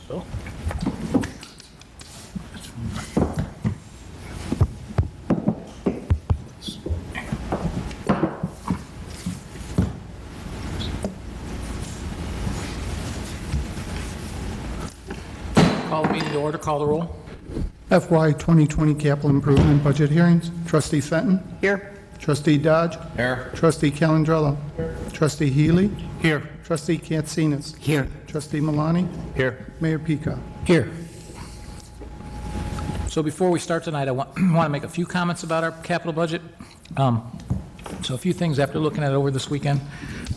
Bill. Call the meeting to order. Call the roll. FY 2020 capital improvement budget hearings. Trustee Fenton. Here. Trustee Dodge. Here. Trustee Calandrello. Trustee Healy. Here. Trustee Katsinas. Here. Trustee Malani. Here. Mayor Peacock. Here. So before we start tonight, I want to make a few comments about our capital budget. So a few things after looking at it over this weekend.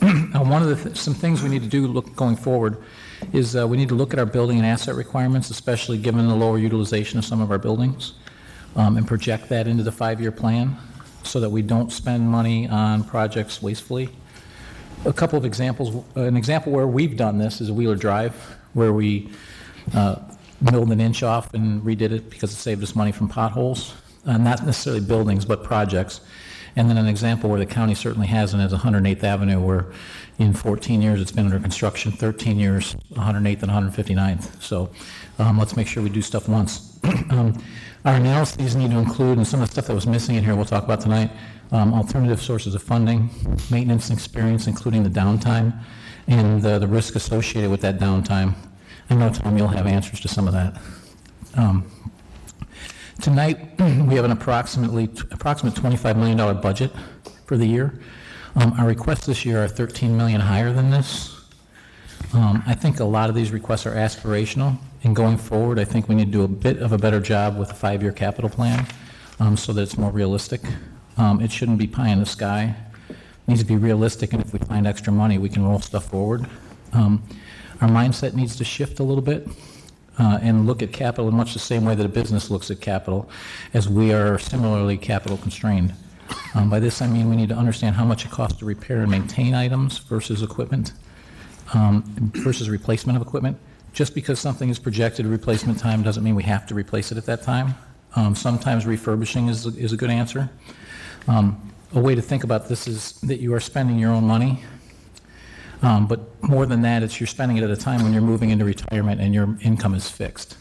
One of some things we need to do going forward is we need to look at our building and asset requirements, especially given the lower utilization of some of our buildings, and project that into the 5-year plan so that we don't spend money on projects wastefully. A couple of examples. An example where we've done this is Wheeler Drive, where we milled an inch off and redid it because it saved us money from potholes, not necessarily buildings, but projects. And then an example where the county certainly hasn't is 108th Avenue, where in 14 years it's been under construction, 13 years, 108th and 159th. So let's make sure we do stuff once. Our analyses need to include, and some of the stuff that was missing in here we'll talk about tonight, alternative sources of funding, maintenance experience, including the downtime, and the risk associated with that downtime. I know, Tom, you'll have answers to some of that. Tonight, we have an approximate $25 million budget for the year. Our requests this year are $13 million higher than this. I think a lot of these requests are aspirational, and going forward, I think we need to do a bit of a better job with the 5-year capital plan so that it's more realistic. It shouldn't be pie in the sky. It needs to be realistic, and if we find extra money, we can roll stuff forward. Our mindset needs to shift a little bit. And look at capital in much the same way that a business looks at capital, as we are similarly capital constrained. By this I mean we need to understand how much it costs to repair and maintain items versus equipment, versus replacement of equipment. Just because something is projected replacement time doesn't mean we have to replace it at that time. Sometimes refurbishing is a good answer. A way to think about this is that you are spending your own money. But more than that, it's you're spending it at a time when you're moving into retirement and your income is fixed,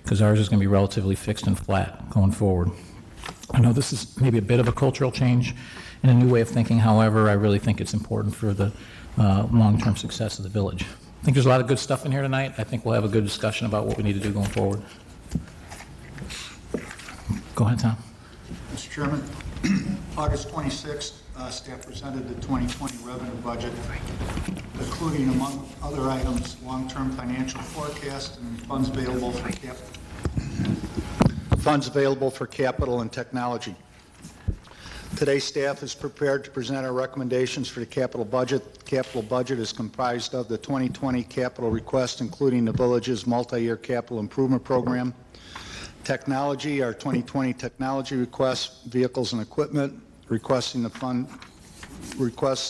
because ours is going to be relatively fixed and flat going forward. I know this is maybe a bit of a cultural change and a new way of thinking. However, I really think it's important for the long-term success of the village. I think there's a lot of good stuff in here tonight. I think we'll have a good discussion about what we need to do going forward. Go ahead, Tom. Mr. Chairman, August 26th, staff presented the 2020 revenue budget, including, among other items, long-term financial forecast and funds available for capital and technology. Today, staff is prepared to present our recommendations for the capital budget. The capital budget is comprised of the 2020 capital request, including the village's multi-year capital improvement program. Technology, our 2020 technology request, vehicles and equipment, requests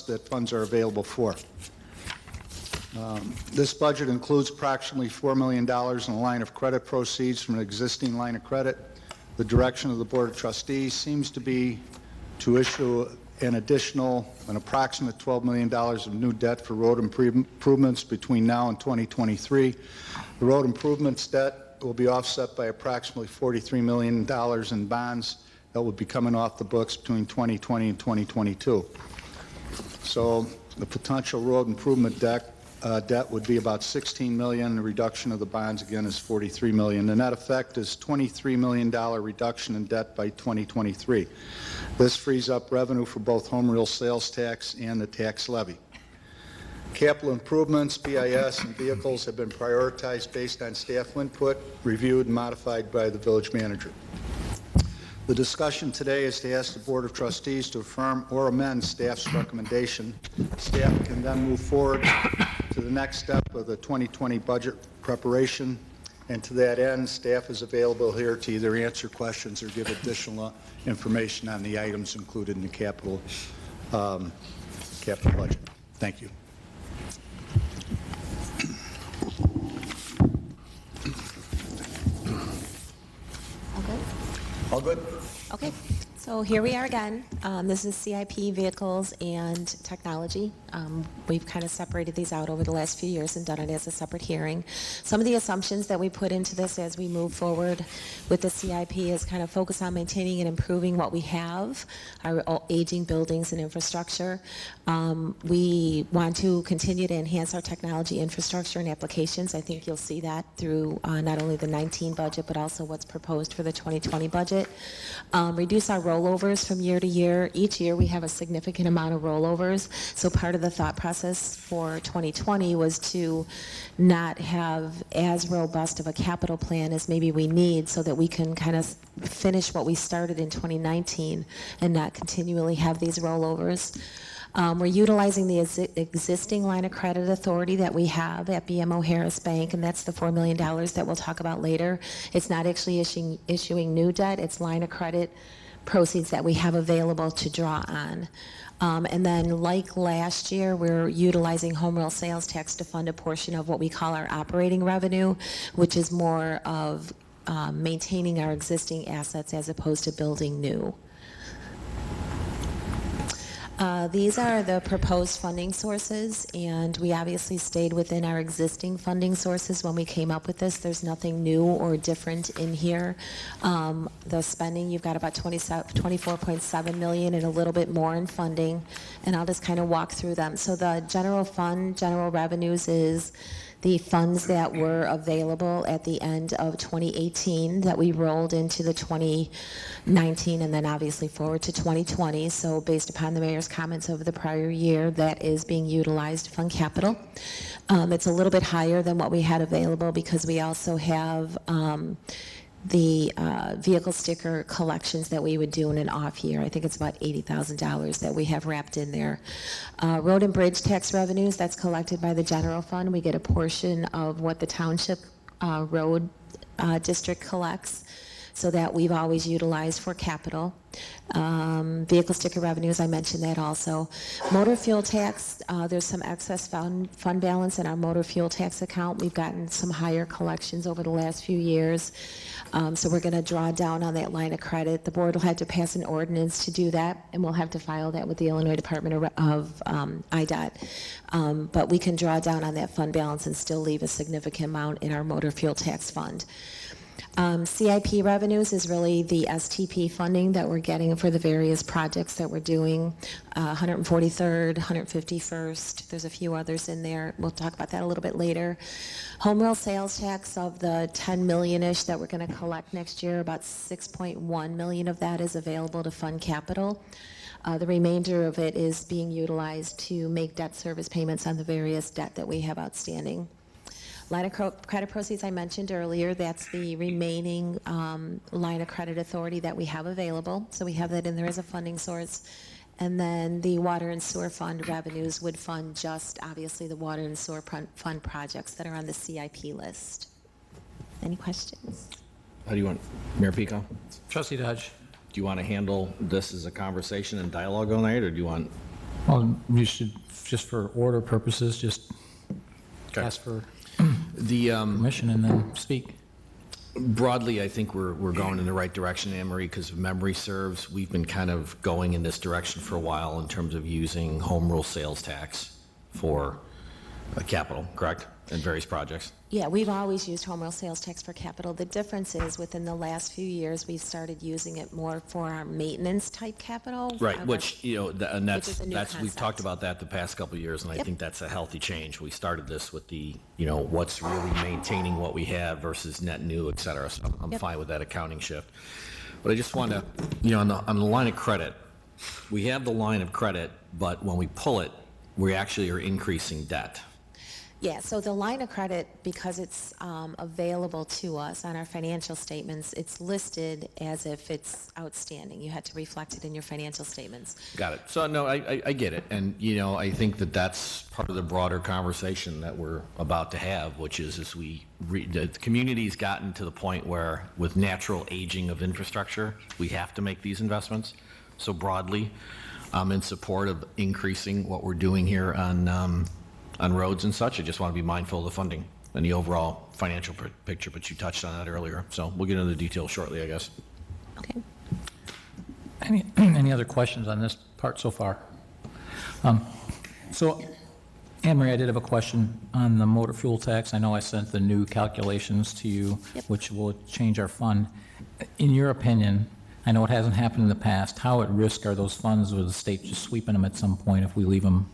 that funds are available for. This budget includes approximately $4 million in a line of credit proceeds from an existing line of credit. The direction of the Board of Trustees seems to be to issue an approximate $12 million of new debt for road improvements between now and 2023. The road improvements debt will be offset by approximately $43 million in bonds that will be coming off the books between 2020 and 2022. So the potential road improvement debt would be about $16 million. The reduction of the bonds, again, is $43 million. The net effect is $23 million reduction in debt by 2023. This frees up revenue for both home rule sales tax and the tax levy. Capital improvements, BIS, and vehicles have been prioritized based on staff input, reviewed, and modified by the village manager. The discussion today is to ask the Board of Trustees to affirm or amend staff's recommendation. Staff can then move forward to the next step of the 2020 budget preparation, and to that end, staff is available here to either answer questions or give additional information on the items included in the capital budget. Thank you. All good? Okay, so here we are again. This is CIP Vehicles and Technology. We've kind of separated these out over the last few years and done it as a separate hearing. Some of the assumptions that we put into this as we move forward with the CIP is kind of focus on maintaining and improving what we have, our aging buildings and infrastructure. We want to continue to enhance our technology infrastructure and applications. I think you'll see that through not only the 19 budget, but also what's proposed for the 2020 budget. Reduce our rollovers from year to year. Each year we have a significant amount of rollovers. So part of the thought process for 2020 was to not have as robust of a capital plan as maybe we need so that we can kind of finish what we started in 2019 and not continually have these rollovers. We're utilizing the existing line of credit authority that we have at BMO Harris Bank, and that's the $4 million that we'll talk about later. It's not actually issuing new debt, it's line of credit proceeds that we have available to draw on. And then like last year, we're utilizing home rule sales tax to fund a portion of what we call our operating revenue, which is more of maintaining our existing assets as opposed to building new. These are the proposed funding sources, and we obviously stayed within our existing funding sources when we came up with this. There's nothing new or different in here. The spending, you've got about $24.7 million and a little bit more in funding, and I'll just kind of walk through them. So the general fund, general revenues is the funds that were available at the end of 2018 that we rolled into the 2019 and then obviously forward to 2020. So based upon the mayor's comments over the prior year, that is being utilized to fund capital. It's a little bit higher than what we had available because we also have the vehicle sticker collections that we would do in an off year. I think it's about $80,000 that we have wrapped in there. Road and bridge tax revenues, that's collected by the general fund. We get a portion of what the township road district collects, so that we've always utilized for capital. Vehicle sticker revenues, I mentioned that also. Motor fuel tax, there's some excess fund balance in our motor fuel tax account. We've gotten some higher collections over the last few years. So we're going to draw down on that line of credit. The board will have to pass an ordinance to do that, and we'll have to file that with the Illinois Department of IDOT. But we can draw down on that fund balance and still leave a significant amount in our motor fuel tax fund. CIP revenues is really the STP funding that we're getting for the various projects that we're doing, 143rd, 151st, there's a few others in there. We'll talk about that a little bit later. Home rule sales tax of the 10 million-ish that we're going to collect next year, about 6.1 million of that is available to fund capital. The remainder of it is being utilized to make debt service payments on the various debt that we have outstanding. Line of credit proceeds I mentioned earlier, that's the remaining line of credit authority that we have available. So we have that in there as a funding source. And then the water and sewer fund revenues would fund just obviously the water and sewer fund projects that are on the CIP list. Any questions? How do you want, Mayor Pico? Trustee Dodge. Do you want to handle this as a conversation and dialogue all night, or do you want? Well, you should, just for order purposes, just ask for The permission and then speak. broadly, I think we're going in the right direction, Anne Marie, because if memory serves, we've been kind of going in this direction for a while in terms of using home rule sales tax for capital, correct, in various projects. Yeah, we've always used home rule sales tax for capital. The difference is within the last few years, we've started using it more for our maintenance type capital. Right, which, you know, and Which is a new that's we've concept. talked about that the past couple of years, and I Yep. think that's a healthy change. We started this with the, you know, what's really maintaining what we have versus net new, et cetera. So I'm Yep. fine with that accounting shift. But I just want to, you know, on the line of credit, we have the line of credit, but when we pull it, we actually are increasing debt. Yeah, so the line of credit, because it's available to us on our financial statements, it's listed as if it's outstanding. You had to reflect it in your financial statements. Got it. So, no, I get it. And, you know, I think that that's part of the broader conversation that we're about to have, which is as the community's gotten to the point where with natural aging of infrastructure, we have to make these investments. So broadly, I'm in support of increasing what we're doing here on roads and such. I just want to be mindful of the funding and the overall financial picture, but you touched on that earlier. So we'll get into the details shortly, I guess. Okay. Any other questions on this part so far? So, Anne Marie, I did have a question on the motor fuel tax. I know I sent the new calculations to you, which will change our fund. In your opinion, I know it hasn't happened in the past, how at risk are those funds with the state just sweeping them at some point if we leave them?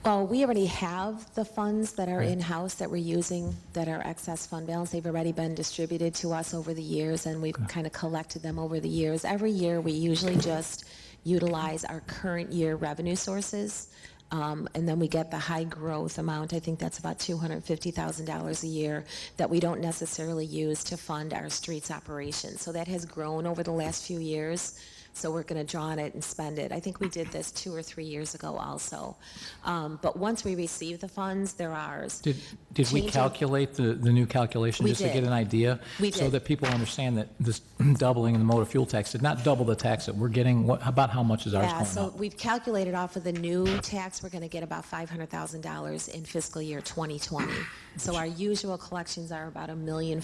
Well, we already have the funds that are in-house that we're using, that are excess fund balance. They've already been distributed to us over the years, and we've kind of collected them over the years. Every year, we usually just utilize our current year revenue sources, and then we get the high growth amount. I think that's about $250,000 a year that we don't necessarily use to fund our streets operation. So that has grown over the last few years. So we're going to draw on it and spend it. I think we did this 2 or 3 years ago also. But once we receive the funds, they're ours. Did we Changing- calculate the new calculation We just to did. get an idea? We So did. that people understand that this doubling in the motor fuel tax did not double the tax that we're getting. About how much is ours Yeah, going so up? we've calculated off of the new tax, we're going to get about $500,000 in fiscal year 2020. So our usual collections are about $1,400,000,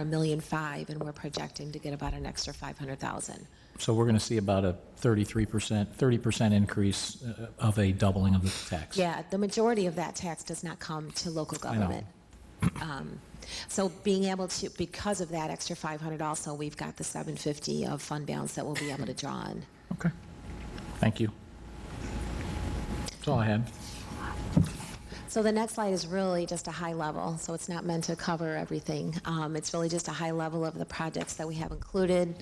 $1,500,000, and we're projecting to get about an extra $500,000. So we're going to see about a 30% increase of a doubling of the tax. Yeah, the majority of that tax does not come to local know. government. So being able to, because of that extra 500 also, we've got the 750 of fund balance that we'll be able to draw on. Okay. Thank you. That's all I had. So the next slide is really just a high level, so it's not meant to cover everything. It's really just a high level of the projects that we have included.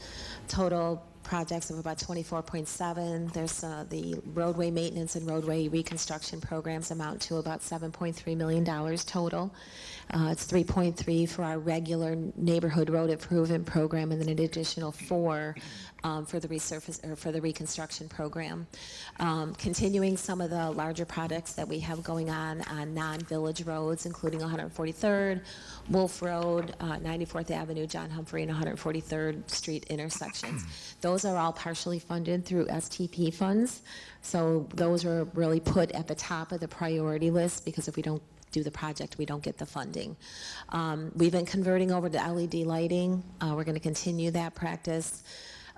Total projects of about 24.7. There's the roadway maintenance and roadway reconstruction programs amount to about $7.3 million total. It's 3.3 for our regular neighborhood road improvement program, and then an additional 4 for the resurface or for the reconstruction program. Continuing some of the larger projects that we have going on non-village roads, including 143rd, Wolf Road, 94th Avenue, John Humphrey, and 143rd Street intersections. Those are all partially funded through STP funds. So those are really put at the top of the priority list, because if we don't do the project, we don't get the funding. We've been converting over to LED lighting. We're going to continue that practice.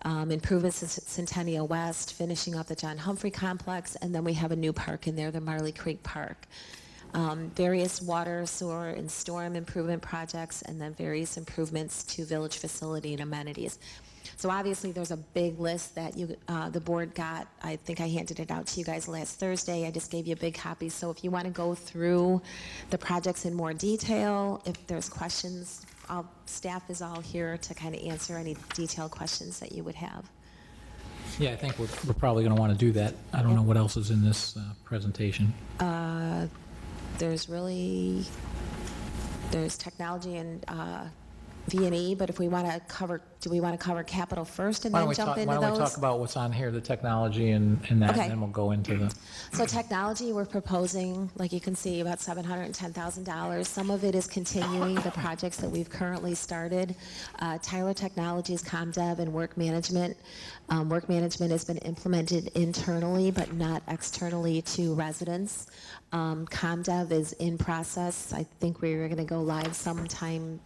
Improvements in Centennial West, finishing up the John Humphrey complex, and then we have a new park in there, the Marley Creek Park. Various water, sewer, and storm improvement projects, and then various improvements to village facility and amenities. So obviously, there's a big list that the board got. I think I handed it out to you guys last Thursday. I just gave you a big copy. So if you want to go through the projects in more detail, if there's questions, staff is all here to kind of answer any detailed questions that you would have. Yeah, I think we're probably going to want to do that. I don't know what else is in this presentation. There's technology and V&E, but if we want to cover, do we want to cover capital first and Why then don't we jump talk, into why don't we those? talk about what's on here, the technology and that, Okay. and then we'll go into the... So technology, we're proposing, like you can see, about $710,000. Some of it is continuing the projects that we've currently started. Tyler Technologies, ComDev, and Work Management. Work Management has been implemented internally, but not externally to residents. ComDev is in process. I think we're going to go live sometime,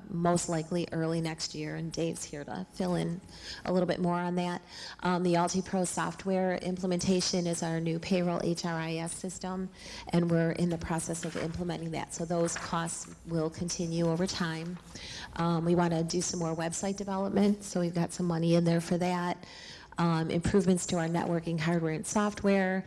most likely early next year, and Dave's here to fill in a little bit more on that. The AltiPro software implementation is our new payroll HRIS system, and we're in the process of implementing that. So those costs will continue over time. We want to do some more website development, so we've got some money in there for that. Improvements to our networking hardware and software.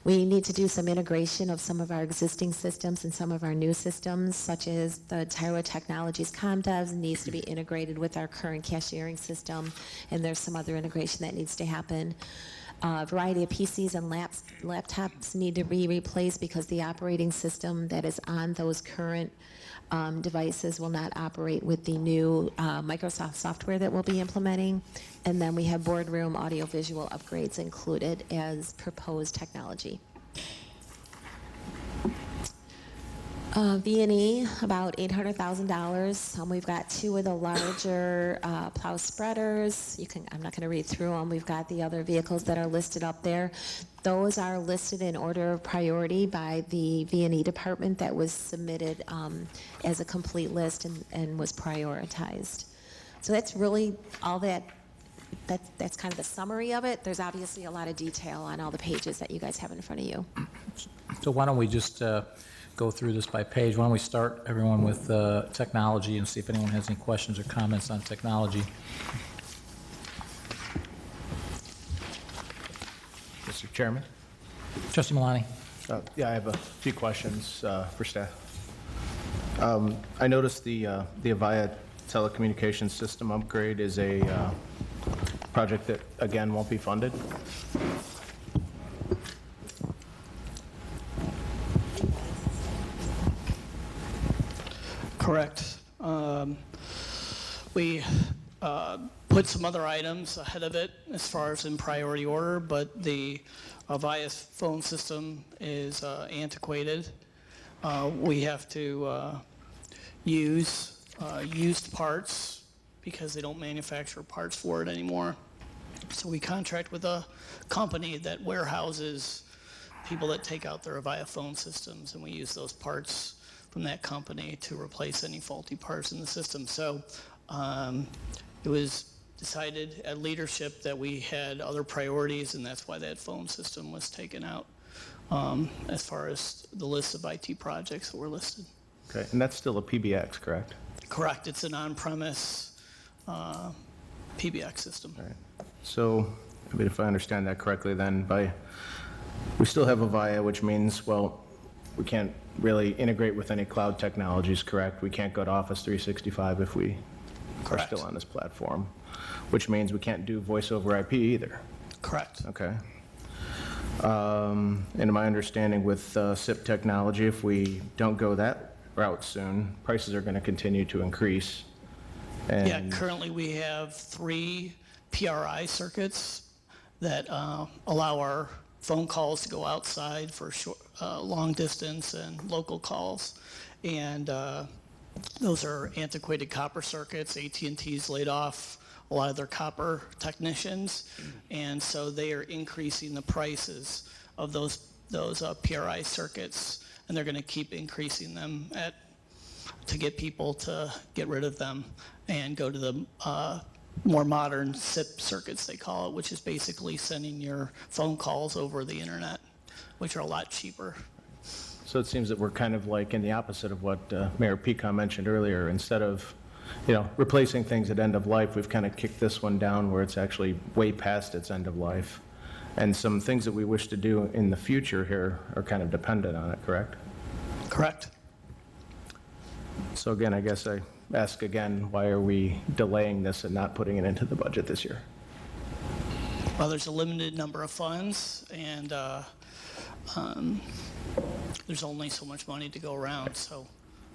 We need to do some integration of some of our existing systems and some of our new systems, such as the Tyler Technologies ComDev needs to be integrated with our current cashiering system, and there's some other integration that needs to happen. A variety of PCs and laptops need to be replaced because the operating system that is on those current devices will not operate with the new Microsoft software that we'll be implementing. And then we have boardroom audiovisual upgrades included as proposed technology. V&E, about $800,000. We've got 2 of the larger plow spreaders. I'm not going to read through them. We've got the other vehicles that are listed up there. Those are listed in order of priority by the V&E department that was submitted as a complete list and was prioritized. So that's really all that that's kind of the summary of it. There's obviously a lot of detail on all the pages that you guys have in front of you. So why don't we just go through this by page? Why don't we start, everyone, with technology and see if anyone has any questions or comments on technology. Mr. Chairman? Trustee Malani? Yeah, I have a few questions for staff. I noticed the Avaya telecommunications system upgrade is a project that, again, won't be funded. Correct. We put some other items ahead of it as far as in priority order, but the Avaya phone system is antiquated. We have to use used parts because they don't manufacture parts for it anymore. So we contract with a company that warehouses people that take out their Avaya phone systems, and we use those parts from that company to replace any faulty parts in the system. So it was decided at leadership that we had other priorities, and that's why that phone system was taken out as far as the list of IT projects that were listed. Okay, and that's still a PBX, correct? Correct. It's an on-premise PBX system. All right. So, I mean, if I understand that correctly, then we still have Avaya, which means, well, we can't really integrate with any cloud technologies, correct? We can't go to Office 365 if we are still on this platform, which means we can't do voice over IP either. Correct. Okay. And my understanding with SIP technology, if we don't go that route soon, prices are going to continue to increase. And Yeah, currently we have 3 PRI circuits that allow our phone calls to go outside for short, long distance and local calls. And those are antiquated copper circuits. AT&T's laid off a lot of their copper technicians, and so they are increasing the prices of those PRI circuits, and they're going to keep increasing them to get people to get rid of them and go to the more modern SIP circuits, they call it, which is basically sending your phone calls over the internet, which are a lot cheaper. so it seems that we're kind of like in the opposite of what Mayor Pecan mentioned earlier. Instead of, replacing things at end of life, we've kind of kicked this one down where it's actually way past its end of life. And some things that we wish to do in the future here are kind of dependent on it, correct? Correct. So again, I guess I ask again, why are we delaying this and not putting it into the budget this year? Well, there's a limited number of funds, and there's only so much money to go around. So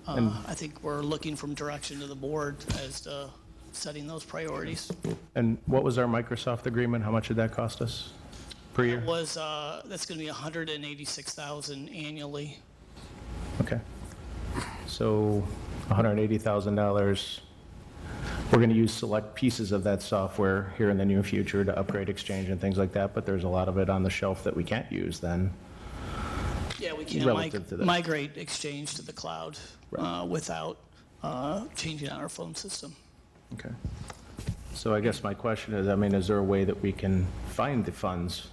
I think we're looking from direction to the board as to setting those priorities. And what was our Microsoft agreement? How much did that cost us per year? That's going to be $186,000 annually. Okay. So $180,000. We're going to use select pieces of that software here in the near future to upgrade Exchange and things like that, but there's a lot of it on the shelf that we can't use then. Yeah, we can't Relative to that. migrate Exchange to the cloud without changing out our phone system. Okay. So I guess my question is, is there a way that we can find the funds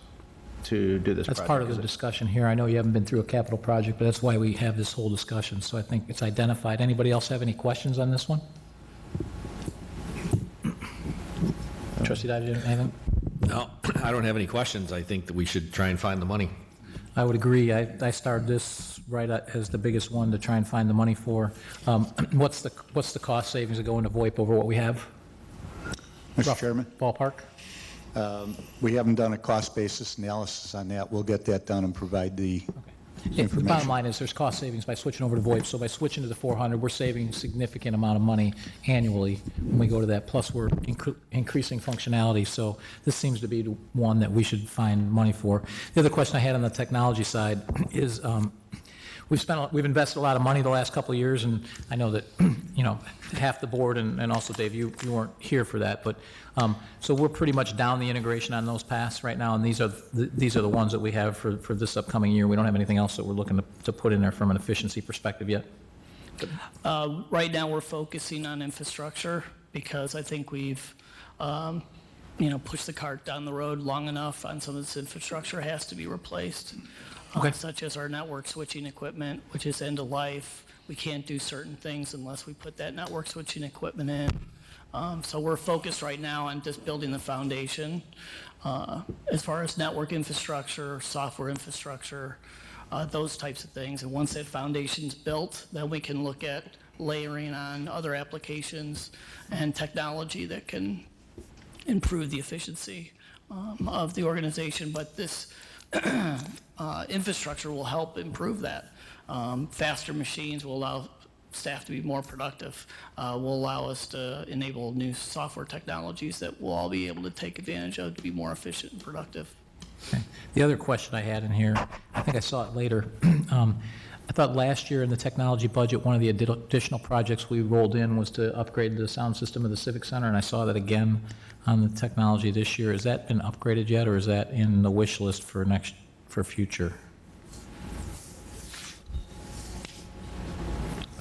to do this project? That's part of the discussion here. I know you haven't been through a capital project, but that's why we have this whole discussion. So I think it's identified. Anybody else have any questions on this one? Trustee Dodge, anything? No, I don't have any questions. I think that we should try and find the money. I would agree. I started this right as the biggest one to try and find the money for. What's the cost savings of going to VoIP over what we have? Mr. Chairman, Ballpark? we haven't done a cost basis analysis on that. We'll get that done and provide the Yeah, the information. bottom line is there's cost savings by switching over to VoIP. So by switching to the 400, we're saving a significant amount of money annually when we go to that. Plus, we're increasing functionality. So this seems to be the one that we should find money for. The other question I had on the technology side is we've invested a lot of money the last couple of years, and I know that half the board and also Dave, you weren't here for that, but so we're pretty much down the integration on those paths right now, and these are the ones that we have for this upcoming year. We don't have anything else that we're looking to put in there from an efficiency perspective yet. Right now, we're focusing on infrastructure because I think we've push the cart down the road long enough on some of this infrastructure has to be replaced, Okay. such as our network switching equipment, which is end of life. We can't do certain things unless we put that network switching equipment in. So we're focused right now on just building the foundation as far as network infrastructure, software infrastructure, those types of things. And once that foundation's built, then we can look at layering on other applications and technology that can improve the efficiency of the organization. But this infrastructure will help improve that. Faster machines will allow staff to be more productive, will allow us to enable new software technologies that we'll all be able to take advantage of to be more efficient and productive. Okay. The other question I had in here, I think I saw it later. I thought last year in the technology budget, one of the additional projects we rolled in was to upgrade the sound system of the Civic Center, and I saw that again on the technology this year. Has that been upgraded yet, or is that in the wish list for future?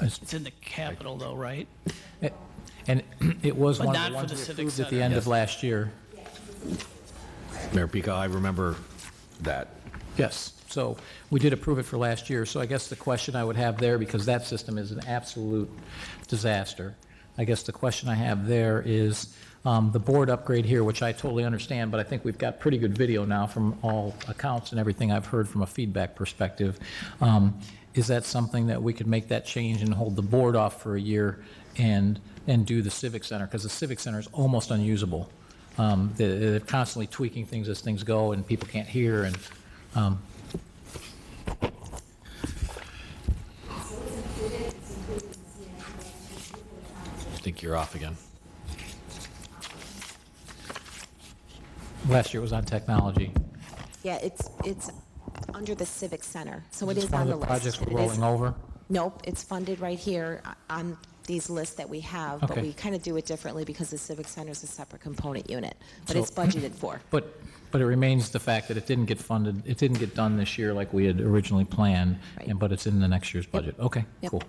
It's in the capital though, right? And it was But one not of the for ones the we Civic approved at the Center. end Yes. of last year. Mayor Pico, I remember that. Yes, so we did approve it for last year, so I guess the question I would have there, because that system is an absolute disaster, I guess the question I have there is the board upgrade here, which I totally understand, but I think we've got pretty good video now from all accounts and everything I've heard from a feedback perspective. Is that something that we could make that change and hold the board off for a year and do the Civic Center? Because the Civic Center is almost unusable. They're constantly tweaking things as things go, and people can't hear, and I think you're off again. last year it was on technology. Yeah, it's under the Civic Center, so it It's is one on of the the list. projects and we're it is- rolling over. Nope, it's funded right here on these lists that we have, but Okay. we kind of do it differently because the Civic Center is a separate component unit, but So- it's budgeted for. But it remains the fact that it didn't get funded, it didn't get done this year like we had originally planned, Right. but it's in the next year's budget. Okay, Yep. cool.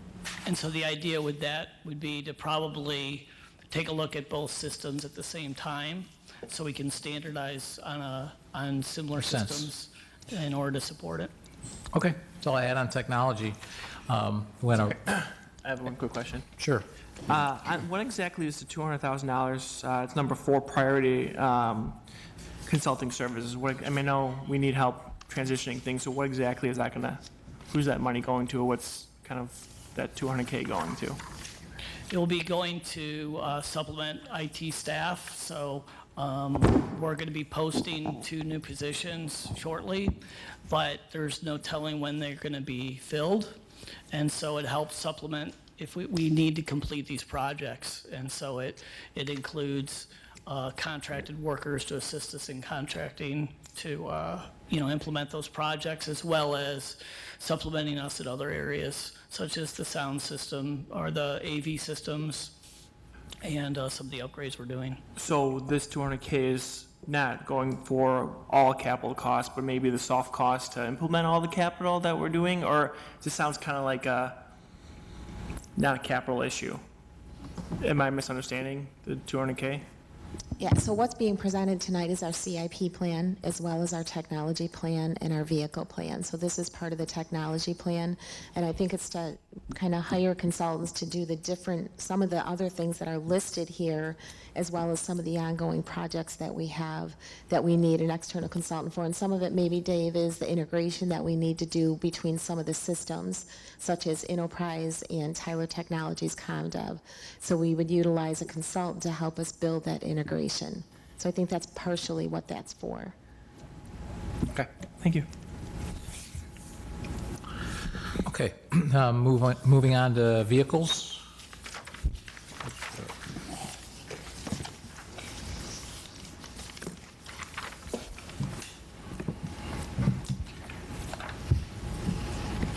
And so the idea with that would be to probably take a look at both systems at the same time, so we can standardize on similar Sense. systems in order to support it. Okay, that's all I had on technology. When our- I have one quick question. Sure. What exactly is the $200,000? It's number 4, priority consulting services. I mean, I know we need help transitioning things, so what exactly is that who's that money going to? What's kind of that $200K going to? It will be going to supplement IT staff, so we're going to be posting 2 new positions shortly, but there's no telling when they're going to be filled, and so it helps supplement if we need to complete these projects, and so it includes contracted workers to assist us in contracting to implement those projects, as well as supplementing us in other areas such as the sound system or the AV systems and some of the upgrades we're doing. So this $200K is not going for all capital costs, but maybe the soft costs to implement all the capital that we're doing? Or this sounds kind of like not a capital issue. Am I misunderstanding the $200K? Yeah, so what's being presented tonight is our CIP plan, as well as our technology plan and our vehicle plan. So this is part of the technology plan, and I think it's to kind of hire consultants to do some of the other things that are listed here, as well as some of the ongoing projects that we have that we need an external consultant for. And some of it, maybe, Dave, is the integration that we need to do between some of the systems, such as Enterprise and Tyler Technologies ComDev. So we would utilize a consultant to help us build that integration. So I think that's partially what that's for. Okay, thank you. Okay, moving on to vehicles.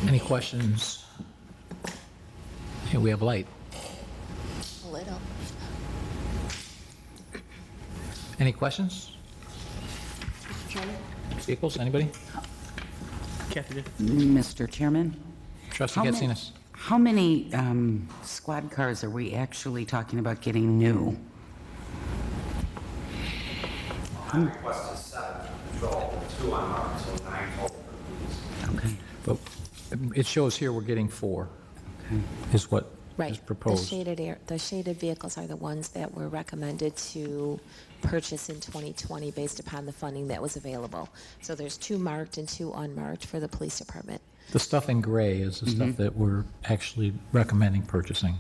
Any questions? Here, we have light. A little. Any questions? Vehicles, anybody? Kathy did. Mr. Chairman? Trustee Katsinas? How many squad cars are we actually talking about getting new? My request is 7 for patrol, 2 unmarked, so 9 total for the police. Okay. But it shows here we're getting 4, is what is Right. proposed. The shaded vehicles are the ones that were recommended to purchase in 2020 based upon the funding that was available. So there's 2 marked and 2 unmarked for the police department. The stuff in gray is the stuff that we're actually recommending purchasing.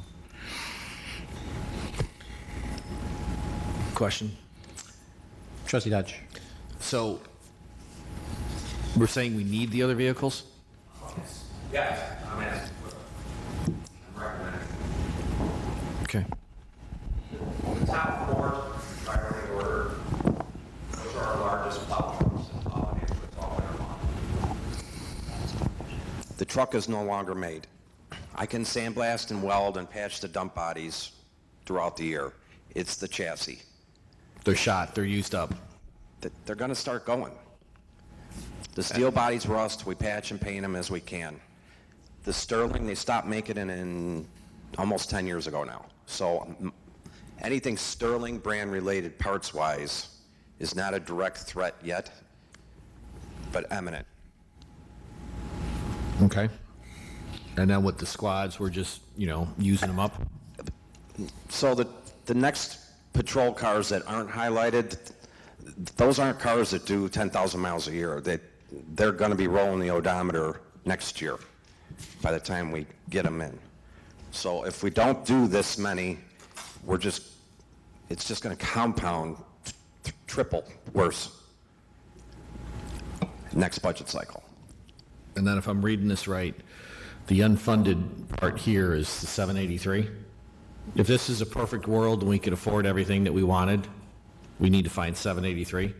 Question? Trustee Dodge? So, we're saying we need the other vehicles? Yes, I'm asking for it. I'm recommending. Okay. The top 4 priority order, those are our largest plow trucks and plow with all their money. The truck is no longer made. I can sandblast and weld and patch the dump bodies throughout the year. It's the chassis. They're shot, they're used up. They're going to start going. The steel bodies rust, we patch and paint them as we can. The Sterling, they stopped making it in almost 10 years ago now. So anything Sterling brand related parts-wise is not a direct threat yet, but imminent. Okay. And then with the squads, we're just, using them up? So the next patrol cars that aren't highlighted, those aren't cars that do 10,000 miles a year. They're going to be rolling the odometer next year by the time we get them in. So if we don't do this many, it's just going to compound triple worse next budget cycle. And then if I'm reading this right, the unfunded part here is the 783? If this is a perfect world and we could afford everything that we wanted, we need to find 783?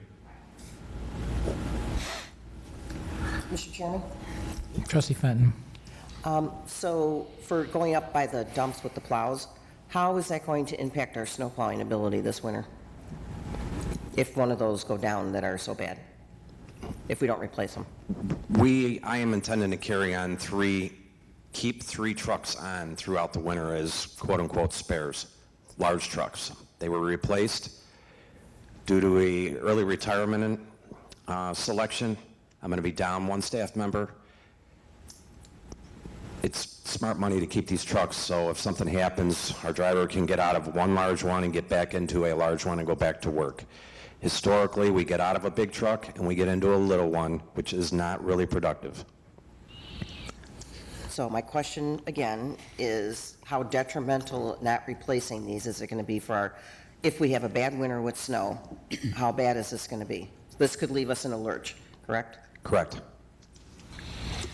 Mr. Chairman? Trustee Fenton? So for going up by the dumps with the plows, how is that going to impact our snow plowing ability this winter? If one of those go down that are so bad, if we don't replace them? I am intending to carry on keep 3 trucks on throughout the winter as quote-unquote spares, large trucks. They were replaced due to a early retirement selection. I'm going to be down 1 staff member. It's smart money to keep these trucks, so if something happens, our driver can get out of one large one and get back into a large one and go back to work. Historically, we get out of a big truck and we get into a little one, which is not really productive. So my question again is how detrimental not replacing these is it going to be for our, if we have a bad winter with snow, how bad is this going to be? This could leave us in a lurch, correct? Correct.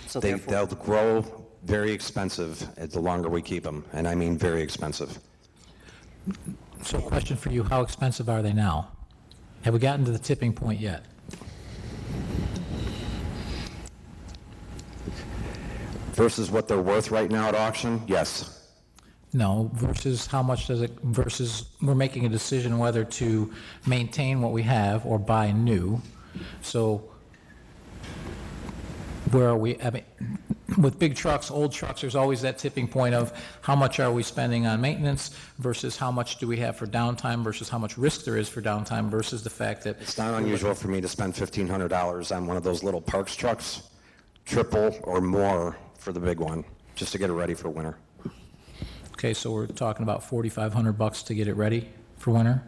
So They'll grow very expensive the longer we keep them, and I mean very expensive. So question for you, how expensive are they now? Have we gotten to the tipping point yet? Versus what they're worth right now at auction? Yes. No, versus how much does it, versus we're making a decision whether to maintain what we have or buy new. So where are we, I mean, with big trucks, old trucks, there's always that tipping point of how much are we spending on maintenance versus how much do we have for downtime versus how much risk there is for downtime versus the fact that. It's not unusual for me to spend $1,500 on one of those little Parks trucks, triple or more for the big one, just to get it ready for winter. Okay, so we're talking about $4,500 to get it ready for winter,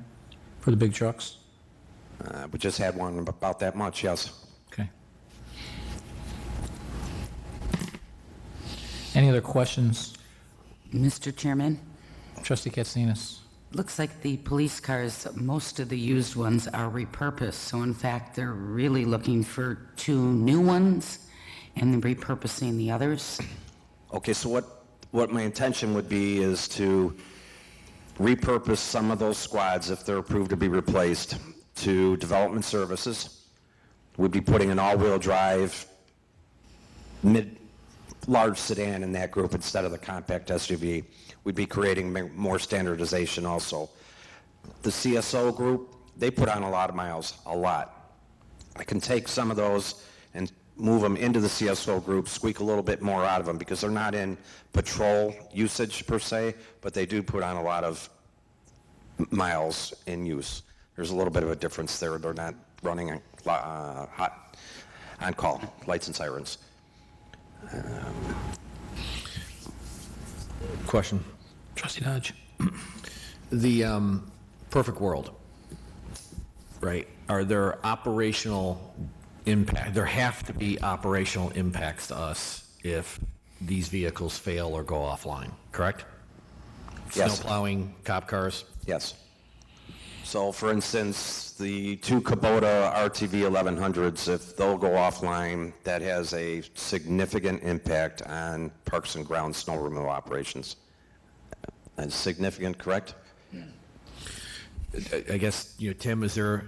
for the big trucks? We just had one about that much, yes. Okay. Any other questions? Mr. Chairman, Trustee Katsinas? looks like the police cars, most of the used ones are repurposed. So in fact, they're really looking for 2 new ones and then repurposing the others. Okay, so what my intention would be is to repurpose some of those squads, if they're approved to be replaced, to development services. We'd be putting an all-wheel drive large sedan in that group instead of the compact SUV. We'd be creating more standardization also. The CSO group, they put on a lot of miles, a lot. I can take some of those and move them into the CSO group, squeak a little bit more out of them because they're not in patrol usage per se, but they do put on a lot of miles in use. There's a little bit of a difference there. They're not running hot on-call lights and sirens. Question. Trustee Dodge? The perfect world, right? Are there operational impact? There have to be operational impacts to us if these vehicles fail or go offline, correct? Yes. Snow plowing, cop cars? Yes. So, for instance, the two Kubota RTV 1100s, if they'll go offline, that has a significant impact on parks and grounds snow removal operations. And significant, correct? I guess, Tim, is there,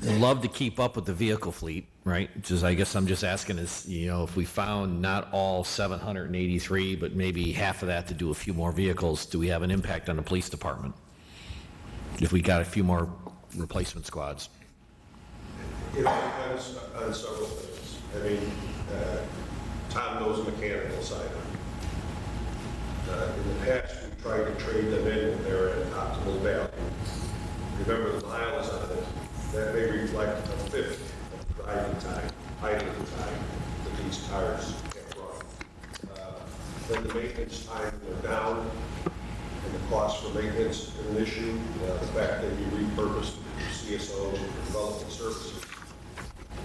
love to keep up with the vehicle fleet, right? I guess I'm just asking is, if we found not all 783, but maybe half of that to do a few more vehicles, do we have an impact on the police department? If we got a few more replacement squads? It depends on several things. I mean, Tom knows the mechanical side of it. In the past, we tried to trade them in when they're at optimal value. Remember the miles on it, that may reflect a fifth of driving time, idle time that these cars can run. Then the maintenance time went down, and the cost for maintenance is an issue. The fact that you repurposed CSO for development services,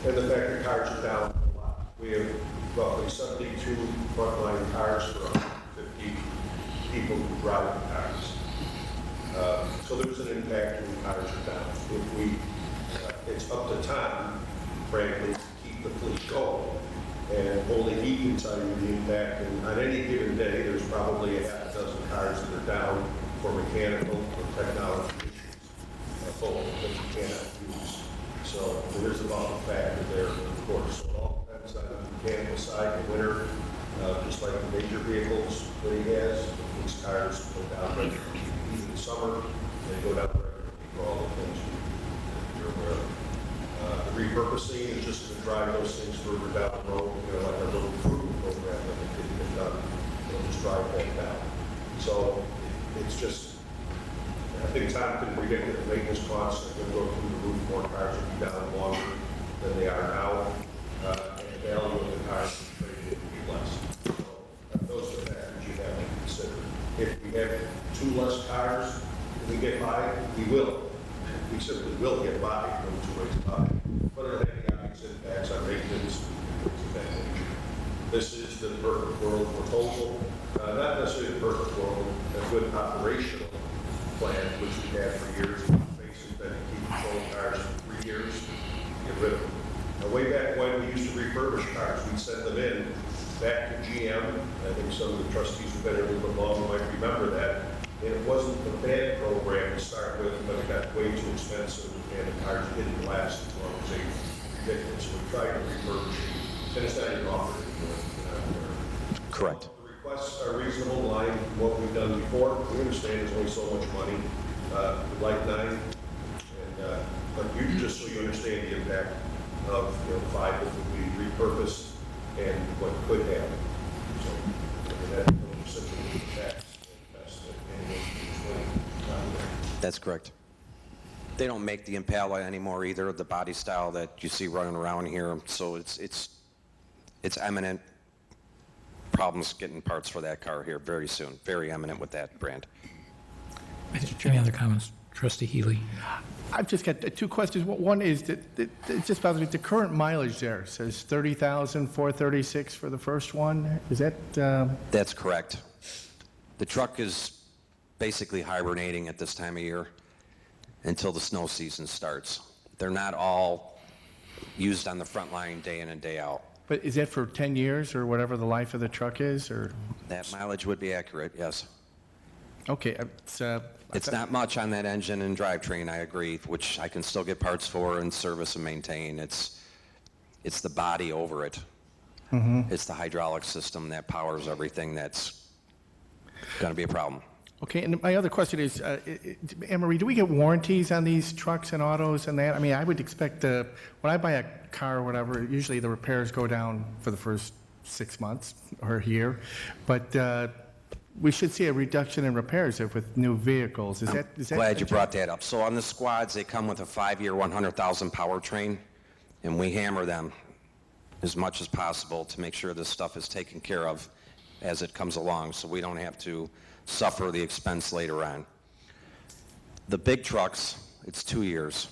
and the fact that cars are down a lot. We have roughly 72 frontline cars for 150 people who drive the cars. So there's an impact when cars are down. If we, it's up to Tom, frankly, to keep the fleet going. And only he can tell you the impact. And on any given day, there's probably a half a dozen cars that are down for mechanical or technology issues, both that you cannot use. So there is a bottom factor there, of course. So it all depends on the mechanical side. In the winter, just like the major vehicles that he has, these cars go down regularly. Even in summer, they go down regularly for all the things you're aware of. The repurposing is just to drive those things further down the road, like our little improvement program that we didn't get done. They'll just drive that down. So it's just, I think Tom can predict that the maintenance costs are going to go through the roof. More cars will be down longer than they are now, and the value of the cars will be less. So those are the factors you have to consider. If we have two less cars and we get by, we will. We simply will get by, no two ways about it. But it'll have the obvious impacts on maintenance and things of that nature. This is the perfect world proposal. Not necessarily the perfect world, a good operational plan, which we had for years. Basically, been to keep patrol cars for 3 years, get rid of them. Now, way back when we used to refurbish cars, we'd send them in back to GM. I think some of the trustees who've been here a little bit longer might remember that. And it wasn't a bad program to start with, but it got way too expensive, and the cars didn't last as long as they did. So we tried to refurbish it, and it's not even offered anymore. Correct. The requests are reasonable in line with what we've done before. We understand there's only so much money. We'd like 9, but you just so you understand the impact of 5 that would be repurposed and what could happen. So that essentially the facts. That's correct. They don't make the Impala anymore either, the body style that you see running around here. So it's eminent problems getting parts for that car here very soon. Very eminent with that brand. Any other comments? Trustee Healy? I've just got 2 questions. One is that it just bothers me. The current mileage there says 30,436 for the first one. Is that? That's correct. The truck is basically hibernating at this time of year until the snow season starts. They're not all used on the front line day in and day out. But is that for 10 years or whatever the life of the truck is, or? That mileage would be accurate, yes. Okay. It's not much on that engine and drivetrain, I agree, which I can still get parts for and service and maintain. It's the body over it. Mm-hmm. It's the hydraulic system that powers everything that's going to be a problem. Okay, and my other question is, Anne-Marie, do we get warranties on these trucks and autos and that? I mean, I would expect when I buy a car or whatever, usually the repairs go down for the first 6 months or a year. But we should see a reduction in repairs if with new vehicles. Is that? Glad you brought that up. So on the squads, they come with a 5-year, 100,000 powertrain, and we hammer them as much as possible to make sure this stuff is taken care of as it comes along, so we don't have to suffer the expense later on. The big trucks, it's 2 years.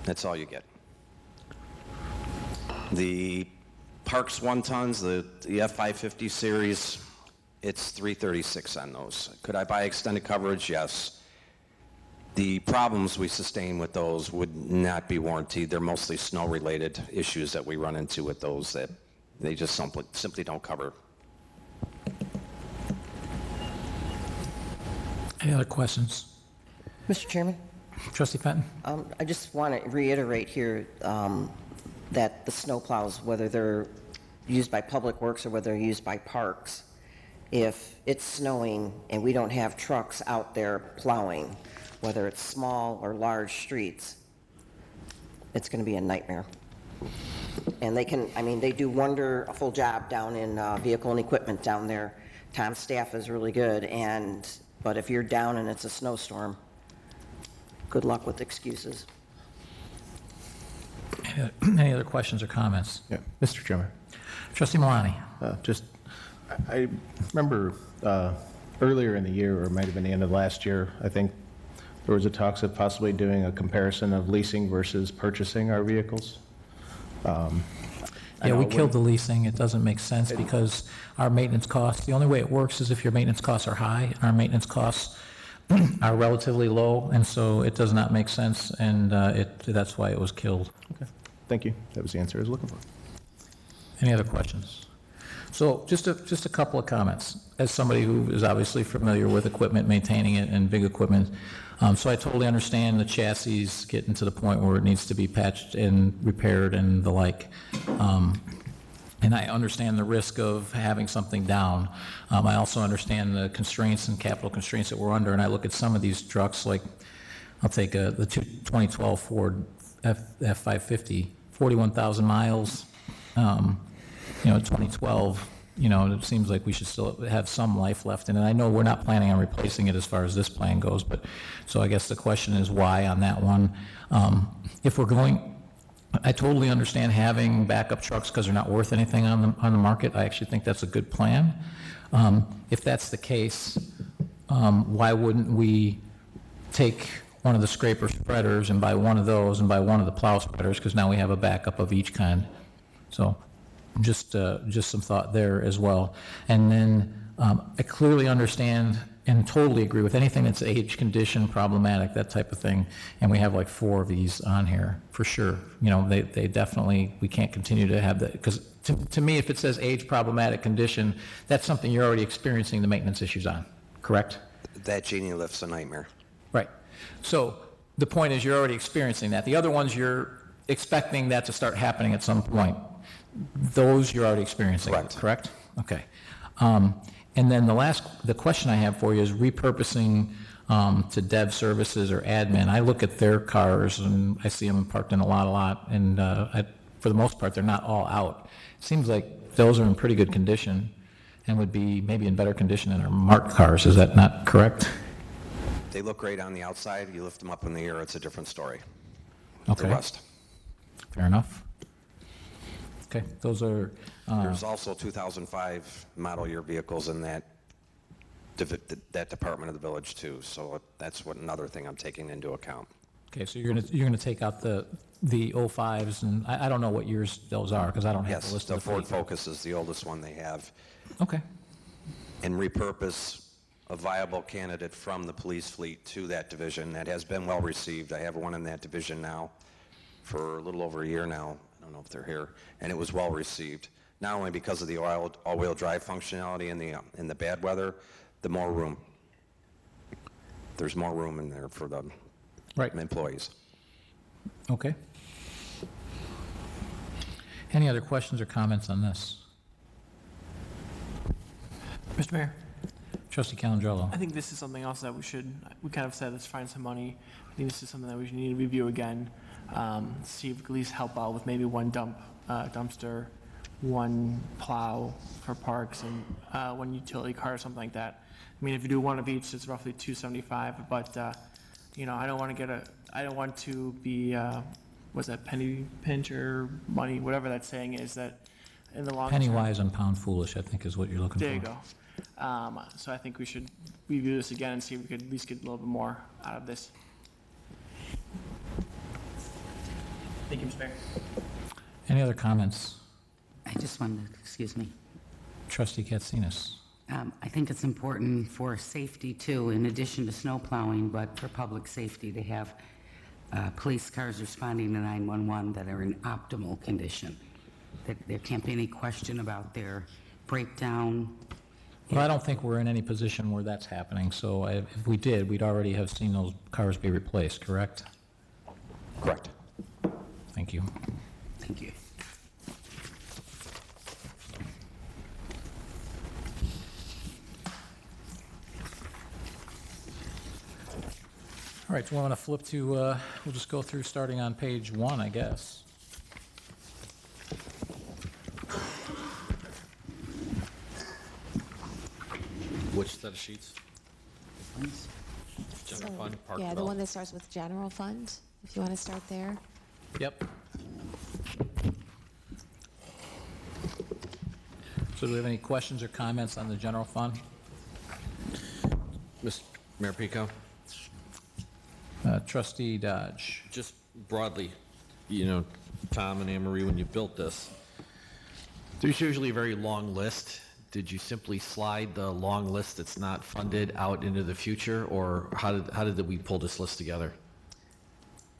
That's all you get. The Parks 1-tons, the F550 series, it's $336 on those. Could I buy extended coverage? Yes. The problems we sustain with those would not be warranted. They're mostly snow-related issues that we run into with those that they just simply don't cover. Any other questions? Mr. Chairman, Trustee Fenton? I just want to reiterate here that the snowplows, whether they're used by Public Works or whether they're used by parks, if it's snowing and we don't have trucks out there plowing, whether it's small or large streets, it's going to be a nightmare. And they can, I mean, they do wonderful job down in vehicle and equipment down there. Tom's staff is really good, but if you're down and it's a snowstorm, good luck with excuses. Any other questions or comments? Yeah, Mr. Chairman. Trustee Malani? I remember earlier in the year, or it might have been the end of last year, I think there was a talks of possibly doing a comparison of leasing versus purchasing our vehicles. Yeah, we killed the leasing. It doesn't make sense because our maintenance costs, the only way it works is if your maintenance costs are high, and our maintenance costs are relatively low, and so it does not make sense, and that's why it was killed. Okay, thank you. That was the answer I was looking for. Any other questions? So just a couple of comments. As somebody who is obviously familiar with equipment, maintaining it, and big equipment, so I totally understand the chassis getting to the point where it needs to be patched and repaired and the like. And I understand the risk of having something down. I also understand the constraints and capital constraints that we're under, and I look at some of these trucks, like I'll take the 2012 Ford F550, 41,000 miles. 2012, it seems like we should still have some life left in it. I know we're not planning on replacing it as far as this plan goes, but, so I guess the question is why on that one? If we're going, I totally understand having backup trucks because they're not worth anything on the market. I actually think that's a good plan. If that's the case, why wouldn't we take one of the scraper spreaders and buy one of those and buy one of the plow spreaders, because now we have a backup of each kind. So just some thought there as well. And then I clearly understand and totally agree with anything that's age, condition, problematic, that type of thing. And we have like 4 of these on here for sure. They definitely, we can't continue to have that, because to me, if it says age, problematic, condition, that's something you're already experiencing the maintenance issues on, correct? That genie lift's a nightmare. Right. So the point is you're already experiencing that. The other ones, you're expecting that to start happening at some point. Those you're already experiencing, correct? Okay. And then the question I have for you is repurposing to dev services or admin. I look at their cars and I see them parked in a lot, and for the most part, they're not all out. It seems like those are in pretty good condition and would be maybe in better condition than our marked cars. Is that not correct? They look great on the outside. You lift them up in the air, it's a different story. Okay. The rust. Fair enough. Okay, those are... There's also 2005 model year vehicles in that department of the village too, so that's another thing I'm taking into account. Okay, so you're gonna take out the 05s, and I don't know what years those are, because I don't have the list Yes, of the Ford Focus is the oldest one they have. Okay. And repurpose a viable candidate from the police fleet to that division that has been well received. I have one in that division now for a little over a year now. I don't know if they're here, and it was well received. Not only because of the all-wheel drive functionality in the bad weather, the more room. There's more room in there for the employees. Okay. Any other questions or comments on this? Mr. Mayor, Trustee Calandrello. I think this is something else that we kind of said, let's find some money. I think this is something that we need to review again, see if we can at least help out with maybe one dumpster one plow for parks and one utility car or something like that. I mean, if you do one of each, it's roughly $275, but, you know, I don't want to be, what's that, penny pinch or money, whatever that saying is, that in the long term. Penny wise and pound foolish, I think is what you're looking for. There you go. So I think we should review this again and see if we could at least get a little bit more out of this. Thank you, Mr. Mayor. Any other comments? I just wanted to, excuse me. Trustee Katsinas. I think it's important for safety too, in addition to snow plowing, but for public safety to have police cars responding to 911 that are in optimal condition. That there can't be any question about their breakdown. Well, I don't think we're in any position where that's happening, so if we did, we'd already have seen those cars be replaced, correct? Correct. Thank you. Thank you. All right, do we want to flip to, we'll just go through starting on page 1, I guess. Which set of sheets? General fund, park Yeah, the one development. that starts with general fund, if you want to start there. Yep. So do we have any questions or comments on the general fund? Mr. Mayor Pico? Trustee Dodge. Just broadly, you know, Tom and Anne Marie, when you built this, there's usually a very long list. Did you simply slide the long list that's not funded out into the future, or how did we pull this list together?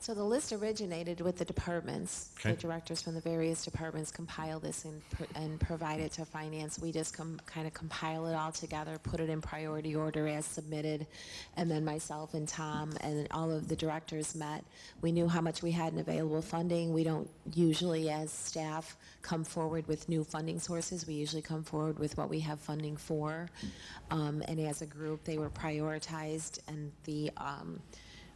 So the list originated with the departments. Okay. The directors from the various departments compile this and provide it to finance. We just kind of compile it all together, put it in priority order as submitted, and then myself and Tom and all of the directors met. We knew how much we had in available funding. We don't usually, as staff, come forward with new funding sources. We usually come forward with what we have funding for. And as a group, they were prioritized, and the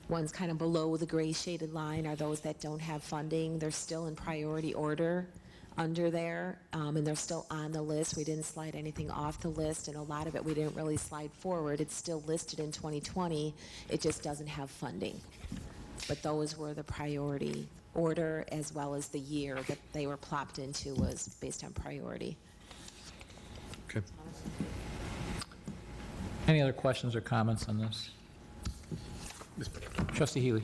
ones kind of below the gray shaded line are those that don't have funding. They're still in priority order under there, and they're still on the list. We didn't slide anything off the list, and a lot of it we didn't really slide forward. It's still listed in 2020. It just doesn't have funding. But those were the priority order, as well as the year that they were plopped into was based on priority. Okay. Any other questions or comments on this? Trustee Healy.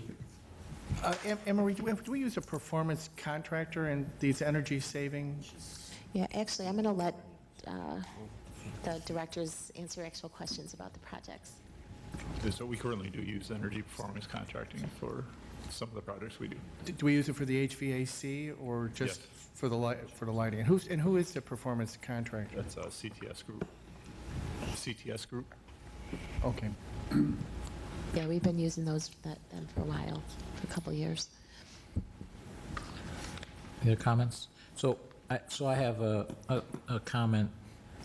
Emery, do we use a performance contractor in these energy saving? Yeah, actually, I'm going to let the directors answer actual questions about the projects. So we currently do use energy performance contracting for some of the projects we do. Do we use it for the HVAC or just Yes. for the lighting? And who is the performance contractor? That's CTS Group. CTS Group. Okay. Yeah, we've been using them for a while, for a couple of years. Any other comments? So I have a comment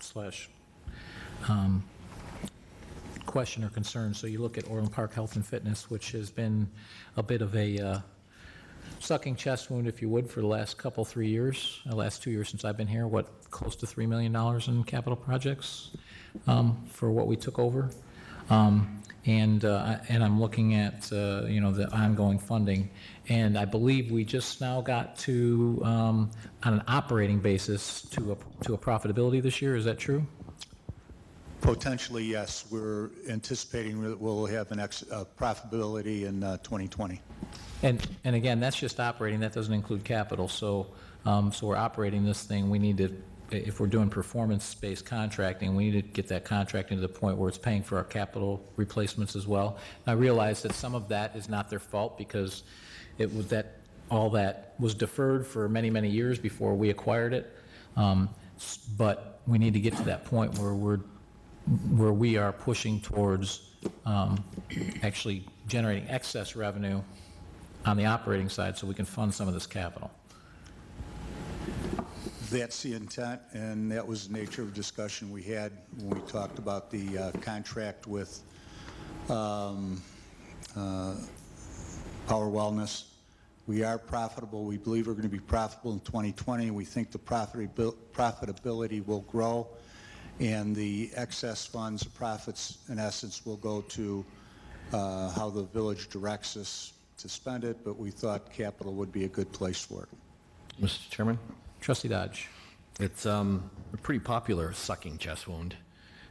slash question or concern. So you look at Orland Park Health and Fitness, which has been a bit of a sucking chest wound, if you would, for the last 3 years, the last 2 years since I've been here, close to $3 million in capital projects for what we took over. And I'm looking at, the ongoing funding. And I believe we just now got to, on an operating basis, to a profitability this year. Is that true? Potentially, yes. We're anticipating that we'll have profitability in 2020. And again, that's just operating. That doesn't include capital. So we're operating this thing. We need to, if we're doing performance-based contracting, we need to get that contracting to the point where it's paying for our capital replacements as well. I realize that some of that is not their fault because all that was deferred for many, many years before we acquired it. But we need to get to that point where we are pushing towards actually generating excess revenue on the operating side so we can fund some of this capital. That's the intent, and that was the nature of discussion we had when we talked about the contract with Power Wellness, We are profitable. We believe we're going to be profitable in 2020. We think the profitability will grow, and the excess funds, profits, in essence, will go to how the village directs us to spend it, but we thought capital would be a good place for it. Mr. Chairman? Trustee Dodge. It's a pretty popular sucking chest wound,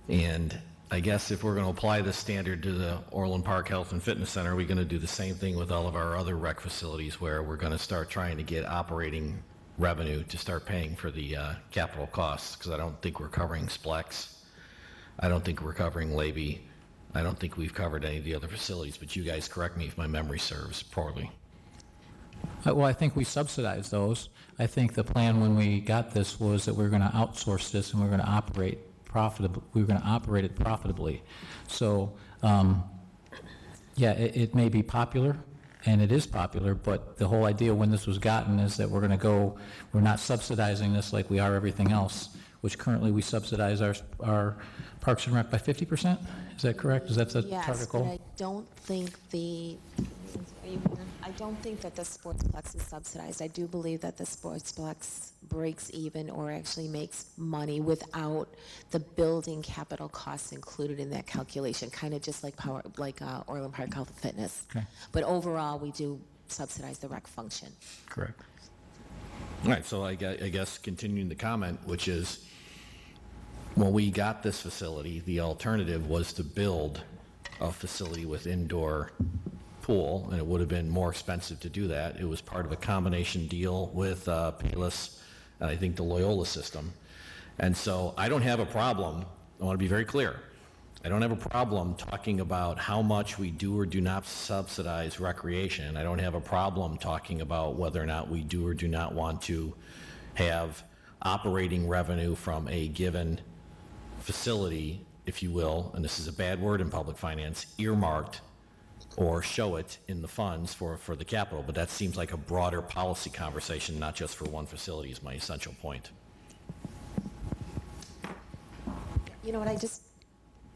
and I guess if we're going to apply this standard to the Orland Park Health and Fitness Center, we're going to do the same thing with all of our other rec facilities, where we're going to start trying to get operating revenue to start paying for the capital costs, because I don't think we're covering Splex. I don't think we're covering Levy. I don't think we've covered any of the other facilities, but you guys correct me if my memory serves poorly. Well, I think we subsidize those. I think the plan when we got this was that we were going to outsource this and we're going to operate profitable. We were going to operate it profitably. So, yeah, it may be popular, and it is popular, but the whole idea when this was gotten is that we're going to go, we're not subsidizing this like we are everything else, which currently we subsidize our Parks and Rec by 50%? Is that correct? Is that the Yes, target but goal? I don't think I don't think that the Sportsplex is subsidized. I do believe that the Sportsplex breaks even or actually makes money without the building capital costs included in that calculation, kind of just like Orland Park Health and Fitness. Okay. But overall, we do subsidize the rec function. Correct. All right, so I guess continuing the comment, which is, when we got this facility, the alternative was to build a facility with indoor pool, and it would have been more expensive to do that. It was part of a combination deal with Payless and I think the Loyola system. And so I don't have a problem, I want to be very clear, I don't have a problem talking about how much we do or do not subsidize recreation. I don't have a problem talking about whether or not we do or do not want to have operating revenue from a given facility, if you will, and this is a bad word in public finance, earmarked or show it in the funds for the capital. But that seems like a broader policy conversation, not just for one facility, is my essential point. You know what,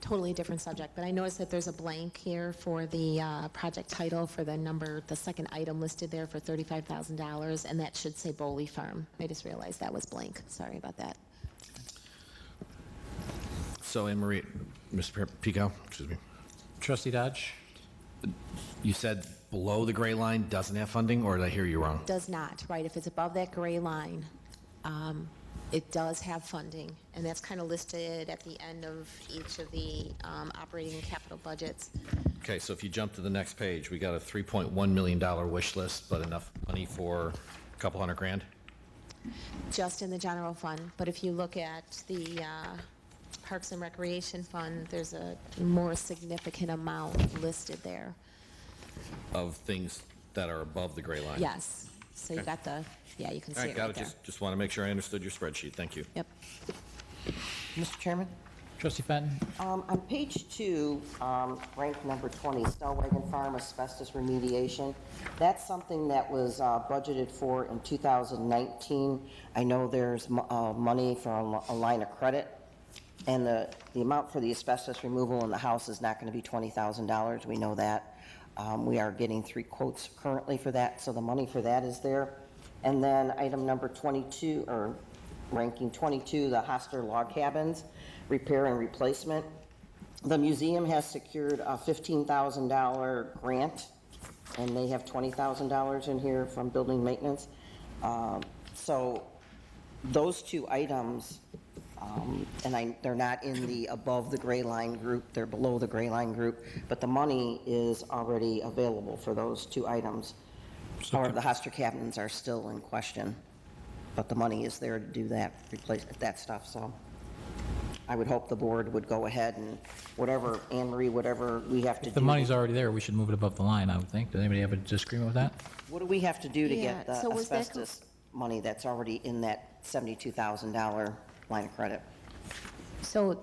totally different subject, but I noticed that there's a blank here for the project title for the second item listed there for $35,000, and that should say Bowley Farm. I just realized that was blank. Sorry about that. So, Anne Marie, Mr. Pico, excuse me. Trustee Dodge? You said below the gray line doesn't have funding, or did I hear you wrong? Does not, right? If it's above that gray line, it does have funding, and that's kind of listed at the end of each of the operating and capital budgets. Okay, so if you jump to the next page, we got a $3.1 million wish list, but enough money for a couple $100,000? Just in the general fund, but if you look at the Parks and Recreation Fund, there's a more significant amount listed there. Of things that are above the gray line? Yes, so you Okay. got you can see All right, it got right it. there. Just want to make sure I understood your spreadsheet. Thank you. Yep. Mr. Chairman? Trustee Fenton? On page 2, rank number 20, Stellwagen Farm asbestos remediation, that's something that was budgeted for in 2019. I know there's money for a line of credit, and the amount for the asbestos removal in the house is not going to be $20,000. We know that. We are getting 3 quotes currently for that, so the money for that is there. And then item number 22, or ranking 22, the Hoster log cabins, repair and replacement. The museum has secured a $15,000 grant, and they have $20,000 in here from building maintenance. So those 2 items, and they're not in the above the gray line group, they're below the gray line group, but the money is already available for those 2 items. However, the Hoster cabins are still in question, but the money is there to do that, replace that stuff, so I would hope the board would go ahead and whatever, Anne Marie, whatever we have to do. If the money's already there, we should move it above the line, I would think. Does anybody have a disagreement with that? What do we have to do to Yeah, get the so was that asbestos money that's already in that $72,000 line of credit? So it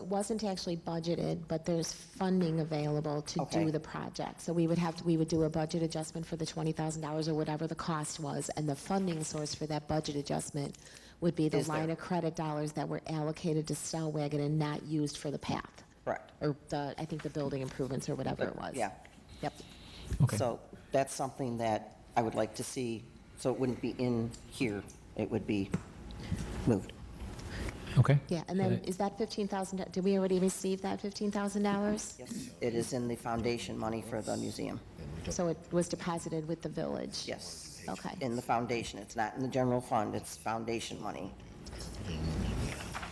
wasn't actually budgeted, but there's funding available to Okay. do the project. So we would do a budget adjustment for the $20,000 or whatever the cost was, and the funding source for that budget adjustment would be the Is there? line of credit dollars that were allocated to Stellwagen and not used for the path. Correct. Or I think the building improvements or whatever it was. Yeah. Yep. Okay. So that's something that I would like to see, so it wouldn't be in here, it would be moved. Okay. Yeah, and then is that $15,000, did we already receive that $15,000? Yes, it is in the foundation money for the museum. So it was deposited with the village? Yes. Okay. In the foundation, it's not in the general fund, it's foundation money,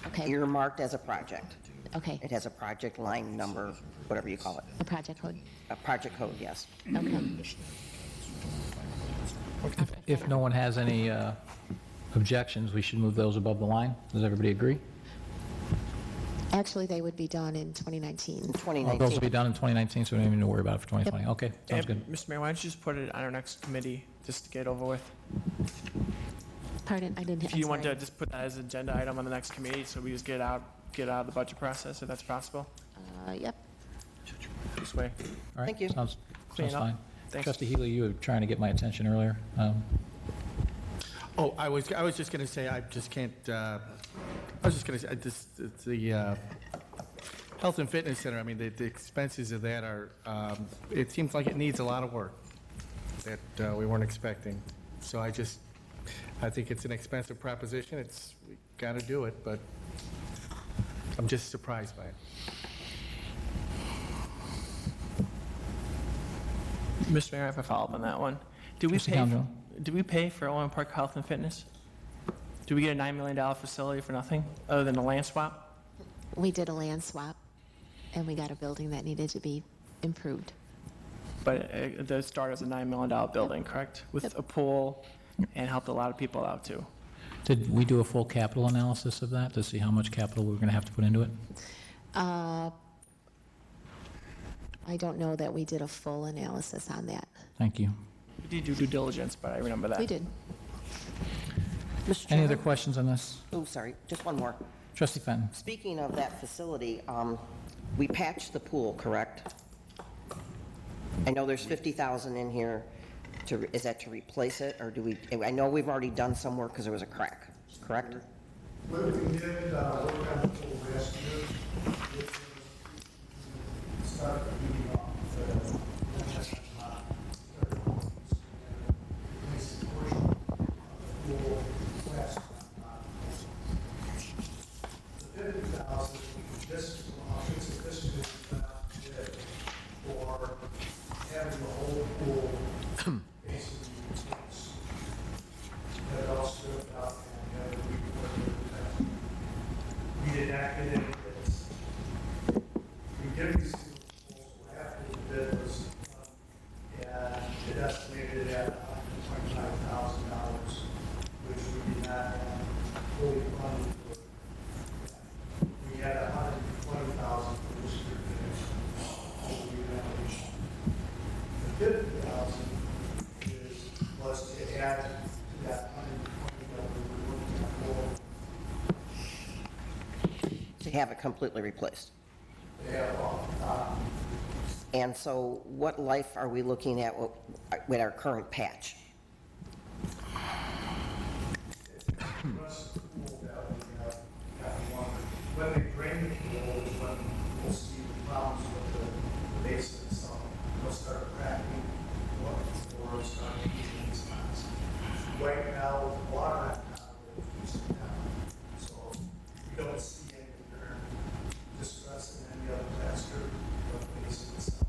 Okay, earmarked as a project. okay, It has a project line number, whatever you call it. a project code, A project code, yes. okay. If no one has any objections, we should move those above the line. Does everybody agree? Actually, they would be done in 2019. In Those will 2019. be done in 2019, so we don't even need to worry about it for 2020. Okay, sounds And, good. Mr. Mayor, why don't you just put it on our next committee, just to get over with? Pardon, I didn't, If I'm you want to sorry. just put that as an agenda item on the next committee, so we just get out of the budget process, if that's possible, Yep, this way. All right, Thank you. Sounds Clean sounds up. fine. Thanks. Trustee Healy, you were trying to get my attention earlier. Oh, I was just going to say, I just can't, I was just going to say, it's the Health and Fitness Center, I mean, the expenses of that are, it seems like it needs a lot of work that we weren't expecting. So I think it's an expensive proposition, we got to do it, but I'm just surprised by it. Mr. Mayor, I have a follow-up on that one. Trustee Calhoun. Did we pay for Orland Park Health and Fitness? Did we get a $9 million facility for nothing, other than a land swap? we did a land swap, and we got a building that needed to be improved. But the start as a $9 million building, correct? With a pool, and helped a lot of people out, too. Did we do a full capital analysis of that to see how much capital we were going to have to put into it? I don't know that we did a full analysis on that. Thank you. We did do due diligence, but I remember that. We did. Mr. Any other Chairman? questions on this? Oh, sorry, just one more. Trustee Fenton? Speaking of that facility, we patched the pool, correct? I know there's 50,000 in here. Is that to replace it, or do we, I know we've already done some work because there was a crack, correct? What we did, work on the pool last year, it started beating off the portion of the pool last the 50,000, this is for having the whole pool basically replaced. That all stood out and we did not get any bids. We did receive a proposal after the bid was done, and it estimated at $125,000, which we did not have fully funded for. We had $120,000 for this year finished. The 50,000 was to add to that 120 that we were looking for. To have it completely replaced. They have And so what life are we looking at with our current patch? When they drain the pool is when we'll see the problems with the base of the salt. They'll start cracking, or start leaking these spots. Right now, with the water out now, it's down. So we don't see any distress in any other pasture, but the base of the salt.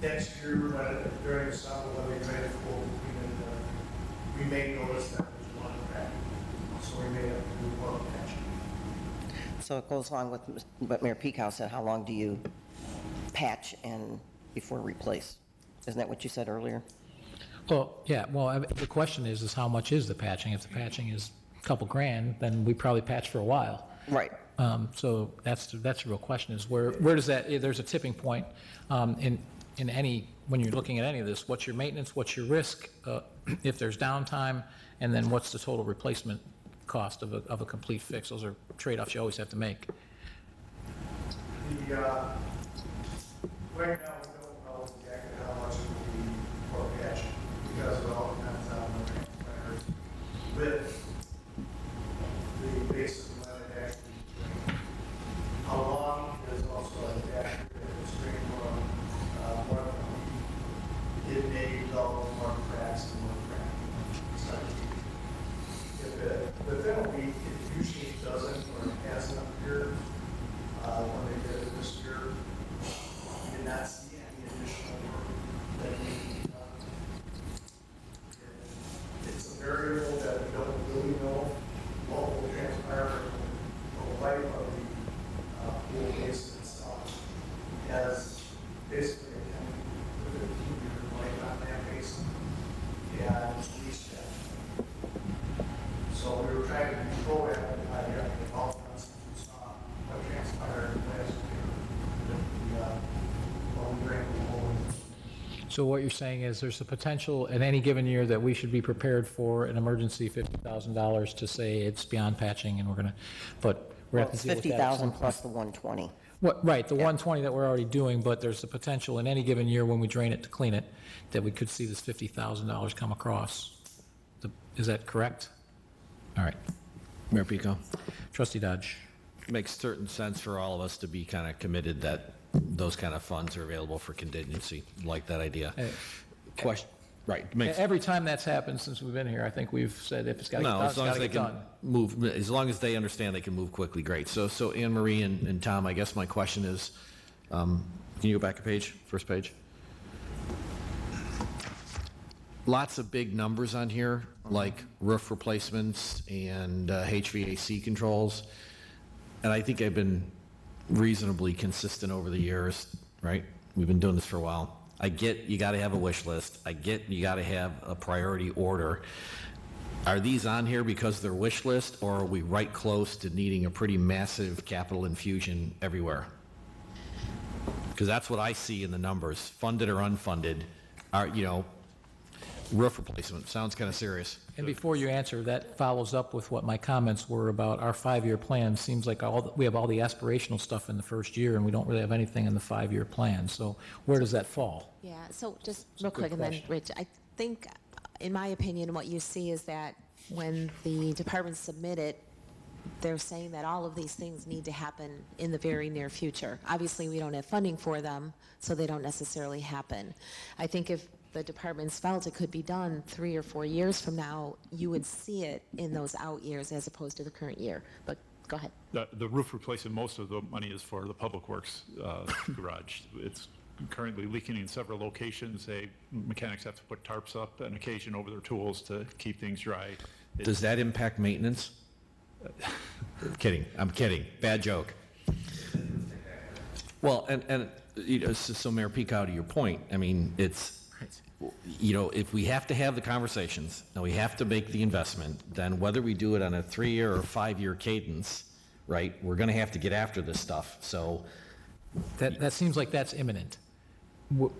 Next year, during the summer, when they drain the pool, we may notice that there's one crack. So we may have to do more patching. So it goes along with what Mayor Peacock said, how long do you patch and before replace? Isn't that what you said earlier? Well, yeah, well, the question is how much is the patching? If the patching is a couple grand, then we probably patch for a while. Right. So that's the real question is where does that, there's a tipping point in any, when you're looking at any of this, what's your maintenance, what's your risk, if there's downtime, and then what's the total replacement cost of a complete fix? Those are trade-offs you always have to make. Right now, we don't know exactly how much it will be for patching, because it all depends on the transplanter's width, the base of the line actually drained. How long is also a factor if it's drained for usually doesn't or hasn't appeared. When they did it this year, we did not see any additional work that needed to be done. It's a variable that we don't really know what will transpire in the life of the pool basin itself. Has basically a 10 to 15-year life on that basin and leach that. So we were trying to control that by having the golf lessons we saw what transpired last year. When we drank the whole. So what you're saying is there's a potential in any given year that we should be prepared for an emergency $50,000 to say it's beyond patching and we're going to, but we're going to have to deal with that. 50,000 plus the 120. What, right, the 120 that we're already doing, but there's the potential in any given year when we drain it to clean it, that we could see this $50,000 come across. Is that correct? All right. Mayor Pico? Trustee Dodge. Makes certain sense for all of us to be kind of committed that those kind of funds are available for contingency, like that idea. Question, right. Every time that's happened since we've been here, I think we've said if it's got to get done, No, it's as long got as to they get can done. move, as long as they understand they can move quickly, great. So Anne Marie and Tom, I guess my question is, can you go back a page, first page? Lots of big numbers on here, like roof replacements and HVAC controls. And I think I've been reasonably consistent over the years, right? We've been doing this for a while. I get you got to have a wish list. I get you got to have a priority order. Are these on here because they're wish list, or are we right close to needing a pretty massive capital infusion everywhere? Because that's what I see in the numbers, funded or unfunded. Roof replacement sounds kind of serious. And before you answer, that follows up with what my comments were about our 5-year plan. Seems like we have all the aspirational stuff in the first year, and we don't really have anything in the 5-year plan. So where does that fall? Yeah, so just real quick, and then Rich, I think, in my opinion, what you see is that when the departments submit it, they're saying that all of these things need to happen in the very near future. Obviously, we don't have funding for them, so they don't necessarily happen. I think if the departments felt it could be done 3 or 4 years from now, you would see it in those out years as opposed to the current year. But go ahead. The roof replacement, most of the money is for the Public Works garage. It's currently leaking in several locations. Mechanics have to put tarps up on occasion over their tools to keep things dry. Does that impact maintenance? I'm kidding. Bad joke. Well, and so Mayor Pico, to your point, I mean, it's, if we have to have the conversations and we have to make the investment, then whether we do it on a 3-year or 5-year cadence, right, we're going to have to get after this stuff. So that seems like that's imminent.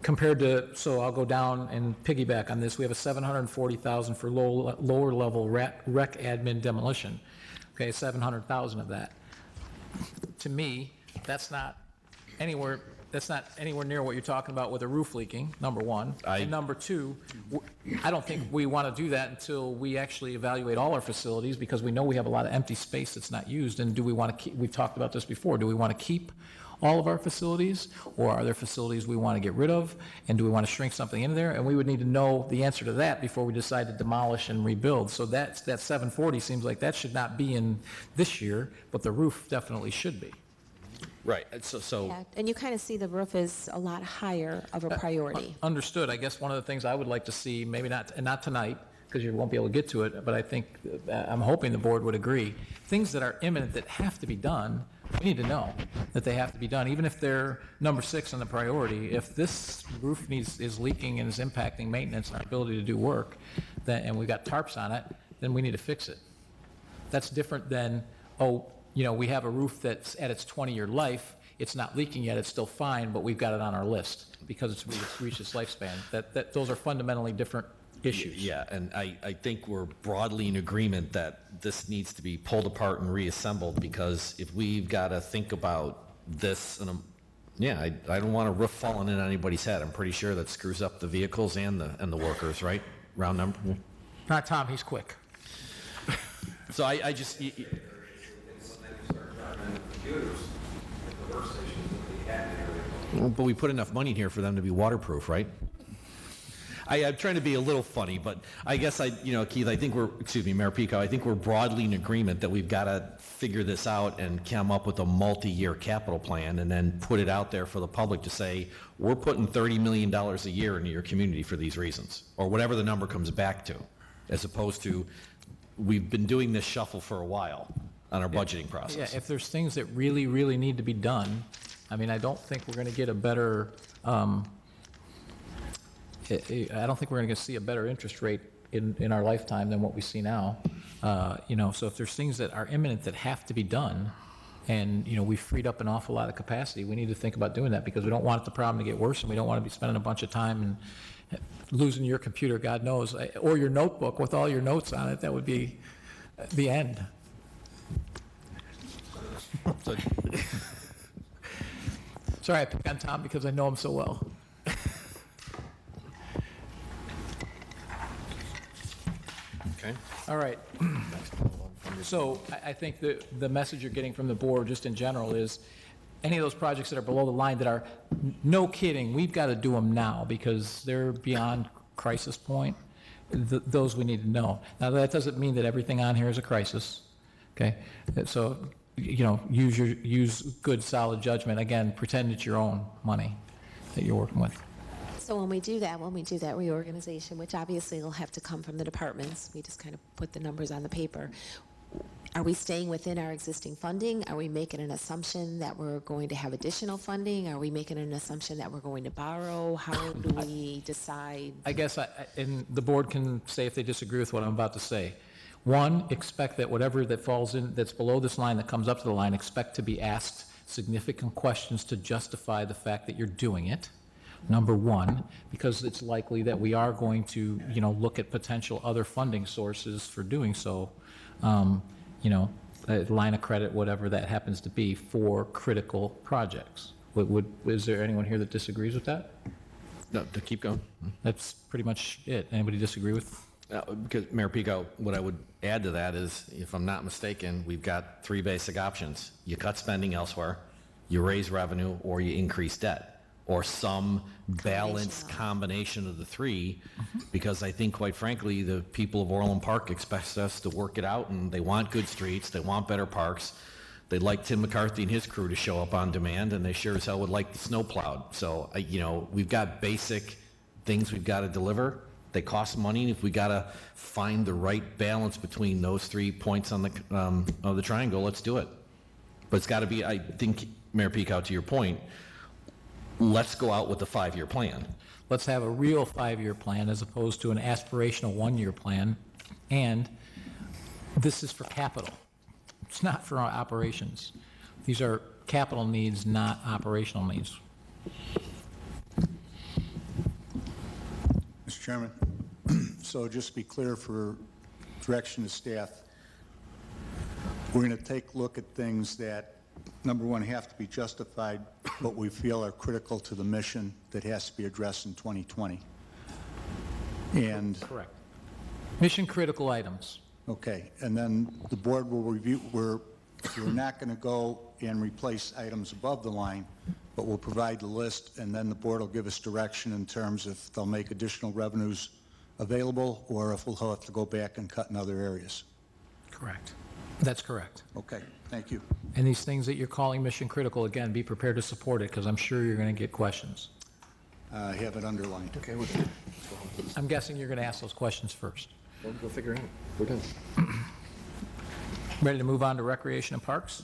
Compared to, so I'll go down and piggyback on this. We have a $740,000 for lower level rec admin demolition. Okay, 700,000 of that. To me, that's not anywhere near what you're talking about with a roof leaking, number one. And number two, I don't think we want to do that until we actually evaluate all our facilities, because we know we have a lot of empty space that's not used. And do we want to keep, we've talked about this before, do we want to keep all of our facilities, or are there facilities we want to get rid of, and do we want to shrink something in there? And we would need to know the answer to that before we decide to demolish and rebuild. So that 740 seems like that should not be in this year, but the roof definitely should be. Right. So Yeah, and you kind of see the roof is a lot higher of a priority. Understood. I guess one of the things I would like to see, maybe not tonight, because you won't be able to get to it, but I think, I'm hoping the board would agree, things that are imminent that have to be done, we need to know that they have to be done, even if they're number 6 on the priority. If this roof is leaking and is impacting maintenance and our ability to do work, and we've got tarps on it, then we need to fix it. That's different than, we have a roof that's at its 20-year life, it's not leaking yet, it's still fine, but we've got it on our list because it's reached its lifespan. Those are fundamentally different issues. Yeah, and I think we're broadly in agreement that this needs to be pulled apart and reassembled, because if we've got to think about this, I don't want a roof falling in anybody's head. I'm pretty sure that screws up the vehicles and the workers, right? Round number. Not Tom, he's quick. So I just. But we put enough money in here for them to be waterproof, right? I'm trying to be a little funny, but I guess Keith, I think Mayor Pico, I think we're broadly in agreement that we've got to figure this out and come up with a multi-year capital plan and then put it out there for the public to say, we're putting $30 million a year into your community for these reasons, or whatever the number comes back to, as opposed to, we've been doing this shuffle for a while on our budgeting process. Yeah, if there's things that really, really need to be done, I mean, I don't think we're going to get a better, I don't think we're going to see a better interest rate in our lifetime than what we see now. So if there's things that are imminent that have to be done, and, we've freed up an awful lot of capacity, we need to think about doing that, because we don't want the problem to get worse, and we don't want to be spending a bunch of time and losing your computer, God knows, or your notebook with all your notes on it. That would be the end. Sorry, I pick on Tom because I know him so well. Okay. All right. So I think the message you're getting from the board, just in general, is any of those projects that are below the line that are, no kidding, we've got to do them now because they're beyond crisis point, those we need to know. Now, that doesn't mean that everything on here is a crisis, okay? So, use good, solid judgment. Again, pretend it's your own money that you're working with. So when we do that reorganization, which obviously will have to come from the departments, we just kind of put the numbers on the paper. Are we staying within our existing funding? Are we making an assumption that we're going to have additional funding? Are we making an assumption that we're going to borrow? How do we decide? I guess, and the board can say if they disagree with what I'm about to say. One, expect that whatever that falls in, that's below this line, that comes up to the line, expect to be asked significant questions to justify the fact that you're doing it. Number one, because it's likely that we are going to, look at potential other funding sources for doing so, a line of credit, whatever that happens to be, for critical projects. Is there anyone here that disagrees with that? No, to keep going. That's pretty much it. Anybody disagree with? Because Mayor Pico, what I would add to that is, if I'm not mistaken, we've got three basic options. You cut spending elsewhere, you raise revenue, or you increase debt, or some balanced combination of the three, because I think, quite frankly, the people of Orland Park expect us to work it out, and they want good streets, they want better parks. They'd like Tim McCarthy and his crew to show up on demand, and they sure as hell would like the snow plowed. So, we've got basic things we've got to deliver. They cost money, and if we got to find the right balance between those 3 points on the of the triangle, let's do it. But it's got to be, I think, Mayor Pico, to your point, let's go out with a 5-year plan. Let's have a real 5-year plan as opposed to an aspirational 1-year plan. And this is for capital. It's not for our operations. These are capital needs, not operational needs. Mr. Chairman, so just to be clear for direction to staff, we're going to take a look at things that, number one, have to be justified, but we feel are critical to the mission that has to be addressed in 2020. And correct. Mission critical items. Okay, and then the board will review. We're not going to go and replace items above the line, but we'll provide the list, and then the board will give us direction in terms if they'll make additional revenues available, or if we'll have to go back and cut in other areas. Correct. That's correct. Okay, thank you. And these things that you're calling mission critical, again, be prepared to support it, because I'm sure you're going to get questions. I have it underlined. Okay, I'm guessing you're going to ask those questions first. we'll figure it out. We're done. Ready to move on to recreation and parks?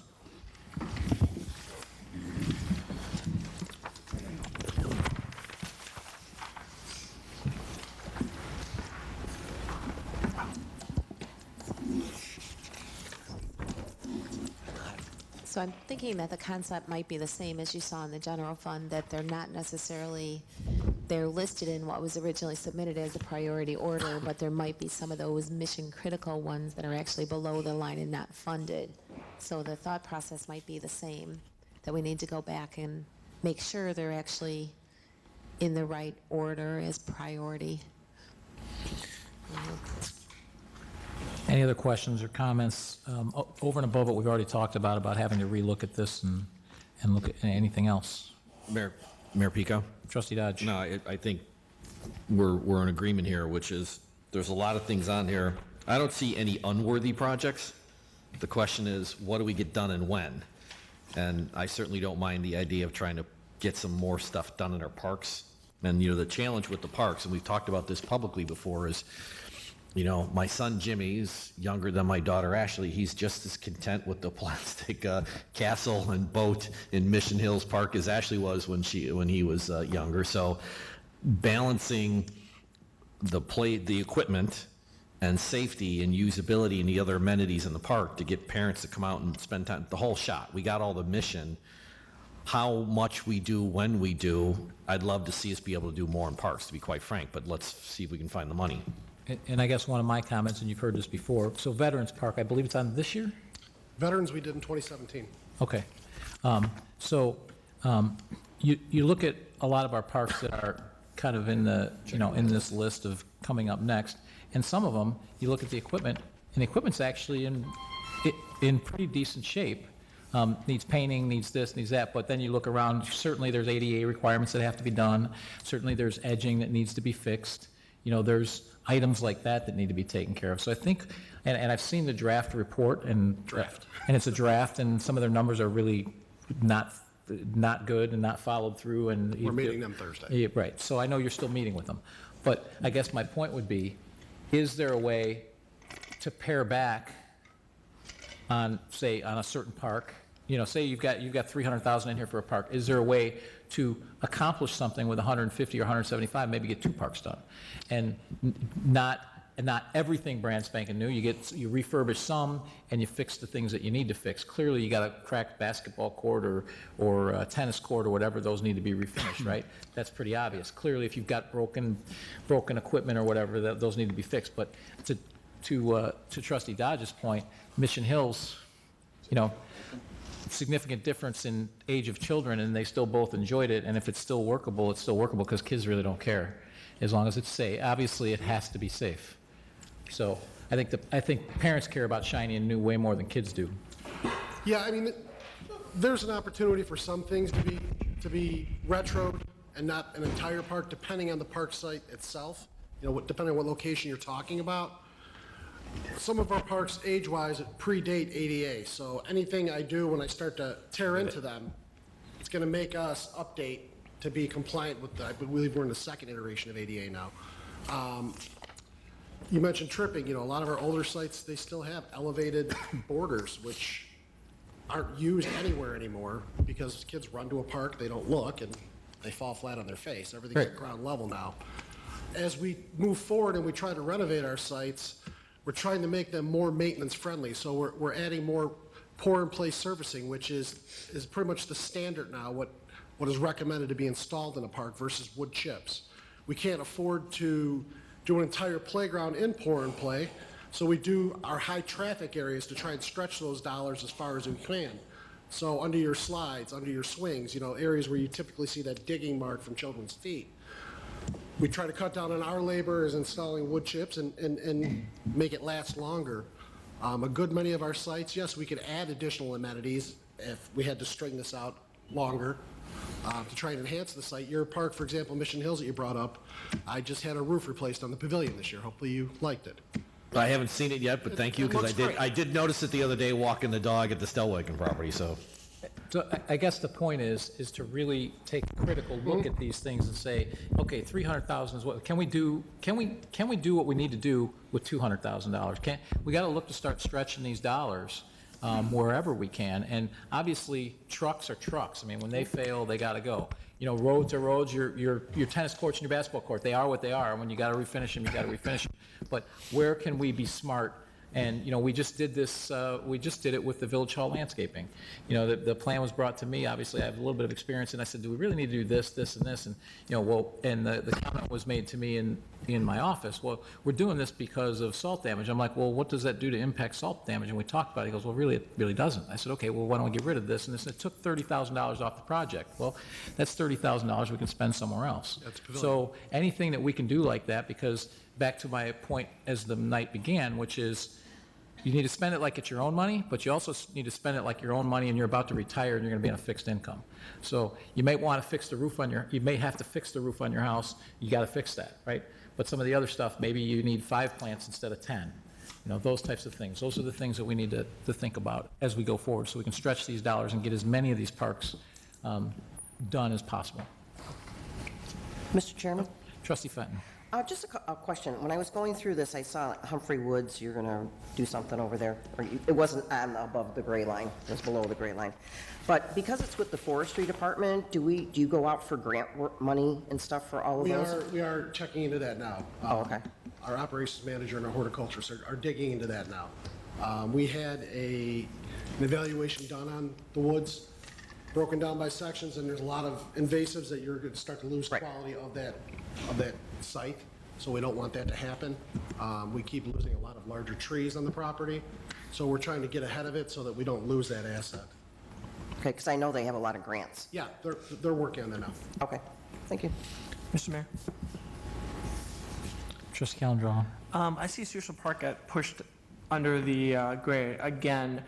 So I'm thinking that the concept might be the same as you saw in the general fund, that they're not necessarily, they're listed in what was originally submitted as a priority order, but there might be some of those mission critical ones that are actually below the line and not funded. So the thought process might be the same, that we need to go back and make sure they're actually in the right order as priority. Any other questions or comments over and above what we've already talked about having to relook at this and look at anything else? Mayor Pico? Trustee Dodge? No, I think we're in agreement here, which is there's a lot of things on here. I don't see any unworthy projects. The question is, what do we get done and when? And I certainly don't mind the idea of trying to get some more stuff done in our parks. And, the challenge with the parks, and we've talked about this publicly before, is, my son Jimmy is younger than my daughter Ashley. He's just as content with the plastic castle and boat in Mission Hills Park as Ashley was when he was younger. So balancing the equipment and safety and usability and the other amenities in the park to get parents to come out and spend time, the whole shot. We got all the mission. How much we do, when we do, I'd love to see us be able to do more in parks, to be quite frank, but let's see if we can find the money. And I guess one of my comments, and you've heard this before, so Veterans Park, I believe it's on this year? Veterans we did in 2017. Okay. You look at a lot of our parks that are kind of in the, in this list of coming up next, and some of them, you look at the equipment, and the equipment's actually in pretty decent shape. Needs painting, needs this, needs that, but then you look around, certainly there's ADA requirements that have to be done, certainly there's edging that needs to be fixed, there's items like that need to be taken care of. So I think, and I've seen the draft report, and it's a draft, and some of their numbers are really not good and not followed through. And we're meeting them Thursday. Yeah, right, so I know you're still meeting with them. But I guess my point would be, is there a way to pare back on, say, on a certain park? Say you've got $300,000 in here for a park. Is there a way to accomplish something with 150 or 175, maybe get 2 parks done? And not everything brand spanking new. You refurbish some and you fix the things that you need to fix. Clearly, you got a cracked basketball court or a tennis court or whatever, those need to be refinished, right? That's pretty obvious. Clearly, if you've got broken equipment or whatever, those need to be fixed. But to Trustee Dodge's point, Mission Hills, significant difference in age of children, and they still both enjoyed it. And if it's still workable, it's still workable because kids really don't care as long as it's safe. Obviously, it has to be safe. So I think parents care about shiny and new way more than kids do. Yeah, I mean, there's an opportunity for some things to be retroed and not an entire park, depending on the park site itself. Depending on what location you're talking about. Some of our parks, age-wise, predate ADA, so anything I do when I start to tear into them, it's going to make us update to be compliant with I believe we're in the second iteration of ADA now. You mentioned tripping. A lot of our older sites, they still have elevated borders, which aren't used anywhere anymore because kids run to a park, they don't look, and they fall flat on their face. Everything's at ground level now. As we move forward and we try to renovate our sites, we're trying to make them more maintenance friendly. So we're adding more pour-in-place surfacing, which is pretty much the standard now, what is recommended to be installed in a park versus wood chips. We can't afford to do an entire playground in pour-and-play, so we do our high-traffic areas to try and stretch those dollars as far as we can. So under your slides, under your swings, areas where you typically see that digging mark from children's feet. We try to cut down on our labor as installing wood chips and make it last longer. A good many of our sites, yes, we could add additional amenities if we had to string this out longer to try and enhance the site. Your park, for example, Mission Hills that you brought up, I just had a roof replaced on the pavilion this year. Hopefully you liked it. I haven't seen it yet, but thank you, because I did notice it the other day walking the dog at the Stellwagen property, so. So I guess the point is to really take a critical look at these things and say, okay, 300,000 is what can we do what we need to do with $200,000? We got to look to start stretching these dollars wherever we can. And obviously, trucks are trucks. I mean, when they fail, they got to go. Roads are roads. Your tennis courts and your basketball court, they are what they are. And when you got to refinish them, you got to refinish them. But where can we be smart? And, we just did this, we just did it with the Village Hall landscaping. The plan was brought to me, obviously I have a little bit of experience, and I said, do we really need to do this, this, and this? And, and the comment was made to me in my office, well, we're doing this because of salt damage. I'm like, well, what does that do to impact salt damage? And we talked about it. He goes, well, really, it really doesn't. I said, okay, well, why don't we get rid of this? And it took $30,000 off the project. Well, that's $30,000 we can spend somewhere else. So anything that we can do like that, because back to my point as the night began, which is, you need to spend it like it's your own money, but you also need to spend it like your own money and you're about to retire and you're going to be on a fixed income. So you may want to fix the roof on you may have to fix the roof on your house. You got to fix that, right? But some of the other stuff, maybe you need 5 plants instead of 10. Those types of things. Those are the things that we need to think about as we go forward so we can stretch these dollars and get as many of these parks done as possible. Mr. Chairman? Trustee Fenton. Just a question. When I was going through this, I saw Humphrey Woods, you're going to do something over there. It wasn't above the gray line. It was below the gray line. But because it's with the forestry department, do you go out for grant money and stuff for all of those? We are checking into that now. Oh, okay. Our operations manager and our horticulturists are digging into that now. We had an evaluation done on the woods, broken down by sections, and there's a lot of invasives that you're going to start to lose quality of that site, so we don't want that to happen. We keep losing a lot of larger trees on the property, so we're trying to get ahead of it so that we don't lose that asset. Okay, because I know they have a lot of grants. Yeah, they're working on that now. Okay, thank you. Mr. Mayor? Trustee Calendro. I see Cecil Park got pushed under the gray again.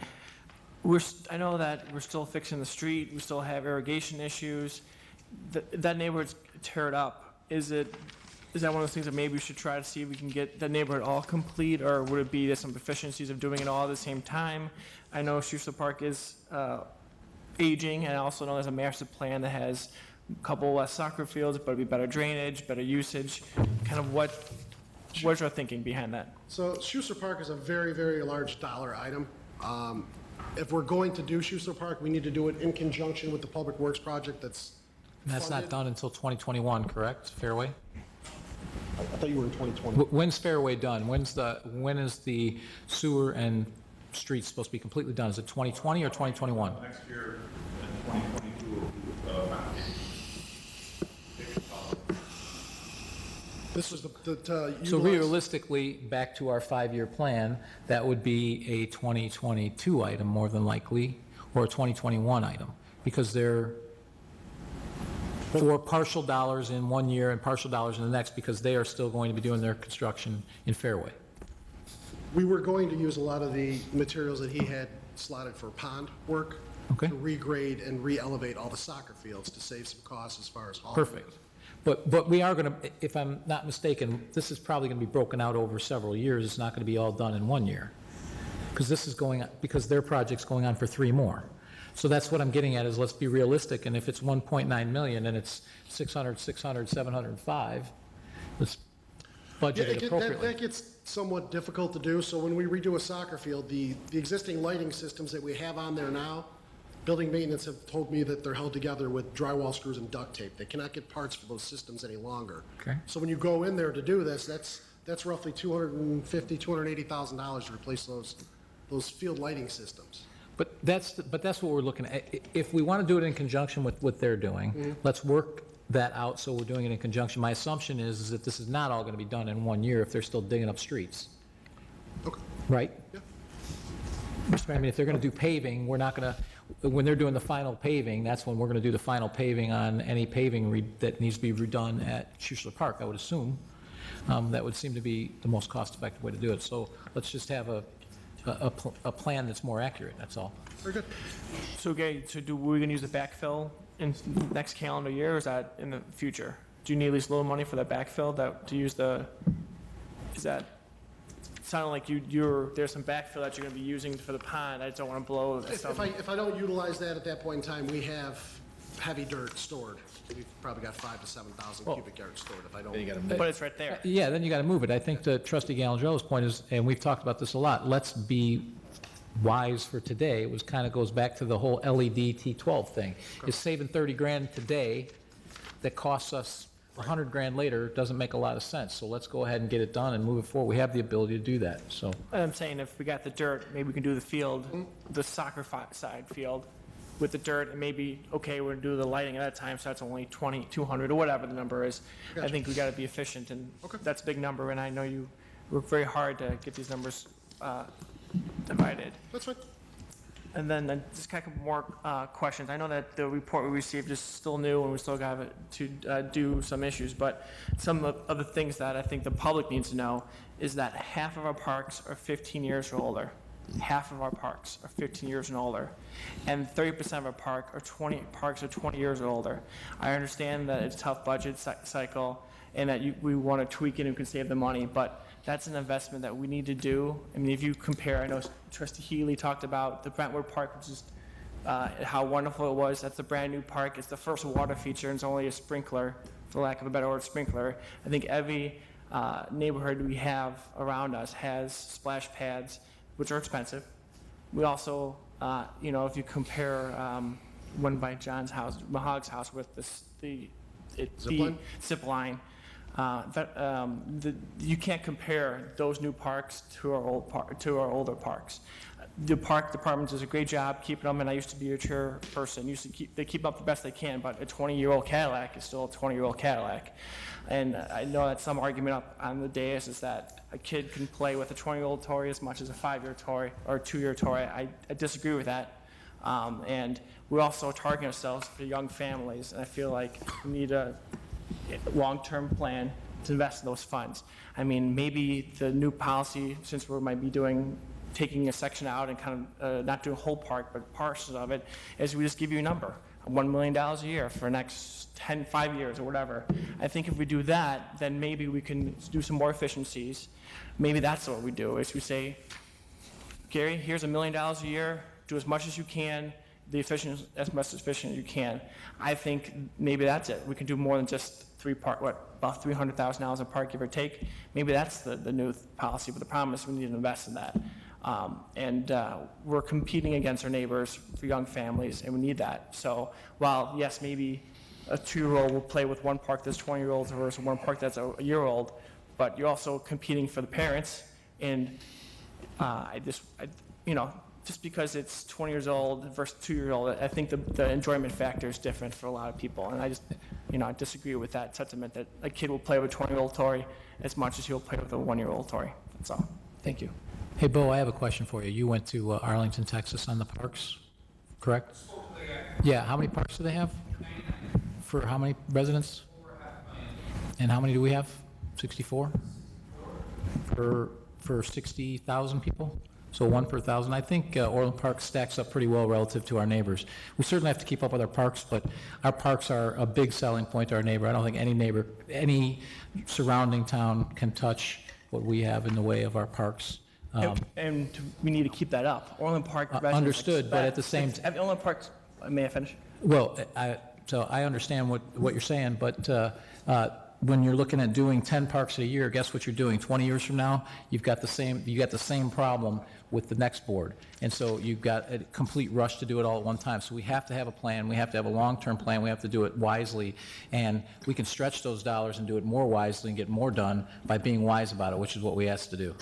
I know that we're still fixing the street, we still have irrigation issues. That neighborhood's teared up. Is that one of those things that maybe we should try to see if we can get the neighborhood all complete, or would it be there's some deficiencies of doing it all at the same time? I know Cecil Park is aging, and I also know there's a master plan that has a couple less soccer fields, but it'd be better drainage, better usage. Kind of what's your thinking behind that? So Schuster Park is a very, very large dollar item. If we're going to do Schuster Park, we need to do it in conjunction with the Public Works project that's That's not done until 2021, correct? Fairway? I thought you were in 2020. When's Fairway done? When is the sewer and streets supposed to be completely done? Is it 2020 or 2021? Next year, in 2022, will be foundation. This was So utilize- realistically, back to our 5-year plan, that would be a 2022 item more than likely, or a 2021 item, because they're for partial dollars in 1 year and partial dollars in the next, because they are still going to be doing their construction in Fairway. We were going to use a lot of the materials that he had slotted for pond work Okay. to regrade and re-elevate all the soccer fields to save some costs as far as hauling. Perfect. But we are going to, if I'm not mistaken, this is probably going to be broken out over several years. It's not going to be all done in 1 year. Because their project's going on for 3 more. So that's what I'm getting at, is let's be realistic, and if it's 1.9 million and it's 600, 705, let's budget it appropriately. That gets somewhat difficult to do, so when we redo a soccer field, the existing lighting systems that we have on there now, building maintenance have told me that they're held together with drywall screws and duct tape. They cannot get parts for those systems any longer. Okay. So when you go in there to do this, that's roughly $250,000, $280,000 to replace those field lighting systems. But that's what we're looking at. If we want to do it in conjunction with what they're doing, let's work that out so we're doing it in conjunction. My assumption is that this is not all going to be done in 1 year if they're still digging up streets. Okay. Right? Yeah. I mean, if they're going to do paving, we're not going to, when they're doing the final paving, that's when we're going to do the final paving on any paving that needs to be redone at Schuster Park, I would assume. That would seem to be the most cost-effective way to do it. So let's just have a plan that's more accurate, that's all. Very good. So, okay, we're gonna use the backfill in next calendar year, or is that in the future? Do you need at least a little money for that backfill is that, sounding like there's some backfill that you're gonna be using for the pond, I just don't wanna blow some. If I don't utilize that at that point in time, we have heavy dirt stored. We've probably got 5,000 to 7,000 cubic yards stored if I don't. But it's right there. Yeah, then you got to move it. I think the trustee Gallandrello's point is, and we've talked about this a lot, let's be wise for today. It was kind of goes back to the whole LED T12 thing. Is saving 30 grand today that costs us 100 grand later doesn't make a lot of sense. So let's go ahead and get it done and move it forward. We have the ability to do that, so. I'm saying if we got the dirt, maybe we can do the field, the soccer side field with the dirt, and maybe, okay, we're gonna do the lighting at that time, so that's only 200 or whatever the number is. I think we gotta be efficient, and that's a big number, and I know you work very hard to get these numbers divided. That's fine. And then just a couple more questions. I know that the report we received is still new, and we still got to do some issues, but some of the things that I think the public needs to know is that half of our parks are 15 years or older. half of our parks are 15 years and older, and 30% of our parks are 20 years or older. I understand that it's a tough budget cycle and that we want to tweak it and we can save the money, but that's an investment that we need to do. I mean, if you compare, I know Trustee Healy talked about the Brentwood Park, which is how wonderful it was. That's a brand new park. It's the first water feature, and it's only a sprinkler, for lack of a better word, sprinkler. I think every neighborhood we have around us has splash pads, which are expensive. We also, if you compare one by John's house, Mahog's house, with the zip line, you can't compare those new parks to our older parks. The park department does a great job keeping them, and I used to be a chairperson. They keep up the best they can, but a 20-year-old Cadillac is still a 20-year-old Cadillac. And I know that some argument up on the dais is that a kid can play with a 20-year-old toy as much as a 5-year toy or a 2-year toy. I disagree with that. And we're also targeting ourselves for young families, and I feel like we need a long-term plan to invest in those funds. I mean, maybe the new policy, since we might be taking a section out and kind of not doing a whole park, but parcels of it, is we just give you a number, $1 million a year for the next 5 years or whatever. I think if we do that, then maybe we can do some more efficiencies. Maybe that's what we do, is we say, Gary, here's $1 million a year, do as much as you can, as much efficient as you can. I think maybe that's it. We can do more than just about $300,000 a park, give or take. Maybe that's the new policy, but the problem is we need to invest in that. We're competing against our neighbors for young families, and we need that. So while, yes, maybe a 2-year-old will play with one park that's 20-year-olds versus one park that's a year-old, but you're also competing for the parents. And just because it's 20 years old versus 2-year-old, I think the enjoyment factor is different for a lot of people. And I disagree with that sentiment that a kid will play with a 20-year-old toy as much as he'll play with a 1-year-old toy. That's all. Thank you. Hey, Bo, I have a question for you. You went to Arlington, Texas on the parks, correct? Yeah, how many parks do they have? For how many residents? And how many do we have? 64? For 60,000 people? So 1 per 1,000. I think Orland Park stacks up pretty well relative to our neighbors. We certainly have to keep up with our parks, but our parks are a big selling point to our neighbor. I don't think any surrounding town can touch what we have in the way of our parks. And we need to keep that up. Orland Park residents understood, but at the same time, Orland Park, may I finish? Well, so I understand what you're saying, but when you're looking at doing 10 parks a year, guess what you're doing? 20 years from now, you got the same problem with the next board, and so you've got a complete rush to do it all at one time. So we have to have a plan. We have to have a long-term plan. We have to do it wisely, and we can stretch those dollars and do it more wisely and get more done by being wise about it, which is what we asked to do.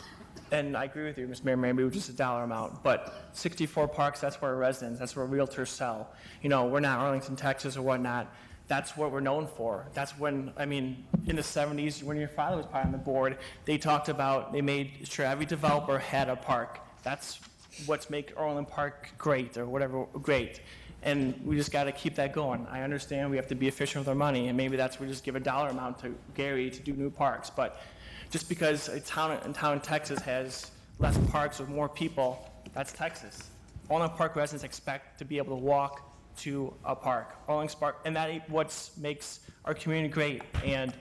And I agree with you, Mr. Mayor, maybe it was just a dollar amount, but 64 parks, that's where residents, that's where realtors sell. We're not Arlington, Texas or whatnot. That's what we're known for. That's when, in the 70s, when your father was part of the board, they made sure every developer had a park. That's what's make Orland Park great or whatever great. And we just got to keep that going. I understand we have to be efficient with our money, and maybe that's where we just give a dollar amount to Gary to do new parks. But just because a town in Texas has less parks with more people, that's Texas. Orland Park residents expect to be able to walk to a park, Orland Park, and that what makes our community great. And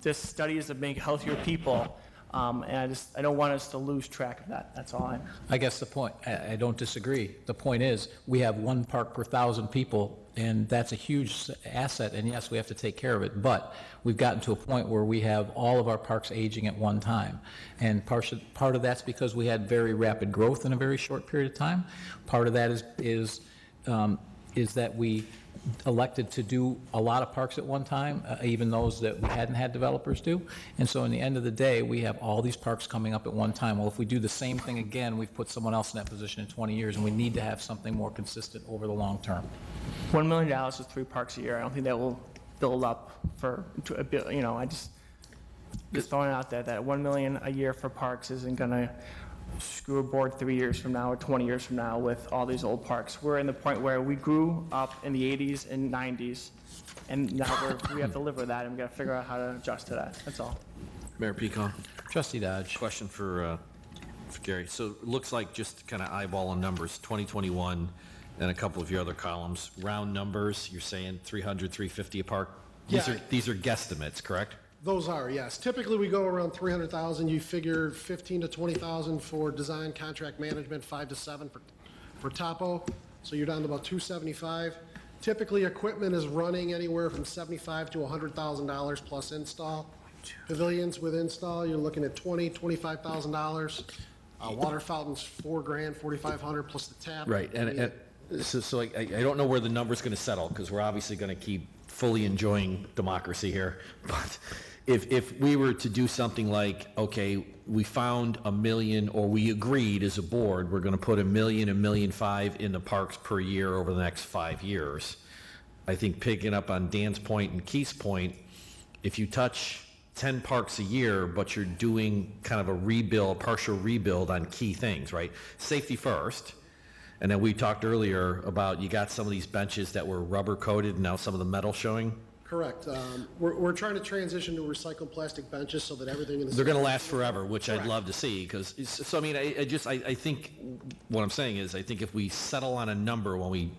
this study is to make healthier people. And I don't want us to lose track of that. That's all. I guess the point, I don't disagree. The point is, we have 1 park per 1,000 people, and that's a huge asset, and yes, we have to take care of it, but we've gotten to a point where we have all of our parks aging at one time. And part of that's because we had very rapid growth in a very short period of time. Part of that is that we elected to do a lot of parks at one time, even those that we hadn't had developers do. And so in the end of the day, we have all these parks coming up at one time. Well, if we do the same thing again, we've put someone else in that position in 20 years, and we need to have something more consistent over the long term. $1 million is 3 parks a year. I don't think that will build up to a bill. I just throwing it out there that $1 million a year for parks isn't going to screw a board 3 years from now or 20 years from now with all these old parks. We're in the point where we grew up in the 80s and 90s, and now we have to live with that, and we got to figure out how to adjust to that. That's all. Mayor Pecan. Trustee Dodge. Question for for Gary. So it looks like, just kind of eyeballing numbers, 2021 and a couple of your other columns, round numbers, you're saying 300, 350 a park? Yeah. These are guesstimates, correct? Those are, yes. Typically, we go around 300,000. You figure 15 to 20,000 for design, contract management, 5 to 7 for topo. So you're down to about 275. Typically, equipment is running anywhere from $75 to $100,000 plus install. Pavilions with install, you're looking at $25,000. Water fountains, $4,000, $4,500 plus the tap. Right, and so I don't know where the number's going to settle, because we're obviously going to keep fully enjoying democracy here. But if we were to do something like, okay, we found $1 million, or we agreed as a board, we're going to put $1 million, $1.5 million in the parks per year over the next 5 years. I think picking up on Dan's point and Keith's point, if you touch 10 parks a year, but you're doing kind of a rebuild, partial rebuild on key things, right? Safety first. And then we talked earlier about, you got some of these benches that were rubber coated and now some of the metal showing. Correct. We're trying to transition to recycled plastic benches so that everything in the... They're going to last forever, which I'd love to see, because, so I mean, I think, what I'm saying is, I think if we settle on a number when we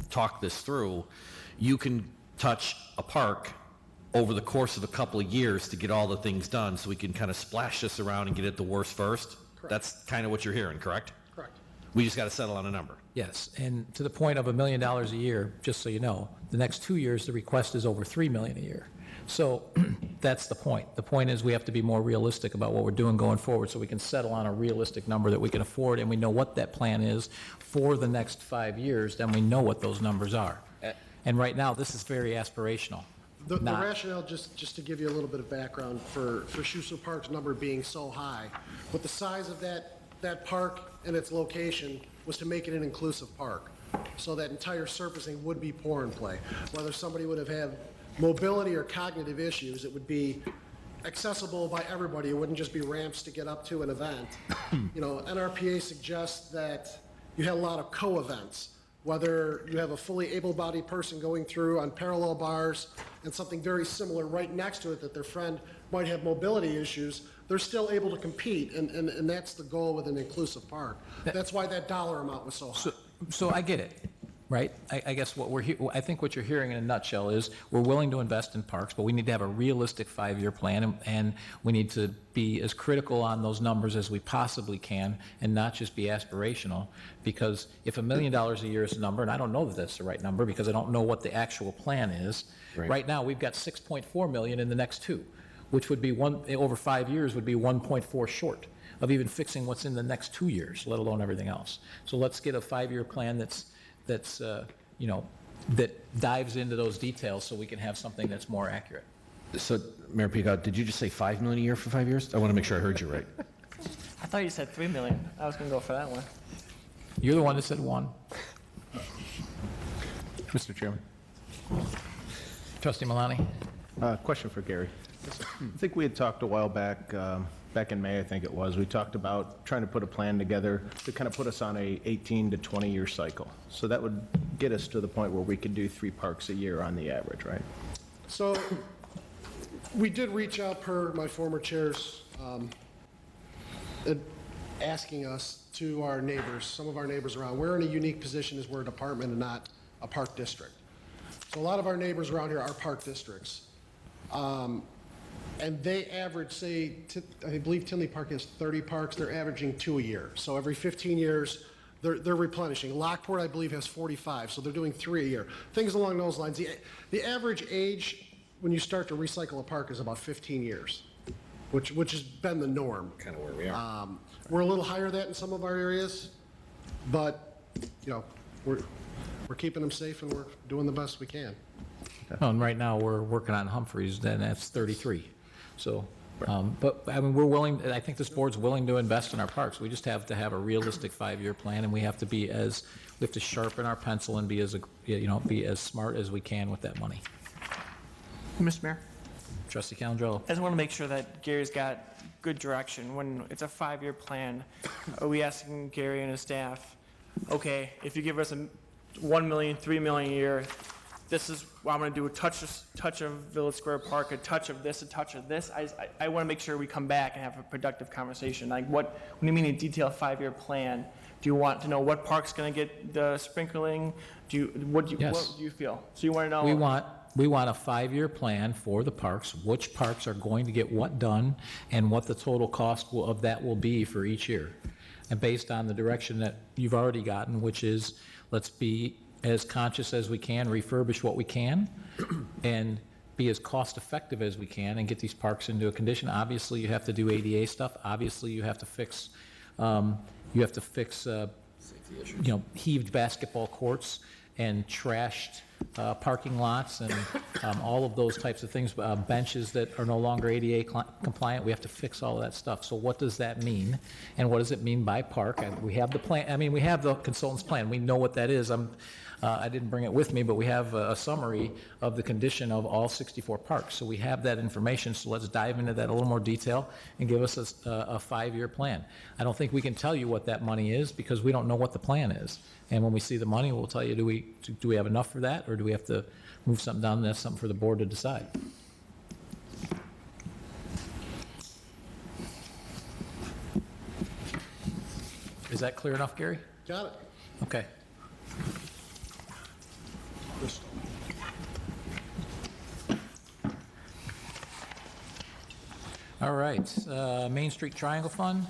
talk this through, you can touch a park over the course of a couple of years to get all the things done, so we can kind of splash this around and get it the worst first. Correct. That's kind of what you're hearing, correct? Correct. We just got to settle on a number. Yes, and to the point of $1 million a year, just so you know, the next 2 years, the request is over $3 million a year. So that's the point. The point is, we have to be more realistic about what we're doing going forward, so we can settle on a realistic number that we can afford, and we know what that plan is for the next 5 years, then we know what those numbers are. And right now, this is very aspirational. The rationale, just to give you a little bit of background, for Schuster Park's number being so high, with the size of that park and its location, was to make it an inclusive park. So that entire surfacing would be pour and play. Whether somebody would have had mobility or cognitive issues, it would be accessible by everybody. It wouldn't just be ramps to get up to an event. You know, NRPA suggests that you had a lot of co-events, whether you have a fully able-bodied person going through on parallel bars and something very similar right next to it that their friend might have mobility issues, they're still able to compete, and that's the goal with an inclusive park. That's why that dollar amount was so high. So I get it, right? I guess I think what you're hearing in a nutshell is, we're willing to invest in parks, but we need to have a realistic 5-year plan, and we need to be as critical on those numbers as we possibly can, and not just be aspirational, because if $1 million a year is the number, and I don't know that that's the right number, because I don't know what the actual plan is. Right now, we've got $6.4 million in the next 2, which would be over 5 years would be 1.4 short of even fixing what's in the next 2 years, let alone everything else. So let's get a 5-year plan that's you know, that dives into those details, so we can have something that's more accurate. So, Mayor Peacock, did you just say $5 million a year for 5 years? I want to make sure I heard you right. I thought you said $3 million. I was going to go for that one. You're the one that said 1. Mr. Chairman. Trustee Malani? Question for Gary. I think we had talked a while back, back in May, I think it was, we talked about trying to put a plan together to kind of put us on a 18 to 20-year cycle. So that would get us to the point where we could do 3 parks a year on the average, right? So we did reach out, per my former chair's asking us, to our neighbors, some of our neighbors around. We're in a unique position as we're a department and not a park district. So a lot of our neighbors around here are park districts. And they average, say, I believe Tinley Park has 30 parks. They're averaging 2 a year. So every 15 years, they're replenishing. Lockport, I believe, has 45, so they're doing 3 a year. Things along those lines. The average age when you start to recycle a park is about 15 years, which has been the norm. Kind of where we are. We're a little higher than that in some of our areas, but, you know, we're keeping them safe and we're doing the best we can. Well, and right now, we're working on Humphreys, then that's 33. So, but I mean, we're willing, I think this board's willing to invest in our parks. We just have to have a realistic 5-year plan, and we have to sharpen our pencil and be as smart as we can with that money. Mr. Mayor? Trustee Calandrello. I just want to make sure that Gary's got good direction. When it's a 5-year plan, are we asking Gary and his staff, okay, if you give us $1 million, $3 million a year, this is, well, I'm gonna do a touch of Village Square Park, a touch of this, a touch of this. I wanna make sure we come back and have a productive conversation. Like when you mean a detailed 5-year plan, do you want to know what park's gonna get the sprinkling? What do you feel? So you wanna know? We want a 5-year plan for the parks, which parks are going to get what done, and what the total cost of that will be for each year. And based on the direction that you've already gotten, which is, let's be as conscious as we can, refurbish what we can, and be as cost-effective as we can, and get these parks into a condition. Obviously, you have to do ADA stuff. Obviously, you have to fix, heaved basketball courts and trashed parking lots and all of those types of things, benches that are no longer ADA compliant. We have to fix all of that stuff. So what does that mean? And what does it mean by park? And we have the plan. We have the consultant's plan. We know what that is. I didn't bring it with me, but we have a summary of the condition of all 64 parks. So we have that information. So let's dive into that a little more detail and give us a 5-year plan. I don't think we can tell you what that money is because we don't know what the plan is. And when we see the money, we'll tell you, do we have enough for that, or do we have to move something down? That's something for the board to decide. Is that clear enough, Gary? Got it. Okay. All right, Main Street Triangle Fund.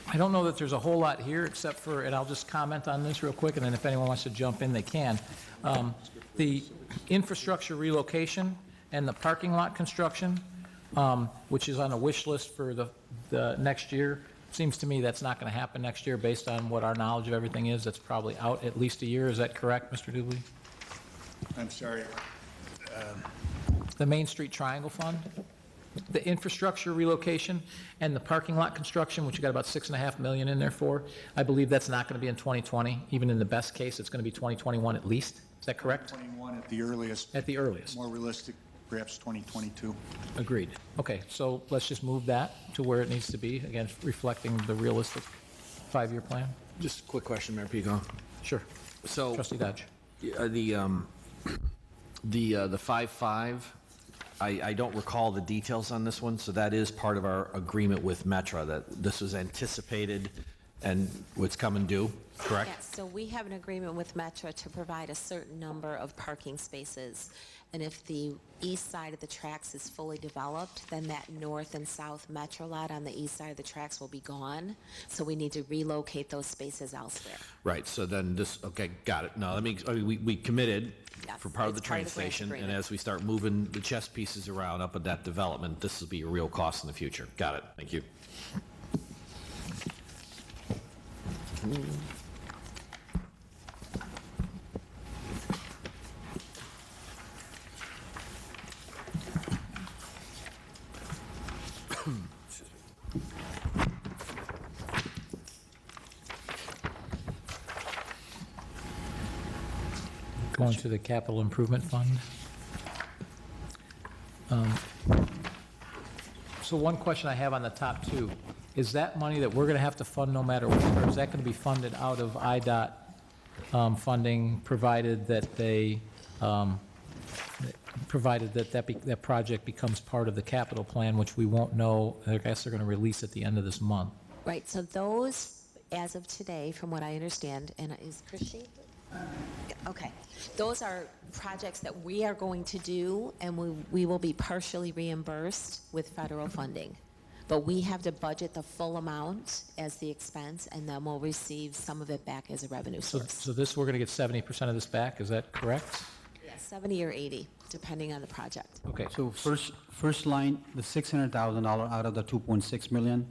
I don't know that there's a whole lot here except for, and I'll just comment on this real quick, and then if anyone wants to jump in, they can. The infrastructure relocation and the parking lot construction, which is on a wish list for the next year, seems to me that's not going to happen next year based on what our knowledge of everything is. That's probably out at least a year. Is that correct, Mr. Dooley? I'm sorry. The Main Street Triangle Fund, the infrastructure relocation and the parking lot construction, which you got about $6.5 million in there for, I believe that's not going to be in 2020. Even in the best case, it's going to be 2021 at least. Is that correct? 2021 at the earliest. At the earliest. More realistic, perhaps 2022. Agreed. Okay, so let's just move that to where it needs to be, again, reflecting the realistic 5-year plan. Just a quick question, Mayor Pico. Sure. So Trustee Dodge. The 5.5, I don't recall the details on this one, so that is part of our agreement with Metra, that this was anticipated and what's coming due, correct? Yes, so we have an agreement with Metra to provide a certain number of parking spaces. And if the east side of the tracks is fully developed, then that north and south Metro lot on the east side of the tracks will be gone. So we need to relocate those spaces elsewhere. Right, so then this, okay, got it. No, we committed Yes, for part of the it's part train of the grant station, and agreement. as we start moving the chess pieces around up at that development, this will be a real cost in the future. Got it, thank you. Going to the capital improvement fund. So one question I have on the top two, is that money that we're going to have to fund no matter what, or is that going to be funded out of IDOT funding, provided that they, that project becomes part of the capital plan, which we won't know, I guess they're going to release at the end of this month? Right, so those, as of today, from what I understand, and is Christie? Okay. Those are projects that we are going to do, and we will be partially reimbursed with federal funding. But we have to budget the full amount as the expense, and then we'll receive some of it back as a revenue source. So this, we're going to get 70% of this back, is that correct? Yeah, 70 or 80, depending on the project. Okay. So first line, the $600,000 out of the 2.6 million,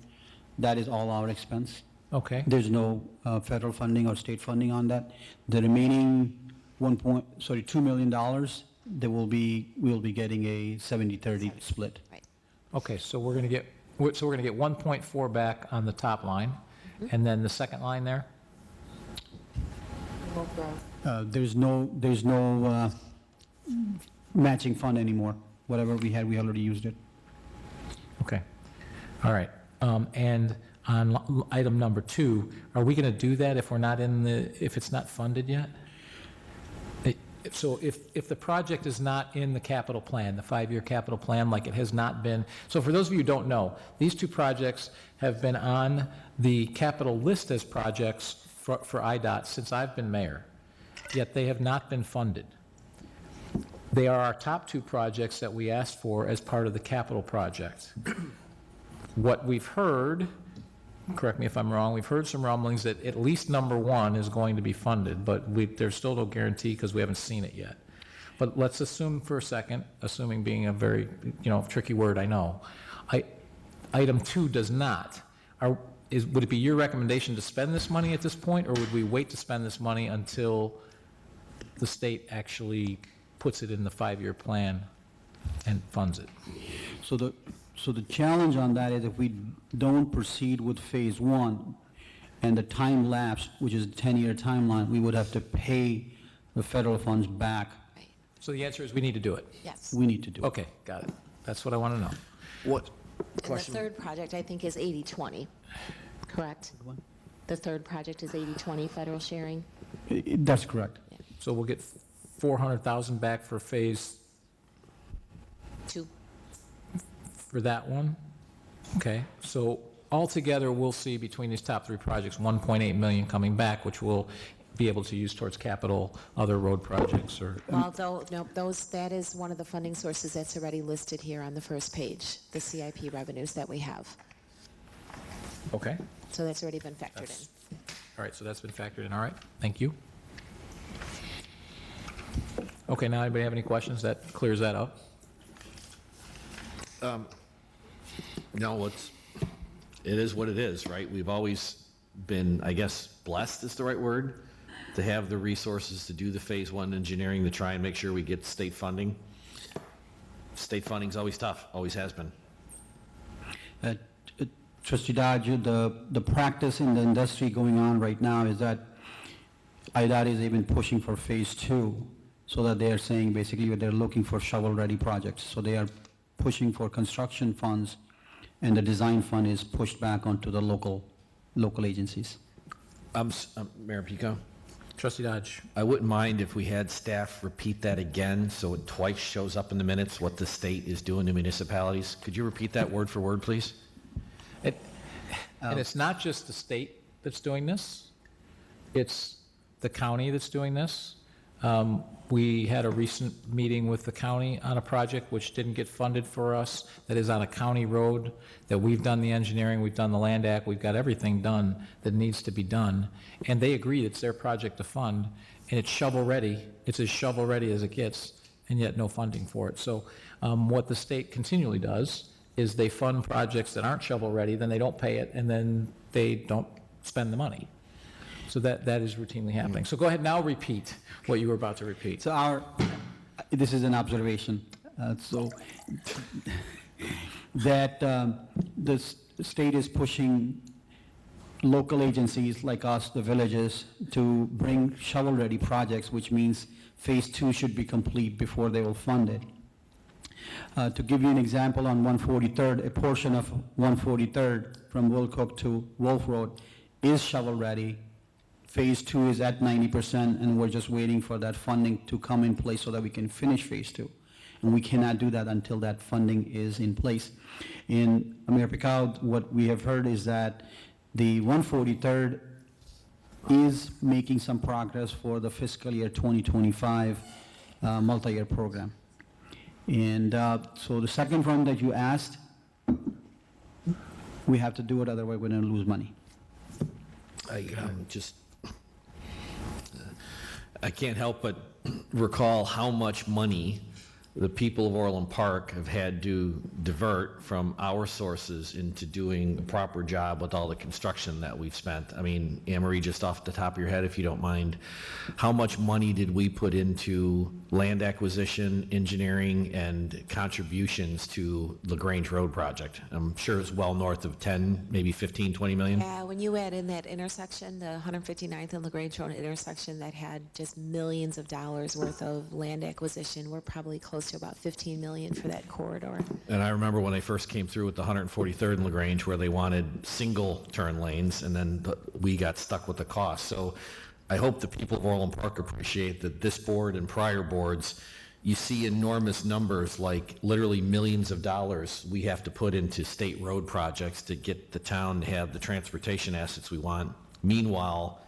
that is all our expense. Okay. There's no federal funding or state funding on that. The remaining $2 million, we'll be getting a 70-30 split. Right. Okay, so we're going to get 1.4 back on the top line, and then the second line there? There's no matching fund anymore. Whatever we had, we already used it. Okay, all right. And on item number 2, are we going to do that if we're not if it's not funded yet? So if the project is not in the capital plan, the 5-year capital plan, like it has not been, so for those of you who don't know, these 2 projects have been on the capital list as projects for IDOT since I've been mayor, yet they have not been funded. They are our top 2 projects that we asked for as part of the capital project. What we've heard, correct me if I'm wrong, we've heard some rumblings that at least number 1 is going to be funded, but there's still no guarantee because we haven't seen it yet. But let's assume for a second, assuming being a very, tricky word, I know, item 2 does not. Would it be your recommendation to spend this money at this point, or would we wait to spend this money until the state actually puts it in the 5-year plan and funds it? So the challenge on that is if we don't proceed with phase 1 and the time lapse, which is a 10-year timeline, we would have to pay the federal funds back. So the answer is we need to do it? Yes. We need to do it. Okay, got it. That's what I want to know. What? And the third project, I think, is 80/20, correct? The third project is 80/20 federal sharing? That's correct. So we'll get 400,000 back for phase 2. for that one? Okay, so altogether, we'll see between these top 3 projects, 1.8 million coming back, which we'll be able to use towards capital, other road projects, or... Although, no, that is one of the funding sources that's already listed here on the first page, the CIP revenues that we have. Okay. So that's already been factored in. All right, so that's been factored in, all right, thank you. Okay, now anybody have any questions? That clears that up. No, it is what it is, right? We've always been, I guess, blessed is the right word, to have the resources to do the phase 1 engineering, to try and make sure we get state funding. State funding's always tough, always has been. Trustee Dodge, the practice in the industry going on right now is that IDOT is even pushing for phase 2, so that they are saying basically they're looking for shovel-ready projects. So they are pushing for construction funds, and the design fund is pushed back onto the local agencies. Mayor Pico? Trustee Dodge. I wouldn't mind if we had staff repeat that again, so it twice shows up in the minutes what the state is doing to municipalities. Could you repeat that word for word, please? And it's not just the state that's doing this, it's the county that's doing this. We had a recent meeting with the county on a project which didn't get funded for us, that is on a county road, that we've done the engineering, we've done the land act, we've got everything done that needs to be done, and they agreed it's their project to fund, and it's shovel-ready, it's as shovel-ready as it gets, and yet no funding for it. So what the state continually does is they fund projects that aren't shovel-ready, then they don't pay it, and then they don't spend the money. So that is routinely happening. So go ahead now, repeat what you were about to repeat. So this is an observation. So that the state is pushing local agencies like us, the villages, to bring shovel-ready projects, which means phase 2 should be complete before they will fund it. To give you an example, on 143rd, a portion of 143rd from Wilcook to Wolf Road is shovel-ready. Phase 2 is at 90%, and we're just waiting for that funding to come in place so that we can finish phase 2. And we cannot do that until that funding is in place. In Mayor Picard, what we have heard is that the 143rd is making some progress for the fiscal year 2025 multi-year program. And so the second one that you asked, we have to do it, otherwise we're going to lose money. I can't help but recall how much money the people of Orland Park have had to divert from our sources into doing a proper job with all the construction that we've spent. I mean, Anne Marie, just off the top of your head, if you don't mind, how much money did we put into land acquisition, engineering, and contributions to LaGrange Road project? I'm sure it's well north of 10, maybe 15, 20 million. Yeah, when you add in that intersection, the 159th and LaGrange Road intersection that had just millions of dollars worth of land acquisition, we're probably close close to about 15 million for that corridor. And I remember when they first came through with the 143rd and LaGrange where they wanted single turn lanes, and then we got stuck with the cost. So I hope the people of Orland Park appreciate that this board and prior boards, you see enormous numbers, like literally millions of dollars we have to put into state road projects to get the town to have the transportation assets we want. Meanwhile,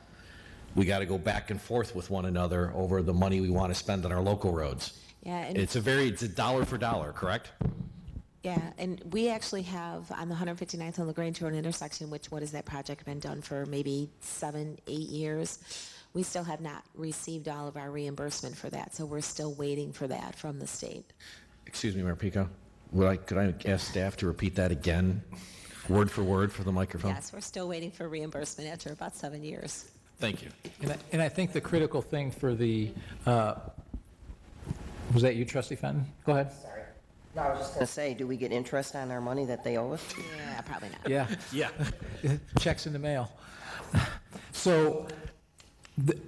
we got to go back and forth with one another over the money we want to spend on our local roads. Yeah, and It's a dollar for dollar, correct? yeah, and we actually have on the 159th and LaGrange Road intersection, which what has that project been done for maybe 7-8 years? We still have not received all of our reimbursement for that, so we're still waiting for that from the state. Excuse me, Mayor Pico. Could I ask staff to repeat that again, word for word for the microphone? Yes, we're still waiting for reimbursement after about 7 years. Thank you. And I think the critical thing for the, was that you, Trustee Fenton? Go ahead. Sorry. No, I was just going to say, do we get interest on our money that they owe us? Yeah, probably not. Yeah. Yeah. Checks in the mail. So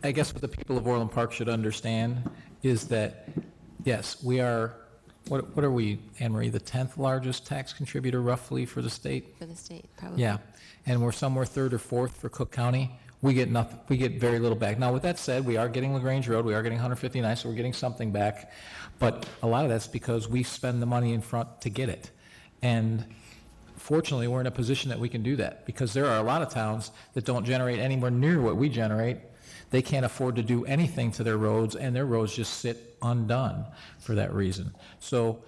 I guess what the people of Orland Park should understand is that, yes, we are, what are we, Anne Marie, the 10th largest tax contributor roughly for the state? For the state, probably. Yeah, and we're somewhere third or fourth for Cook County. We get nothing, we get very little back. Now, with that said, we are getting LaGrange Road, we are getting 159, so we're getting something back. But a lot of that's because we spend the money in front to get it. And fortunately, we're in a position that we can do that, because there are a lot of towns that don't generate anywhere near what we generate. They can't afford to do anything to their roads, and their roads just sit undone for that reason. So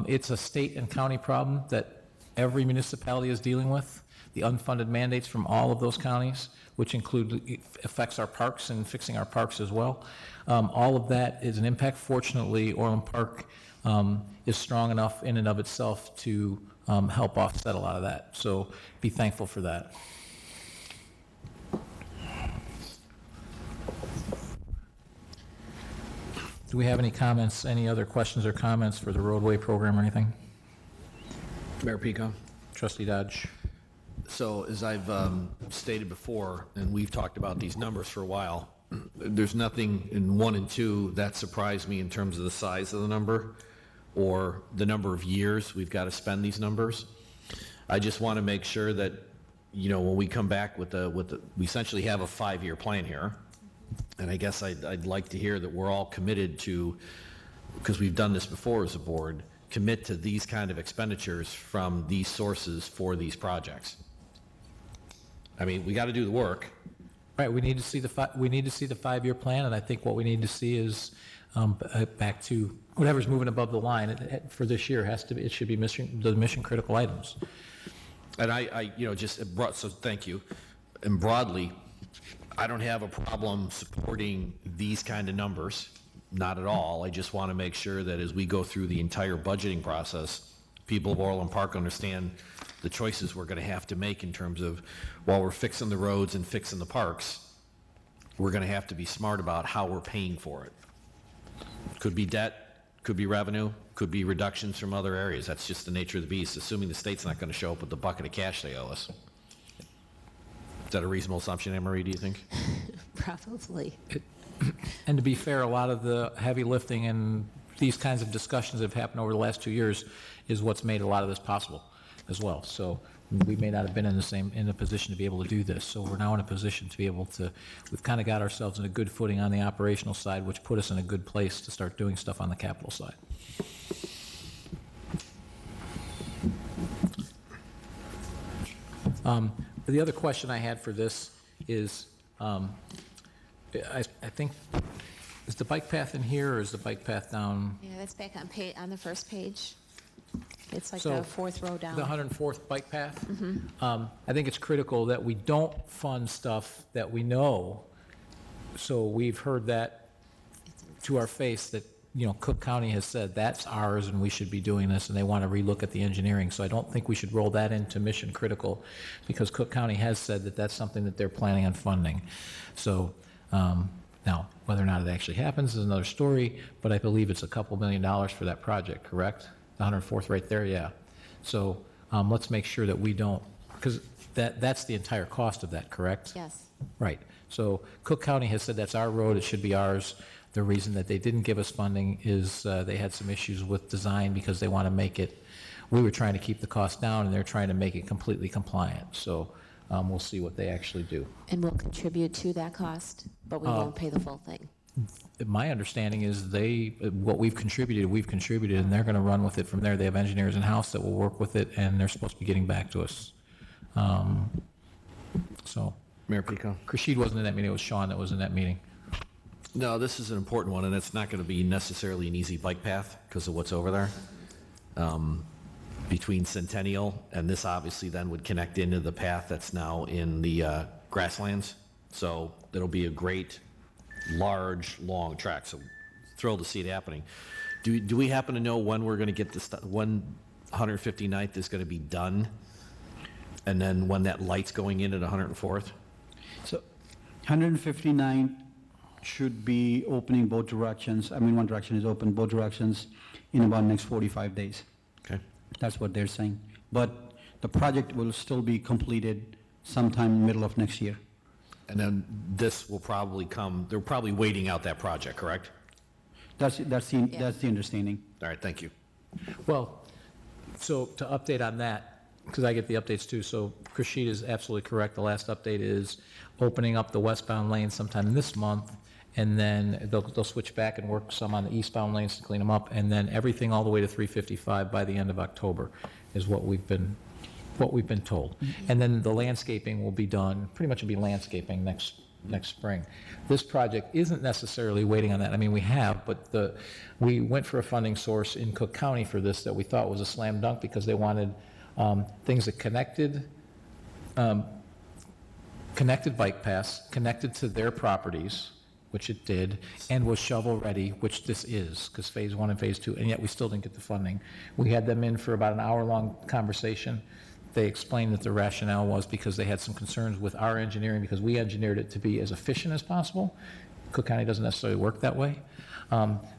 it's a state and county problem that every municipality is dealing with, the unfunded mandates from all of those counties, which affects our parks and fixing our parks as well. All of that is an impact. Fortunately, Orland Park is strong enough in and of itself to help offset a lot of that. So be thankful for that. Do we have any comments, any other questions or comments for the roadway program or anything? Mayor Pico. Trustee Dodge. So as I've stated before, and we've talked about these numbers for a while, there's nothing in 1 and 2 that surprised me in terms of the size of the number or the number of years we've got to spend these numbers. I just want to make sure that, when we come back with we essentially have a 5-year plan here. And I guess I'd like to hear that we're all committed to, because we've done this before as a board, commit to these kind of expenditures from these sources for these projects. I mean, we got to do the work. Right, we need to see the 5-year plan, and I think what we need to see is back to whatever's moving above the line for this year it should be the mission critical items. And so thank you. And broadly, I don't have a problem supporting these kind of numbers, not at all. I just want to make sure that as we go through the entire budgeting process, people of Orland Park understand the choices we're going to have to make in terms of, while we're fixing the roads and fixing the parks, we're going to have to be smart about how we're paying for it. Could be debt, could be revenue, could be reductions from other areas. That's just the nature of the beast, assuming the state's not going to show up with the bucket of cash they owe us. Is that a reasonable assumption, Anne Marie, do you think? Probably. And to be fair, a lot of the heavy lifting and these kinds of discussions that have happened over the last 2 years is what's made a lot of this possible as well. So we may not have been in a position to be able to do this. So we're now in a position to be able to, we've kind of got ourselves in a good footing on the operational side, which put us in a good place to start doing stuff on the capital side. The other question I had for this is, I think, is the bike path in here or is the bike path down? Yeah, that's back on the first page. It's like So, the 4th row down. The 104th bike path? Mhm. I think it's critical that we don't fund stuff that we know. So we've heard that to our face that, Cook County has said that's ours and we should be doing this, and they want to relook at the engineering. So I don't think we should roll that into mission critical, because Cook County has said that that's something that they're planning on funding. So now, whether or not it actually happens is another story, but I believe it's a couple $1 million for that project, correct? The 104th right there, yeah. So let's make sure that we don't, because that's the entire cost of that, correct? Yes. Right. So Cook County has said that's our road, it should be ours. The reason that they didn't give us funding is they had some issues with design because they want to make it, we were trying to keep the cost down, and they're trying to make it completely compliant. So we'll see what they actually do. And we'll contribute to that cost, but we won't pay the full thing. My understanding is what we've contributed, and they're going to run with it from there. They have engineers in-house that will work with it, and they're supposed to be getting back to us. So, Mayor Pico? Rashid wasn't in that meeting, it was Sean that was in that meeting. No, this is an important one, and it's not going to be necessarily an easy bike path because of what's over there. Between Centennial, and this obviously then would connect into the path that's now in the grasslands. So it'll be a great, large, long track. So thrilled to see it happening. Do we happen to know when we're going to get this, when 159th is going to be done? And then when that light's going in at 104th? So 159 should be opening both directions. I mean, one direction is open, both directions in about next 45 days. Okay. That's what they're saying. But the project will still be completed sometime middle of next year. And then this will probably come, they're probably waiting out that project, correct? That's the understanding. All right, thank you. Well, so to update on that, because I get the updates too, so Rashid is absolutely correct. The last update is opening up the westbound lane sometime this month, and then they'll switch back and work some on the eastbound lanes to clean them up, and then everything all the way to 355 by the end of October is what we've been told. And then the landscaping will be done, pretty much it'll be landscaping next spring. This project isn't necessarily waiting on that. I mean, we have, but we went for a funding source in Cook County for this that we thought was a slam dunk because they wanted things that connected bike paths, connected to their properties, which it did, and was shovel-ready, which this is, because Phase 1 and Phase 2, and yet we still didn't get the funding. We had them in for about an hour-long conversation. They explained that the rationale was because they had some concerns with our engineering, because we engineered it to be as efficient as possible. Cook County doesn't necessarily work that way.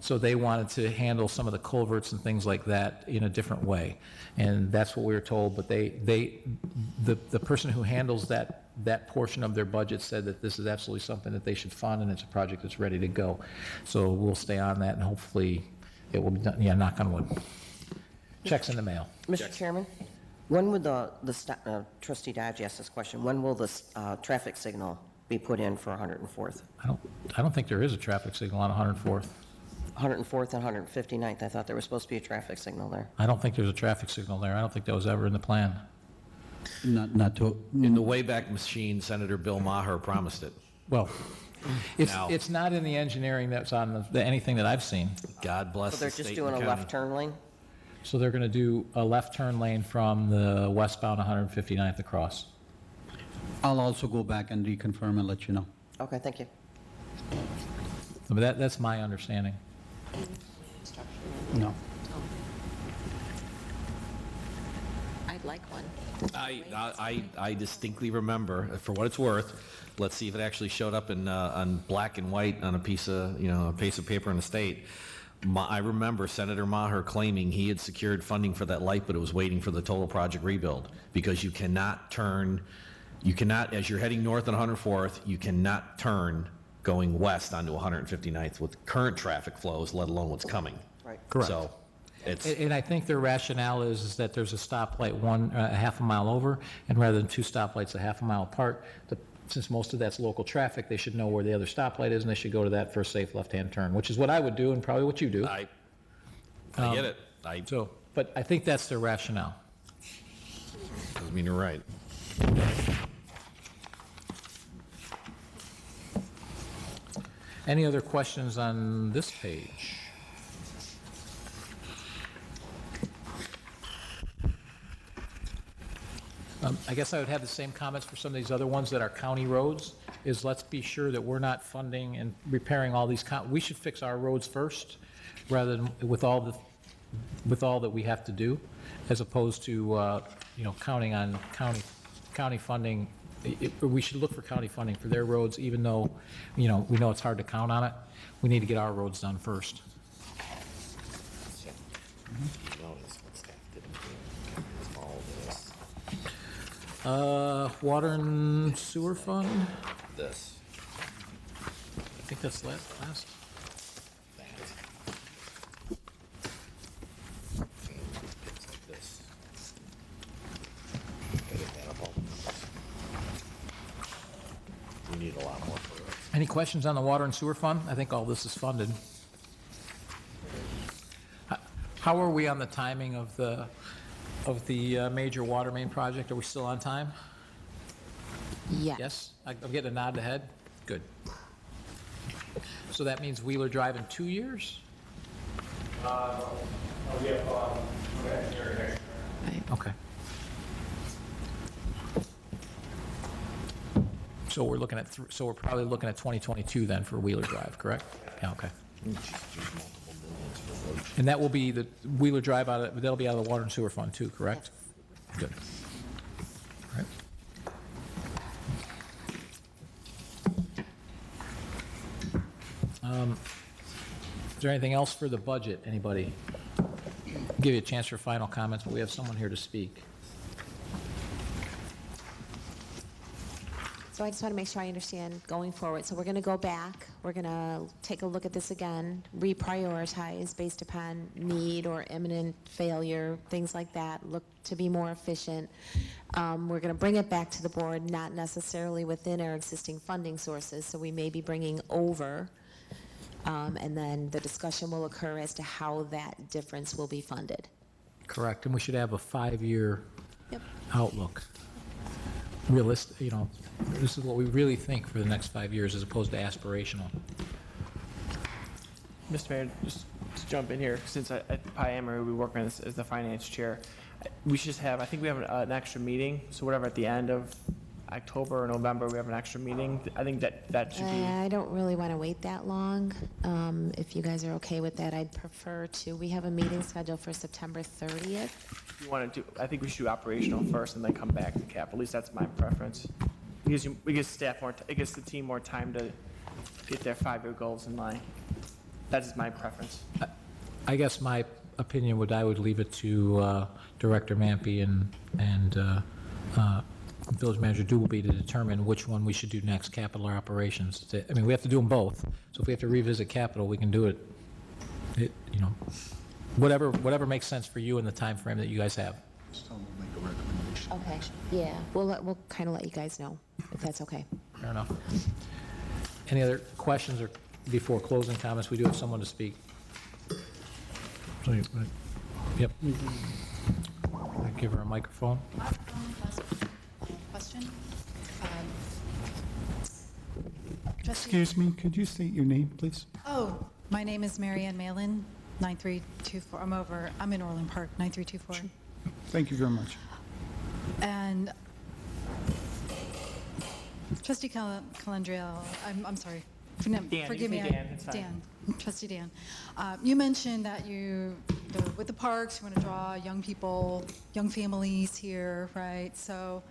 So they wanted to handle some of the culverts and things like that in a different way. And that's what we were told, but the person who handles that portion of their budget said that this is absolutely something that they should fund, and it's a project that's ready to go. So we'll stay on that, and hopefully it will be done. Yeah, knock on wood. Checks in the mail. Mr. Chairman, when would Trustee Dodge asked this question, when will this traffic signal be put in for 104th? I don't think there is a traffic signal on 104th. 104th and 159th, I thought there was supposed to be a traffic signal there. I don't think there's a traffic signal there. I don't think that was ever in the plan. Not to. In the Wayback Machine, Senator Bill Maher promised it. Well, it's not in the engineering that's on anything that I've seen. God bless So the they're just state doing a and the left county. turn lane? So they're going to do a left turn lane from the westbound 159th across. I'll also go back and reconfirm and let you know. Okay, thank you. But that's my understanding. No. I'd like one. I distinctly remember, for what it's worth, let's see if it actually showed up on black and white on a piece of paper in the state. I remember Senator Maher claiming he had secured funding for that light, but it was waiting for the total project rebuild, because you cannot, as you're heading north on 104th, you cannot turn going west onto 159th with current traffic flows, let alone what's coming. Right. Correct. So it's, And I think their rationale is that there's a stoplight a half a mile over, and rather than two stoplights a half a mile apart, since most of that's local traffic, they should know where the other stoplight is, and they should go to that for a safe left-hand turn, which is what I would do and probably what you do. I get it. But I think that's their rationale. Doesn't mean you're right. Any other questions on this page? I guess I would have the same comments for some of these other ones that are county roads, is let's be sure that we're not funding and repairing all these, we should fix our roads first, rather than with all that we have to do, as opposed to, counting on county funding. We should look for county funding for their roads, even though, we know it's hard to count on it. We need to get our roads done first. Water and sewer fund? This. I think that's last. need a lot more for it. Any questions on the water and sewer fund? I think all this is funded. How are we on the timing of the major water main project? Are we still on time? Yes. Yes? I'm getting a nod ahead? Good. So that means Wheeler Drive in 2 years? We have engineering next year. Okay. So we're looking at, so we're probably looking at 2022 then for Wheeler Drive, correct? Yeah, okay. And that will be the Wheeler Drive that'll be out of the water and sewer fund too, correct? Good. All right. Is there anything else for the budget? Anybody? Give you a chance for final comments, but we have someone here to speak. So I just want to make sure I understand going forward. So we're going to go back, we're going to take a look at this again, reprioritize based upon need or imminent failure, things like that, look to be more efficient. We're going to bring it back to the board, not necessarily within our existing funding sources, so we may be bringing over, and then the discussion will occur as to how that difference will be funded. Correct, and we should have a 5-year Yep. outlook. Realistic, this is what we really think for the next 5 years as opposed to aspirational. Mr. Mayor, just to jump in here, since I am going to be working on this as the finance chair, we should have, I think we have an extra meeting, so whatever, at the end of October or November, we have an extra meeting. I think that should be. I don't really want to wait that long. If you guys are okay with that, I'd prefer to, we have a meeting scheduled for September 30th. If you want to do, I think we should do operational first and then come back to cap. At least that's my preference. It gives staff more, it gives the team more time to get their 5-year goals in line. That's my preference. I guess my opinion I would leave it to Director Mampy and Village Manager Doolby to determine which one we should do next, capital or operations. I mean, we have to do them both, so if we have to revisit capital, we can do it, whatever makes sense for you in the time frame that you guys have. Okay. Yeah, we'll kind of let you guys know, if that's okay. Fair enough. Any other questions or before closing comments? We do have someone to speak. Yep. I give her a microphone. Question? Excuse me, could you state your name, please? Oh, my name is Marianne Malin, 9324. I'm in Orland Park, 9324. Thank you very much. And Trustee Calandriel, I'm sorry. Forgive me. Dan, it's fine. Dan, Trustee Dan. You mentioned that with the parks, you want to draw young people, young families here, right? So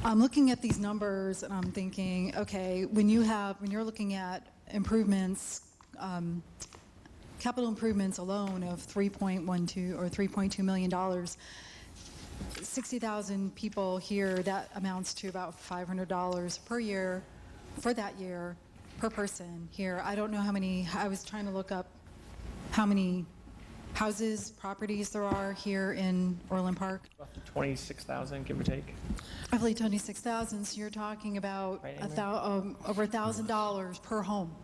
I'm looking at these numbers and I'm thinking, okay, when you're looking at improvements, capital improvements alone of $3.12 or $3.2 million, 60,000 people here, that amounts to about $500 per year for that year per person here. I don't know how many, I was trying to look up how many houses, properties there are here in Orland Park. 26,000, give or take. I believe 26,000, so you're talking about over $1,000 per home,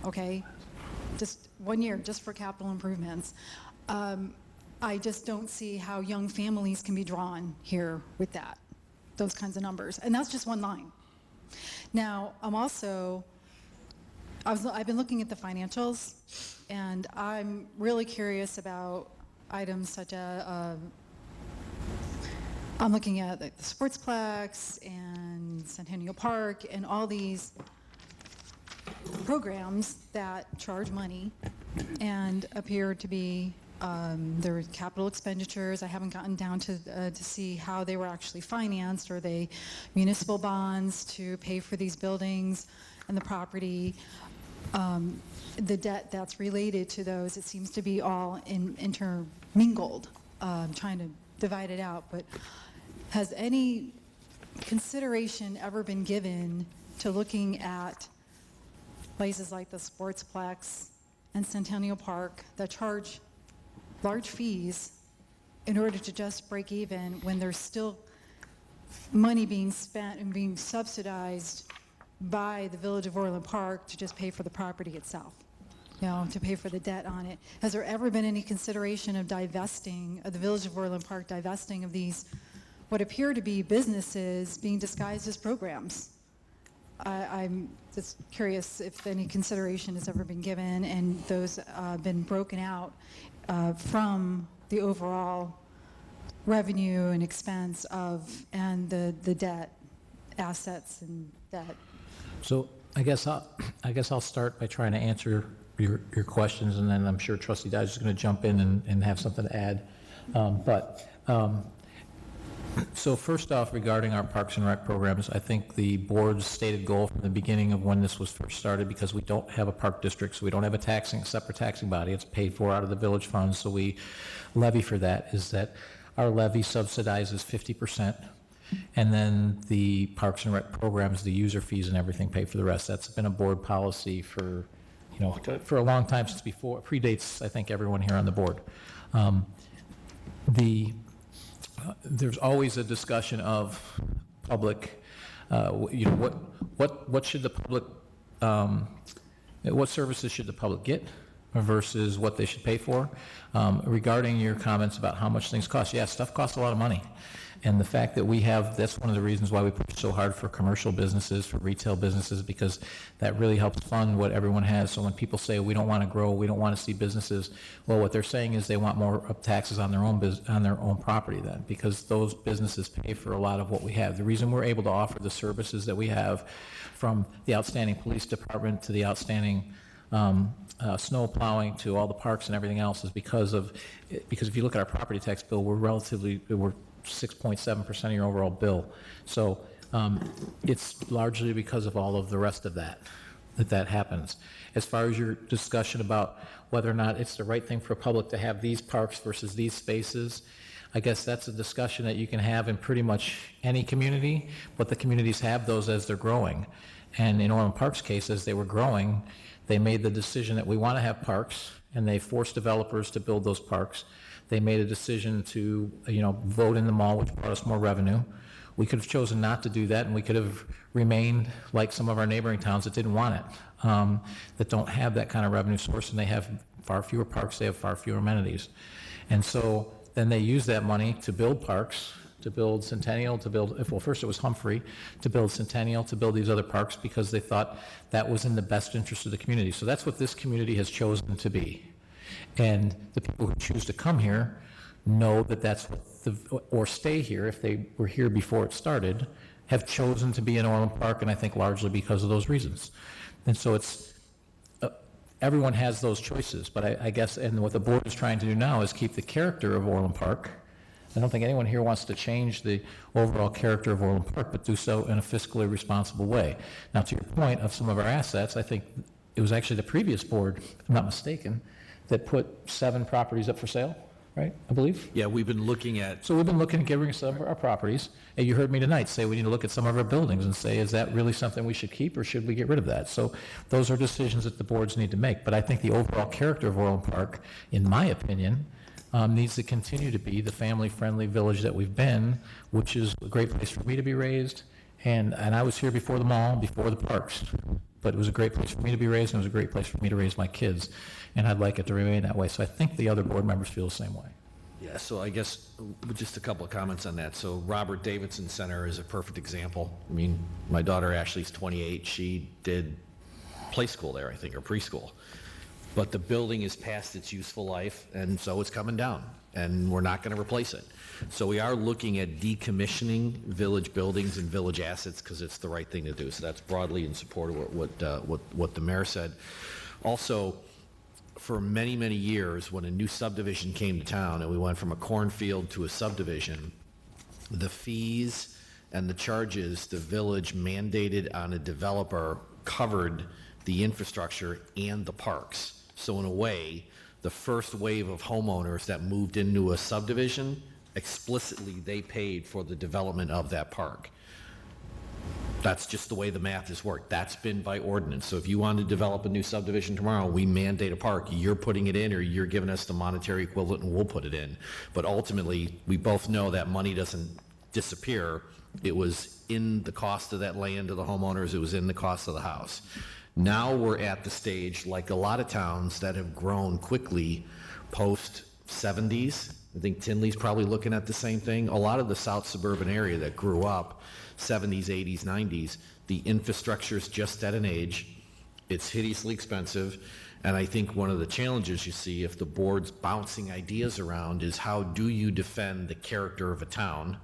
okay? Just 1 year, just for capital improvements. I just don't see how young families can be drawn here with those kinds of numbers. And that's just one line. Now, I've been looking at the financials, and I'm really curious about items such as, I'm looking at the Sportsplex and Centennial Park and all these programs that charge money and appear to be there were capital expenditures. I haven't gotten down to see how they were actually financed. Are they municipal bonds to pay for these buildings and the property? The debt that's related to those, it seems to be all intermingled. Trying to divide it out, but has any consideration ever been given to looking at places like the Sportsplex and Centennial Park that charge large fees in order to just break even when there's still money being spent and being subsidized by the Village of Orland Park to just pay for the property itself, to pay for the debt on it. Has there ever been any consideration of divesting, of the Village of Orland Park divesting of these, what appear to be businesses being disguised as programs? I'm just curious if any consideration has ever been given and those been broken out from the overall revenue and expense and the debt, assets and debt. So I guess I'll start by trying to answer your questions, and then I'm sure Trustee Dodge is going to jump in and have something to add. So first off, regarding our Parks and Rec programs, I think the board's stated goal from the beginning of when this was first started, because we don't have a park district, so we don't have a separate taxing body, it's paid for out of the village funds, so we levy for that, is that our levy subsidizes 50%, and then the Parks and Rec programs, the user fees and everything pay for the rest. That's been a board policy for a long time, since predates, I think, everyone here on the board. There's always a discussion of public, what should the public, what services should the public get versus what they should pay for. Regarding your comments about how much things cost, yeah, stuff costs a lot of money. And the fact that that's one of the reasons why we push so hard for commercial businesses, for retail businesses, because that really helps fund what everyone has. So when people say we don't want to grow, we don't want to see businesses, well, what they're saying is they want more taxes on their own property then, because those businesses pay for a lot of what we have. The reason we're able to offer the services that we have, from the outstanding police department to the outstanding snow plowing to all the parks and everything else, is because if you look at our property tax bill, we're 6.7% of your overall bill. So it's largely because of all of the rest of that happens. As far as your discussion about whether or not it's the right thing for a public to have these parks versus these spaces, I guess that's a discussion that you can have in pretty much any community, but the communities have those as they're growing. And in Orland Park's case, as they were growing, they made the decision that we want to have parks, and they forced developers to build those parks. They made a decision to, vote in the mall, which brought us more revenue. We could have chosen not to do that, and we could have remained like some of our neighboring towns that didn't want it, that don't have that kind of revenue source, and they have far fewer parks, they have far fewer amenities. And so then they used that money to build parks, to build Centennial, first it was Humphrey, to build Centennial, to build these other parks, because they thought that was in the best interest of the community. So that's what this community has chosen to be. And the people who choose to come here know that that's what or stay here if they were here before it started, have chosen to be in Orland Park, and I think largely because of those reasons. And so it's, everyone has those choices, but I guess, and what the board is trying to do now is keep the character of Orland Park. I don't think anyone here wants to change the overall character of Orland Park, but do so in a fiscally responsible way. Now, to your point of some of our assets, I think it was actually the previous board, if I'm not mistaken, that put 7 properties up for sale, right, I believe? Yeah, we've been looking at... So we've been looking at getting some of our properties, and you heard me tonight say we need to look at some of our buildings and say, is that really something we should keep, or should we get rid of that? So those are decisions that the boards need to make. But I think the overall character of Orland Park, in my opinion, needs to continue to be the family-friendly village that we've been, which is a great place for me to be raised. And I was here before the mall, before the parks. But it was a great place for me to be raised, and it was a great place for me to raise my kids. And I'd like it to remain that way. So I think the other board members feel the same way. Yeah, so I guess just a couple of comments on that. So Robert Davidson Center is a perfect example. I mean, my daughter Ashley's 28. She did play school there, I think, or preschool. But the building is past its useful life, and so it's coming down, and we're not going to replace it. So we are looking at decommissioning village buildings and village assets because it's the right thing to do. So that's broadly in support of what the mayor said. Also, for many, many years, when a new subdivision came to town and we went from a cornfield to a subdivision, the fees and the charges the village mandated on a developer covered the infrastructure and the parks. So in a way, the first wave of homeowners that moved into a subdivision, explicitly they paid for the development of that park. That's just the way the math has worked. That's been by ordinance. So if you want to develop a new subdivision tomorrow, we mandate a park. You're putting it in, or you're giving us the monetary equivalent and we'll put it in. But ultimately, we both know that money doesn't disappear. It was in the cost of that land to the homeowners, it was in the cost of the house. Now we're at the stage, like a lot of towns that have grown quickly post-70s. I think Tinley's probably looking at the same thing. A lot of the south suburban area that grew up 70s, 80s, 90s, the infrastructure is just at an age. It's hideously expensive. And I think one of the challenges you see if the board's bouncing ideas around is how do you defend the character of a town,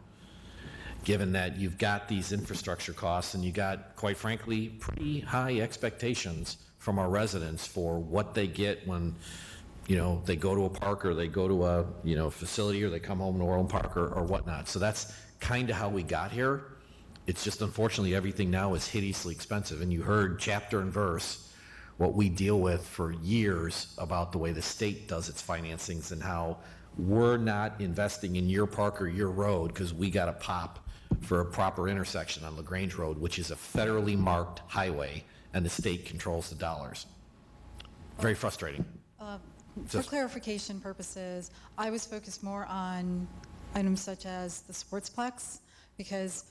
given that you've got these infrastructure costs and you got, quite frankly, pretty high expectations from our residents for what they get when, you know, they go to a park or they go to a, you know, facility or they come home to Orland Park or whatnot. So that's kind of how we got here. It's just unfortunately everything now is hideously expensive. And you heard chapter and verse what we deal with for years about the way the state does its financings and how we're not investing in your park or your road because we got a pop for a proper intersection on LaGrange Road, which is a federally marked highway, and the state controls the dollars. Very frustrating. For clarification purposes, I was focused more on items such as the Sportsplex, because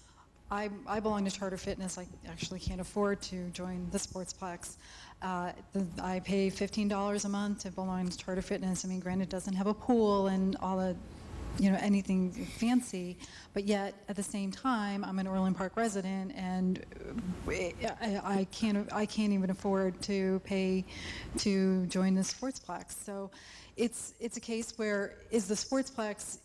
I belong to Charter Fitness. I actually can't afford to join the Sportsplex. I pay $15 a month to belong to Charter Fitness. I mean, granted, it doesn't have a pool and all the, you know, anything fancy, but yet at the same time, I'm an Orland Park resident, and I can't even afford to pay to join the Sportsplex. So it's a case where is the Sportsplex,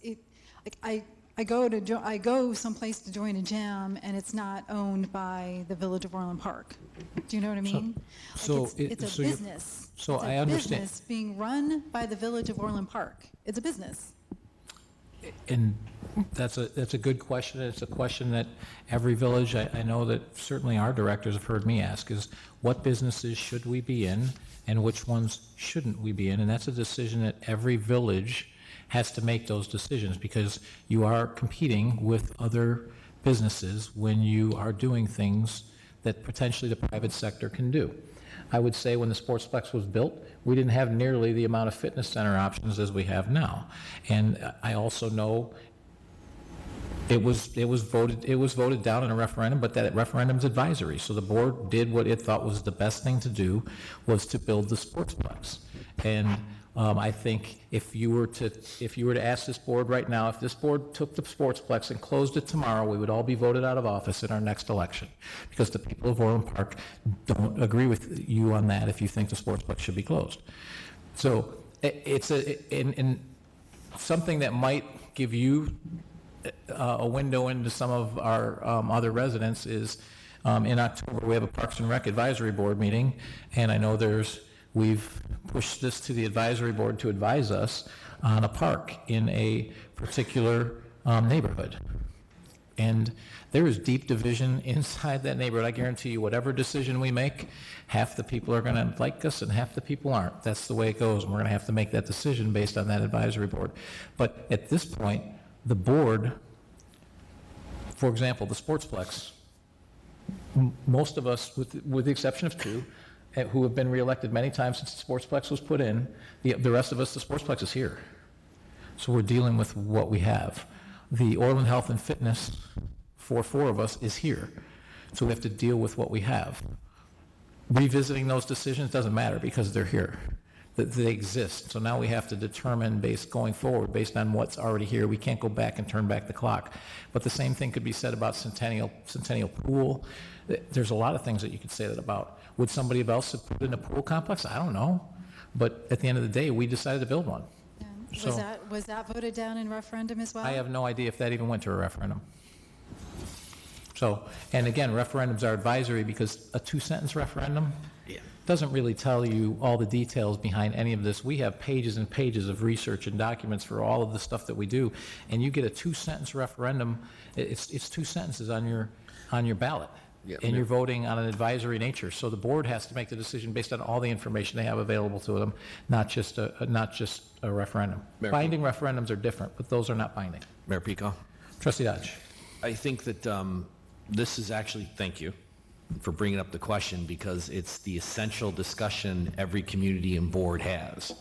I go someplace to join a gym, and it's not owned by the Village of Orland Park. Do you know what I mean? It's a business. So it's I a understand. business being run by the Village of Orland Park. It's a business. And that's a good question. It's a question that every village, I know that certainly our directors have heard me ask, is what businesses should we be in and which ones shouldn't we be in? And that's a decision that every village has to make those decisions, because you are competing with other businesses when you are doing things that potentially the private sector can do. I would say when the Sportsplex was built, we didn't have nearly the amount of fitness center options as we have now. And I also know it was voted down in a referendum, but that referendum's advisory. So the board did what it thought was the best thing to do, was to build the Sportsplex. And I think if you were to ask this board right now, if this board took the Sportsplex and closed it tomorrow, we would all be voted out of office in our next election, because the people of Orland Park don't agree with you on that if you think the Sportsplex should be closed. So it's something that might give you a window into some of our other residents is in October we have a Parks and Rec Advisory Board meeting, and I know we've pushed this to the advisory board to advise us on a park in a particular neighborhood. And there is deep division inside that neighborhood. I guarantee you, whatever decision we make, half the people are going to like us and half the people aren't. That's the way it goes, and we're going to have to make that decision based on that advisory board. But at this point, the board, for example, the Sportsplex, most of us, with the exception of two, who have been reelected many times since the Sportsplex was put in, the rest of us, the Sportsplex is here. So we're dealing with what we have. The Orland Health and Fitness, for four of us, is here. So we have to deal with what we have. Revisiting those decisions doesn't matter because they're here. They exist. So now we have to determine going forward based on what's already here. We can't go back and turn back the clock. But the same thing could be said about Centennial Pool. There's a lot of things that you could say that about. Would somebody else have put in a pool complex? I don't know. But at the end of the day, we decided to build one. Yeah. Was that voted down in referendum as well? I have no idea if that even went to a referendum. So, and again, referendums are advisory because a two-sentence referendum doesn't really tell you all the details behind any of this. We have pages and pages of research and documents for all of the stuff that we do, and you get a two-sentence referendum. It's two sentences on your ballot. And you're voting on an advisory nature. So the board has to make the decision based on all the information they have available to them, not just a referendum. Mayor Binding referendums are different, but those are not binding. Mayor Pico? Trustee Dodge. I think that this is actually, thank you for bringing up the question, because it's the essential discussion every community and board has,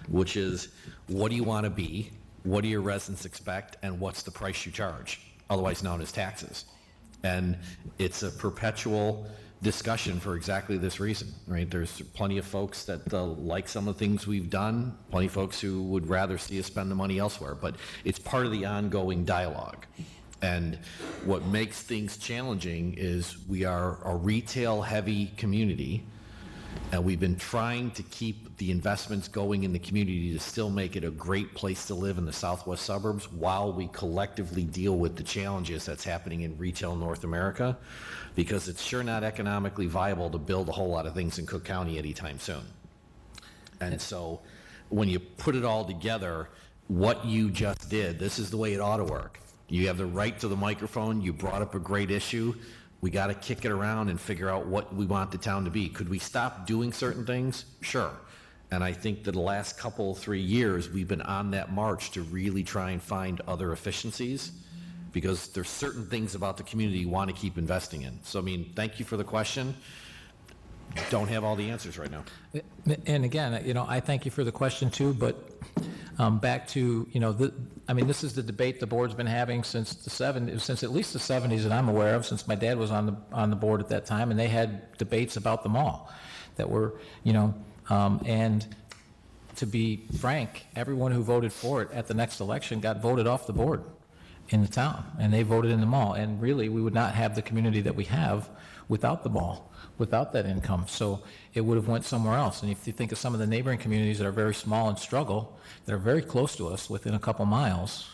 which is, what do you want to be? What do your residents expect? And what's the price you charge, otherwise known as taxes? And it's a perpetual discussion for exactly this reason, right? There's plenty of folks that like some of the things we've done, plenty of folks who would rather see us spend the money elsewhere, but it's part of the ongoing dialogue. And what makes things challenging is we are a retail-heavy community, and we've been trying to keep the investments going in the community to still make it a great place to live in the southwest suburbs while we collectively deal with the challenges that's happening in retail North America, because it's sure not economically viable to build a whole lot of things in Cook County anytime soon. And so when you put it all together, what you just did, this is the way it ought to work. You have the right to the microphone. You brought up a great issue. We got to kick it around and figure out what we want the town to be. Could we stop doing certain things? Sure. And I think that the last couple, 3 years, we've been on that march to really try and find other efficiencies, because there's certain things about the community you want to keep investing in. So, I mean, thank you for the question. Don't have all the answers right now. And again, you know, I thank you for the question too, but back to, you know, this is the debate the board's been having since since at least the 70s that I'm aware of, since my dad was on the board at that time, and they had debates about the mall that were, you know, and to be frank, everyone who voted for it at the next election got voted off the board in the town, and they voted in the mall. And really, we would not have the community that we have without the mall, without that income. So it would have went somewhere else. And if you think of some of the neighboring communities that are very small and struggle, that are very close to us within a couple miles,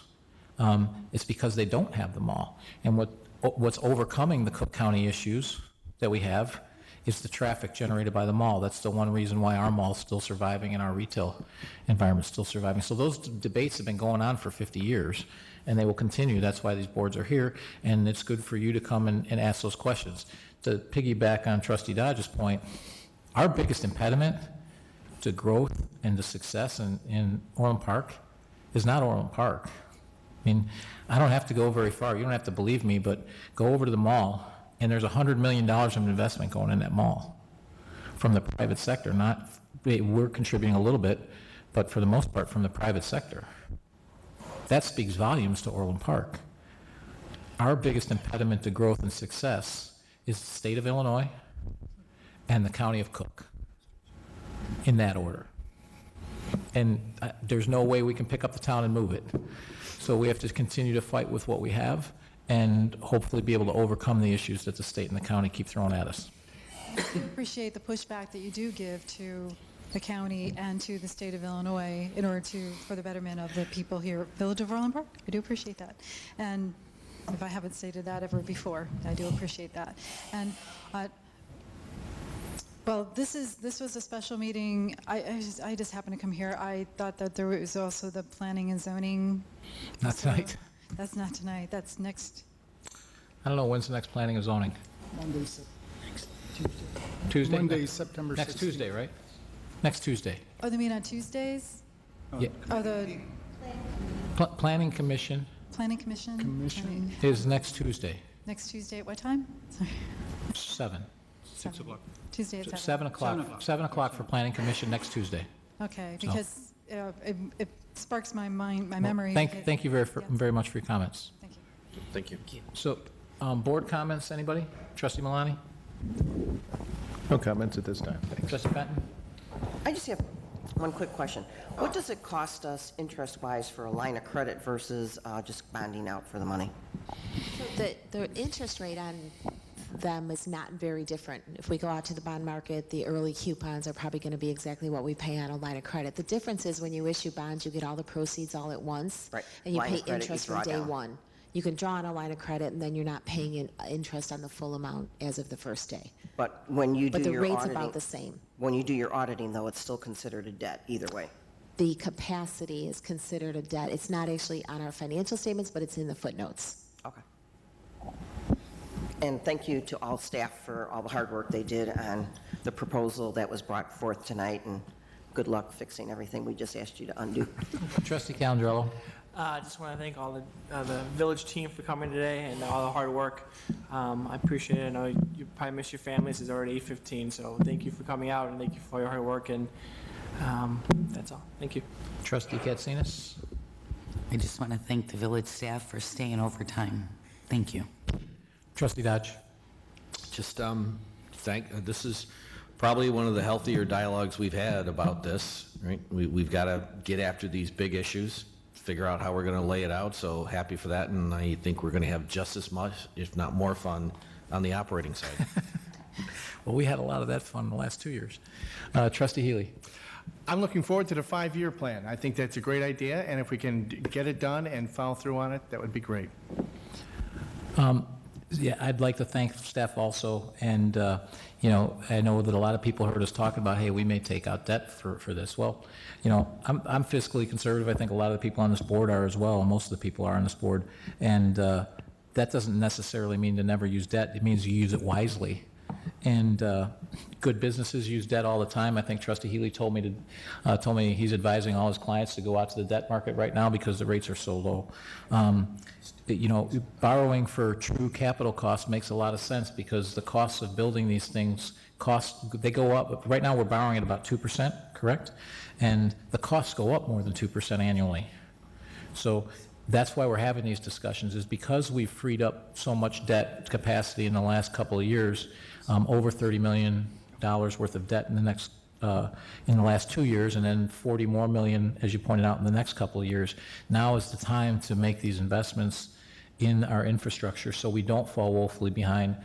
it's because they don't have the mall. And what's overcoming the Cook County issues that we have is the traffic generated by the mall. That's the one reason why our mall's still surviving and our retail environment's still surviving. So those debates have been going on for 50 years, and they will continue. That's why these boards are here, and it's good for you to come and ask those questions. To piggyback on Trustee Dodge's point, our biggest impediment to growth and to success in Orland Park is not Orland Park. I mean, I don't have to go very far. You don't have to believe me, but go over to the mall, and there's $100 million of investment going in that mall from the private sector. We're contributing a little bit, but for the most part from the private sector. That speaks volumes to Orland Park. Our biggest impediment to growth and success is the state of Illinois and the county of Cook, in that order. And there's no way we can pick up the town and move it. So we have to continue to fight with what we have and hopefully be able to overcome the issues that the state and the county keep throwing at us. I appreciate the pushback that you do give to the county and to the state of Illinois in order for the betterment of the people here, Village of Orland Park. I do appreciate that. And if I haven't stated that ever before, I do appreciate that. And well, this was a special meeting. I just happened to come here. I thought that there was also the planning and zoning. Not tonight. That's not tonight. That's next. I don't know, when's the next planning and zoning? Tuesday? Monday, September 16th. Next Tuesday, right? Next Tuesday. Oh, they mean on Tuesdays? Yeah. Oh, the Planning Commission Planning Commission? Planning- is next Tuesday, Next Tuesday at what time? Sorry. 7. 6 o'clock. Tuesday at 7. 7 o'clock. 7 o'clock for Planning Commission next Tuesday. Okay, So- because it sparks my mind, my memory. Thank you very much for your comments. Thank you. Thank you. So, board comments, anybody? Trustee Malani? No comments at this time. Trustee Benton? I just have one quick question. What does it cost us interest-wise for a line of credit versus just bonding out for the money? The interest rate on them is not very different. If we go out to the bond market, the early coupons are probably going to be exactly what we pay on a line of credit. The difference is when you issue bonds, you get all the proceeds all at once, Right. and you Line pay of credit, interest you from draw day down. one. You can draw on a line of credit, and then you're not paying interest on the full amount as of the first day. But when you do But the your rate's auditing... about the same. When you do your auditing, though, it's still considered a debt either way. The capacity is considered a debt. It's not actually on our financial statements, but it's in the footnotes. Okay. And thank you to all staff for all the hard work they did on the proposal that was brought forth tonight, and good luck fixing everything we just asked you to undo. Trustee Calandrello? I just want to thank all the village team for coming today and all the hard work. I appreciate it. I know you probably miss your families. It's already 8:15, so thank you for coming out and thank you for your hard work. And that's all. Thank you. Trustee Katsinas? I just want to thank the village staff for staying overtime. Thank you. Trustee Dodge? Just this is probably one of the healthier dialogues we've had about this, right? We've got to get after these big issues, figure out how we're going to lay it out, so happy for that, and I think we're going to have just as much, if not more fun, on the operating side. Well, we had a lot of that fun in the last 2 years. Trustee Healy? I'm looking forward to the 5-year plan. I think that's a great idea, and if we can get it done and follow through on it, that would be great. Yeah, I'd like to thank staff also, and, I know that a lot of people heard us talking about, hey, we may take out debt for this. Well, I'm fiscally conservative. I think a lot of the people on this board are as well, and most of the people are on this board, and that doesn't necessarily mean to never use debt. It means you use it wisely. And good businesses use debt all the time. I think Trustee Healy told me he's advising all his clients to go out to the debt market right now because the rates are so low. Borrowing for true capital costs makes a lot of sense because the costs of building these things they go up. Right now we're borrowing at about 2%, correct? And the costs go up more than 2% annually. So that's why we're having these discussions, is because we've freed up so much debt capacity in the last couple of years, over $30 million worth of debt in the last 2 years, and then 40 more million, as you pointed out, in the next couple of years. Now is the time to make these investments in our infrastructure so we don't fall woefully behind.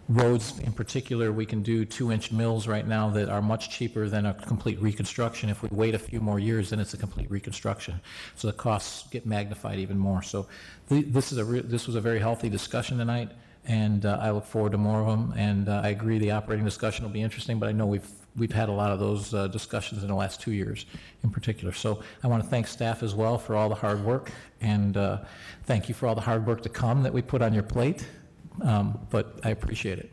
Roads in particular, we can do 2-inch mills right now that are much cheaper than a complete reconstruction. If we wait a few more years, then it's a complete reconstruction. So the costs get magnified even more. So this was a very healthy discussion tonight, and I look forward to more of them. And I agree the operating discussion will be interesting, but I know we've had a lot of those discussions in the last 2 years in particular. So I want to thank staff as well for all the hard work, and thank you for all the hard work to come that we put on your plate. But I appreciate it.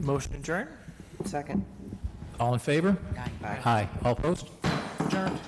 Motion adjourned? Second. All in favor? Aye. Aye. All opposed? Adjourned.